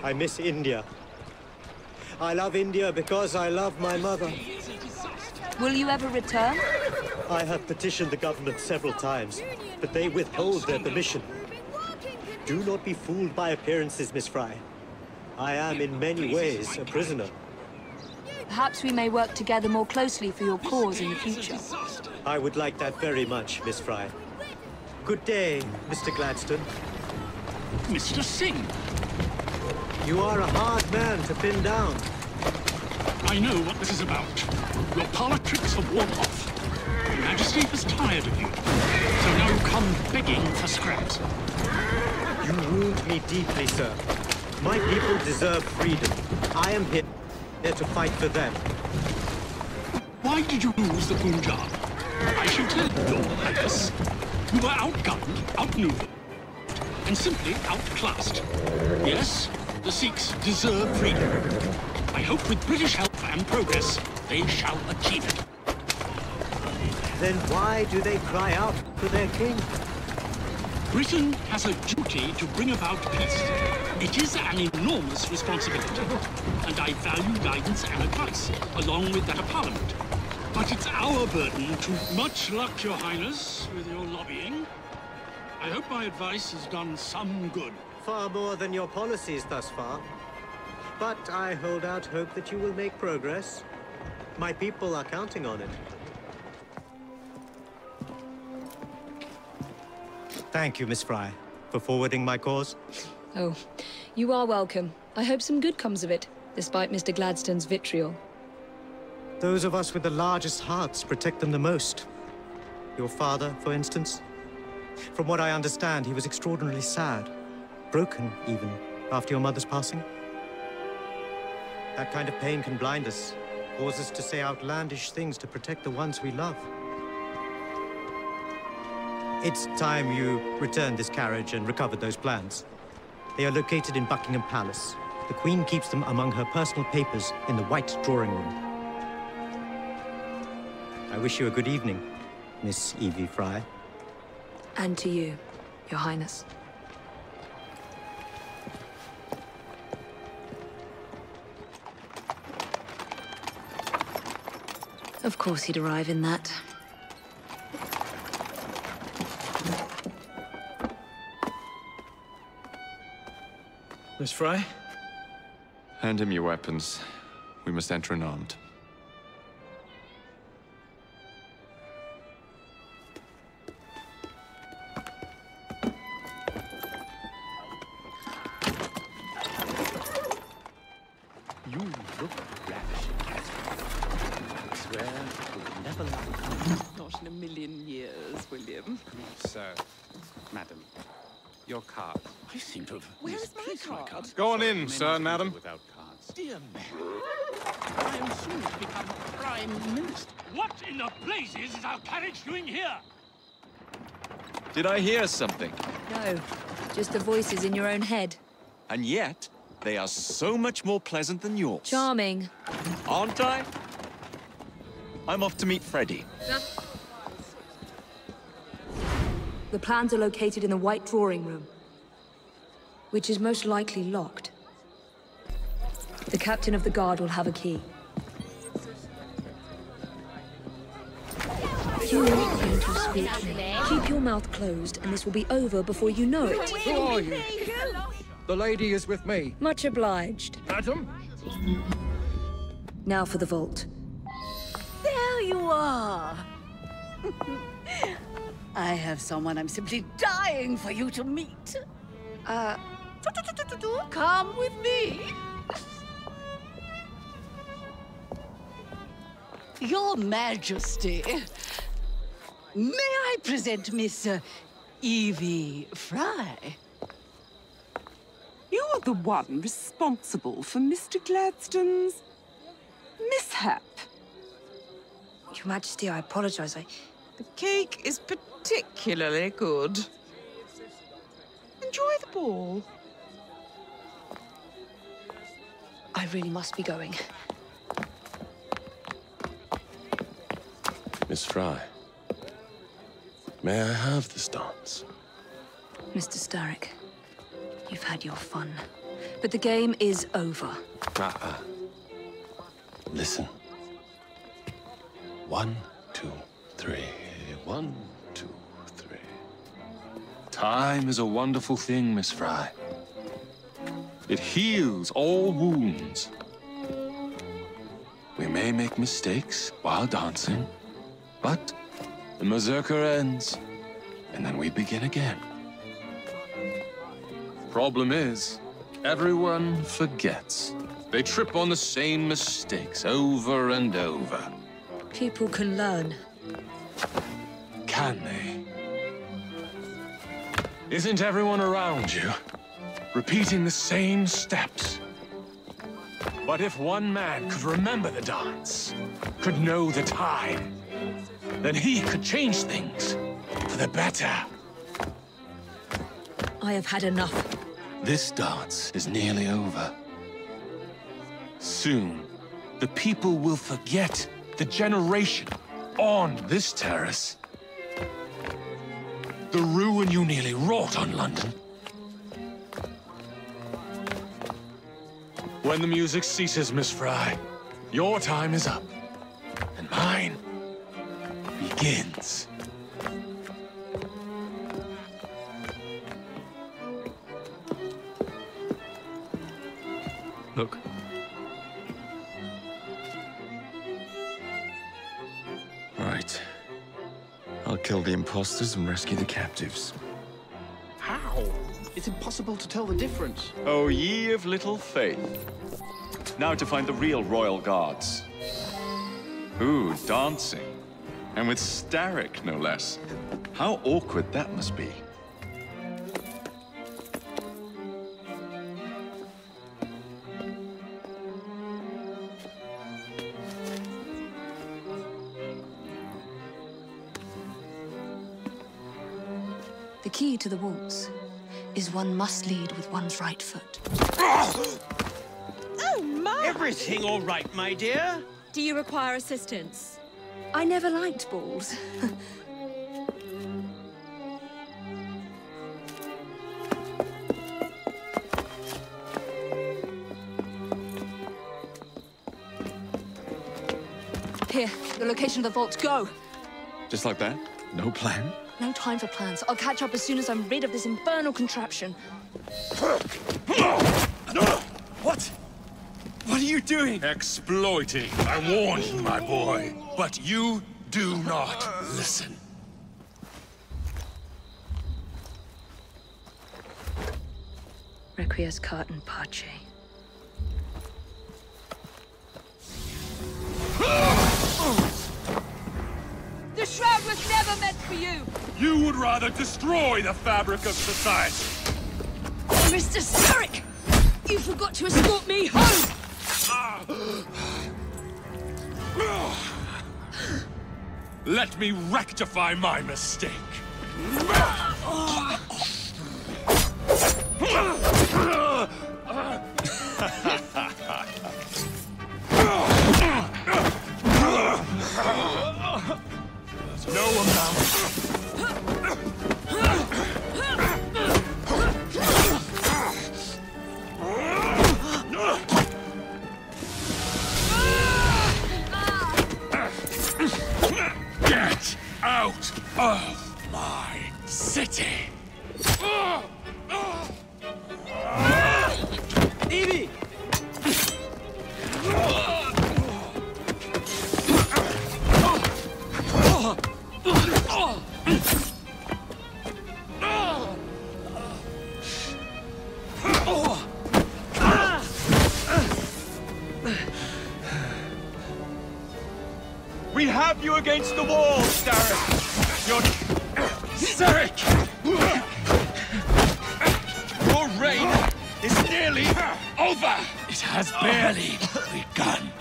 I miss India. I love India because I love my mother. Will you ever return? I have petitioned the government several times, but they withhold their permission. Do not be fooled by appearances, Miss Fry. I am in many ways a prisoner. Perhaps we may work together more closely for your cause in the future. I would like that very much, Miss Fry. Good day, Mr. Gladstone. Mr. Singh. You are a hard man to pin down. I know what this is about. Your parlor tricks have worn off. Your Majesty is tired of you. So now you come begging for scraps. You wound me deeply, sir. My people deserve freedom. I am here to fight for them. Why did you lose the Punjab? I shall tell Your Highness. You were outgunned, outnumbered, and simply outclassed. Yes, the Sikhs deserve freedom. I hope with British help and progress, they shall achieve it. Then why do they cry out for their king? Britain has a duty to bring about peace. It is an enormous responsibility, and I value guidance and advice, along with that of Parliament. But it's our burden to... Much luck, Your Highness, with your lobbying. I hope my advice has done some good. Far more than your policies thus far. But I hold out hope that you will make progress. My people are counting on it. Thank you, Miss Fry, for forwarding my cause. Oh, you are welcome. I hope some good comes of it, despite Mr. Gladstone's vitriol. Those of us with the largest hearts protect them the most. Your father, for instance. From what I understand, he was extraordinarily sad. Broken, even, after your mother's passing. That kind of pain can blind us, cause us to say outlandish things to protect the ones we love. It's time you returned this carriage and recovered those plans. They are located in Buckingham Palace. The Queen keeps them among her personal papers in the White Drawing Room. I wish you a good evening, Miss Evie Fry. And to you, Your Highness. Of course he'd arrive in that. Miss Fry? Hand him your weapons. We must enter unarmed. You look ravishing, Catherine. I swear we'll never lack. Not in a million years, William. Sir, madam, your card. I seem to have... Where's my card? Go on in, sir and madam. Without cards. Dear man, I am soon to become Prime Minister. What in the blazes is our carriage doing here? Did I hear something? No, just the voices in your own head. And yet, they are so much more pleasant than yours. Charming. Aren't I? I'm off to meet Freddie. The plans are located in the White Drawing Room, which is most likely locked. The captain of the guard will have a key. You are not going to speak. Keep your mouth closed, and this will be over before you know it. Who are you? The lady is with me. Much obliged. Madam? Now for the vault. There you are. I have someone I'm simply dying for you to meet. Come with me. Your Majesty, may I present Miss Evie Fry? You are the one responsible for Mr. Gladstone's mishap. Your Majesty, I apologize. The cake is particularly good. Enjoy the ball. I really must be going. Miss Fry, may I have this dance? Mr. Starrick, you've had your fun, but the game is over. Listen. 1, 2, 3. 1, 2, 3. Time is a wonderful thing, Miss Fry. It heals all wounds. We may make mistakes while dancing, but the Berserker ends, and then we begin again. Problem is, everyone forgets. They trip on the same mistakes over and over. People can learn. Can they? Isn't everyone around you repeating the same steps? But if one man could remember the dance, could know the time, then he could change things for the better. I have had enough. This dance is nearly over. Soon, the people will forget the generation on this terrace. The ruin you nearly wrought on London. When the music ceases, Miss Fry, your time is up, and mine begins. Look. Right. I'll kill the imposters and rescue the captives. How? It's impossible to tell the difference. Oh, ye of little faith. Now to find the real royal guards. Ooh, dancing. And with Starrick, no less. How awkward that must be. The key to the waltz is one must lead with one's right foot. Oh, my! Everything all right, my dear? Do you require assistance? I never liked balls. Here, the location of the vault. Go! Just like that? No plan? No time for plans. I'll catch up as soon as I'm rid of this infernal contraption. What? What are you doing? Exploiting. I warned you, my boy. But you do not listen. Requiescat in pace. The shroud was never meant for you! You would rather destroy the fabric of society. Mr. Starrick! You forgot to escort me home! Let me rectify my mistake. No amount. We have you against the wall, Starrick! You're... Starrick! Your reign is nearly over! It has barely begun.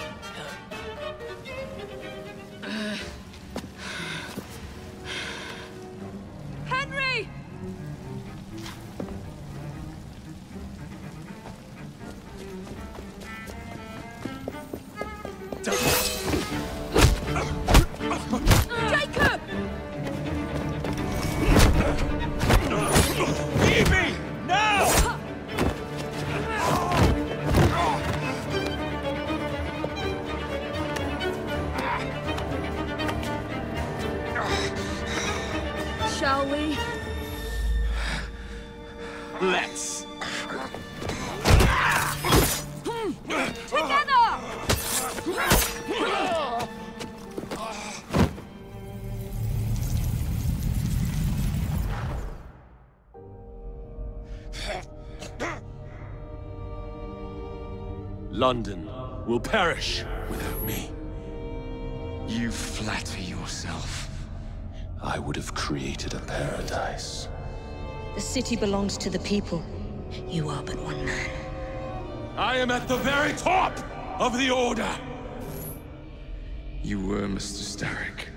Henry! Jacob! Evie! Now! Shall we? Let's. Together! London will perish without me. You flatter yourself. I would have created a paradise. The city belongs to the people. You are but one man. I am at the very top of the Order! You were, Mr. Starrick.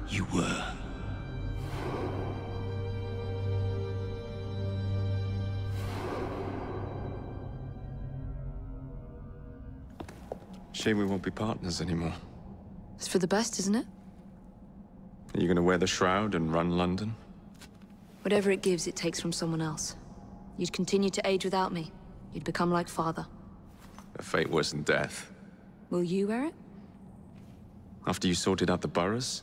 You were. Shame we won't be partners anymore. It's for the best, isn't it? Are you gonna wear the shroud and run London? Whatever it gives, it takes from someone else. You'd continue to age without me. You'd become like father. A fate worse than death. Will you wear it? After you sorted out the boroughs,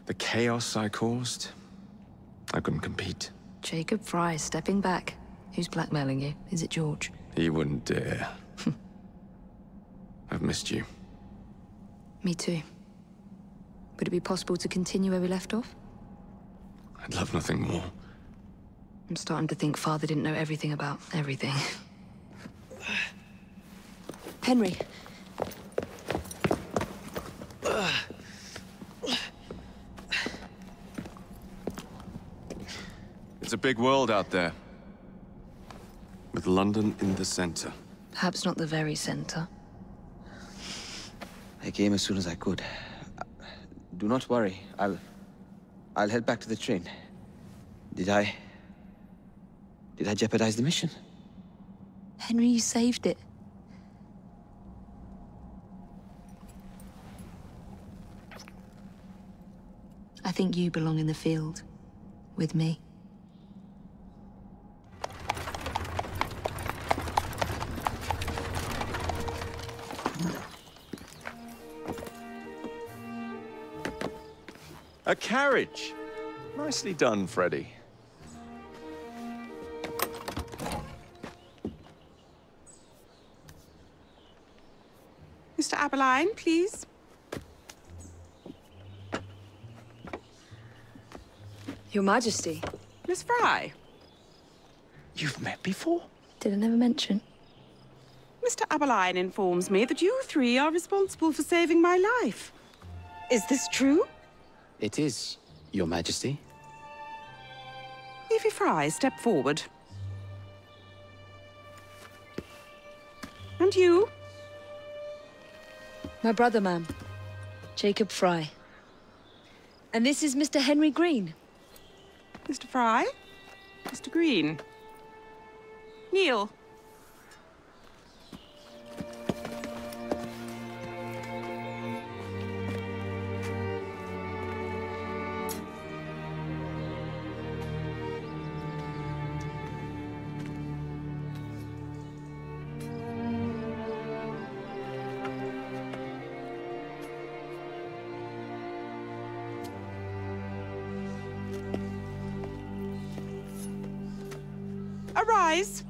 the chaos I caused, I couldn't compete. Jacob Fry stepping back. Who's blackmailing you? Is it George? He wouldn't dare. I've missed you. Me too. Would it be possible to continue where we left off? I'd love nothing more. I'm starting to think Father didn't know everything about everything. Henry. It's a big world out there. With London in the center. Perhaps not the very center. I came as soon as I could. Do not worry. I'll head back to the train. Did I jeopardize the mission? Henry, you saved it. I think you belong in the field. With me. A carriage! Nicely done, Freddy. Mr. Aberline, please. Your Majesty. Miss Fry. You've met before? Did I never mention? Mr. Aberline informs me that you three are responsible for saving my life. Is this true? It is, Your Majesty. Evie Fry, step forward. And you? My brother, ma'am. Jacob Fry. And this is Mr. Henry Green. Mr. Fry? Mr. Green? Kneel. Arise.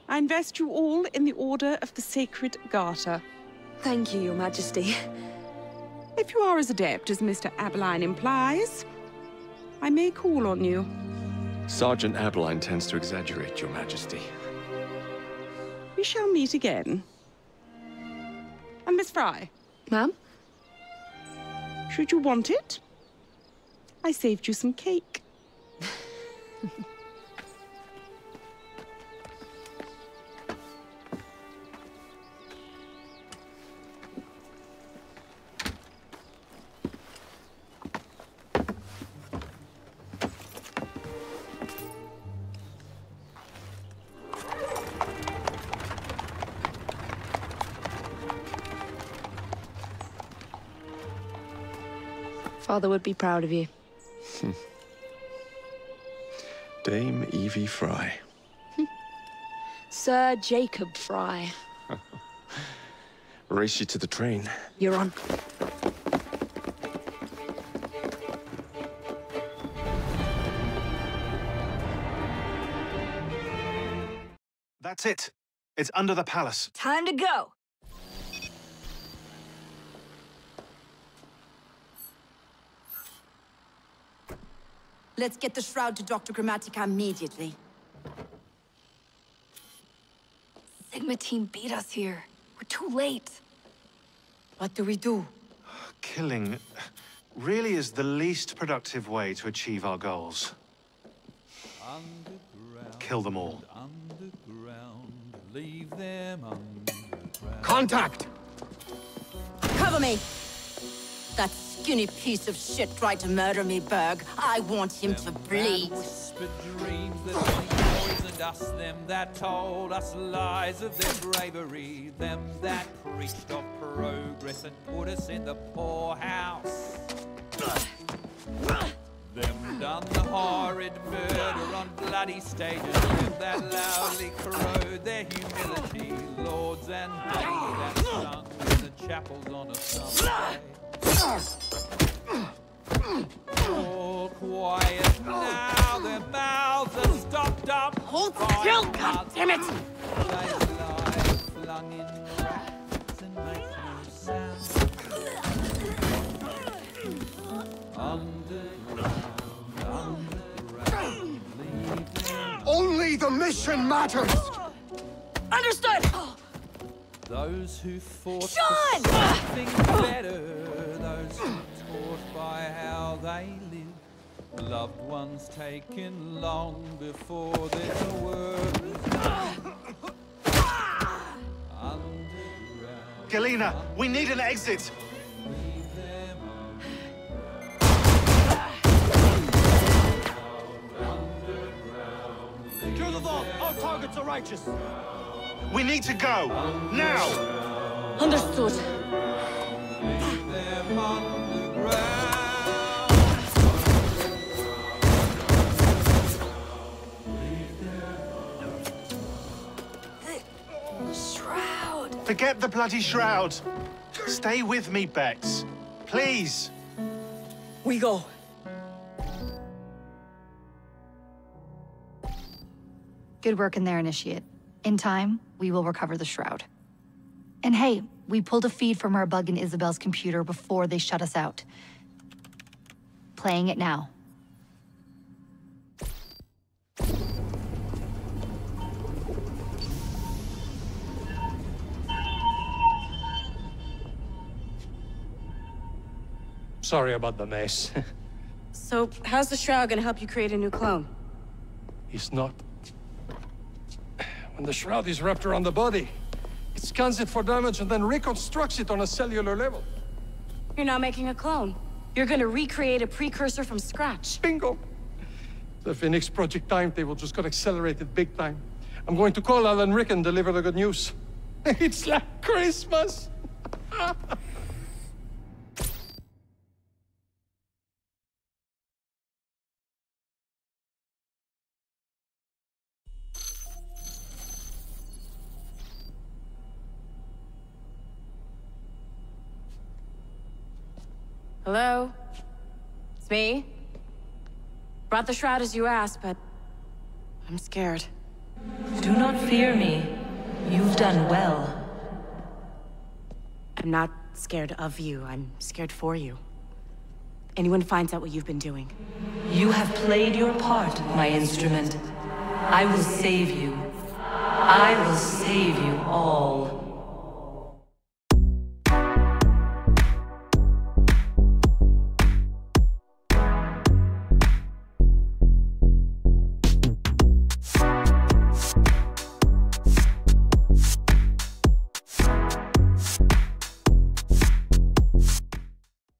I invest you all in the Order of the Sacred Garter. Thank you, Your Majesty. If you are as adept as Mr. Aberline implies, I may call on you. Sergeant Aberline tends to exaggerate, Your Majesty. We shall meet again. Miss Fry. Ma'am? Should you want it? I saved you some cake. Father would be proud of you. Dame Evie Fry. Sir Jacob Fry. Race you to the train. You're on. That's it. It's under the palace. Time to go. Let's get the shroud to Dr. Grammatica immediately. Sigma team beat us here. We're too late. What do we do? Killing really is the least productive way to achieve our goals. Kill them all. Leave them underground. Contact! Cover me! That skinny piece of shit tried to murder me, Berg. I want him to bleed. Whispered dreams that poisoned us, them that told us lies of their bravery, them that preached of progress and put us in the poorhouse. Them done the horrid murder on bloody stages, them that loudly corrode their humility, lords and dames that sung in the chapels on a summer day. All quiet now, their mouths are stopped up. Hold still, goddammit! They lie flung in racks and make no sound. Underground, leave them. Only the mission matters! Understood! Those who fought John! for something better, those who taught by how they live, loved ones taken long before their word. Galena, we need an exit! Secure the vault! All targets are righteous! We need to go! Now! Understood. Shroud! Forget the bloody shroud! Stay with me, Bex. Please! We go. Good work in there, Initiate. In time, we will recover the shroud. And hey, we pulled a feed from our bug in Isabel's computer before they shut us out. Playing it now. Sorry about the mess. So, how's the shroud gonna help you create a new clone? It's not. When the shroud is wrapped around the body, it scans it for damage and then reconstructs it on a cellular level. You're not making a clone. You're gonna recreate a precursor from scratch. Bingo! The Phoenix Project timetable just got accelerated big time. I'm going to call Alan Rick and deliver the good news. It's like Christmas! Hello? It's me. Brought the shroud as you asked, but I'm scared. Do not fear me. You've done well. I'm not scared of you. I'm scared for you. Anyone finds out what you've been doing. You have played your part, my instrument. I will save you. I will save you all.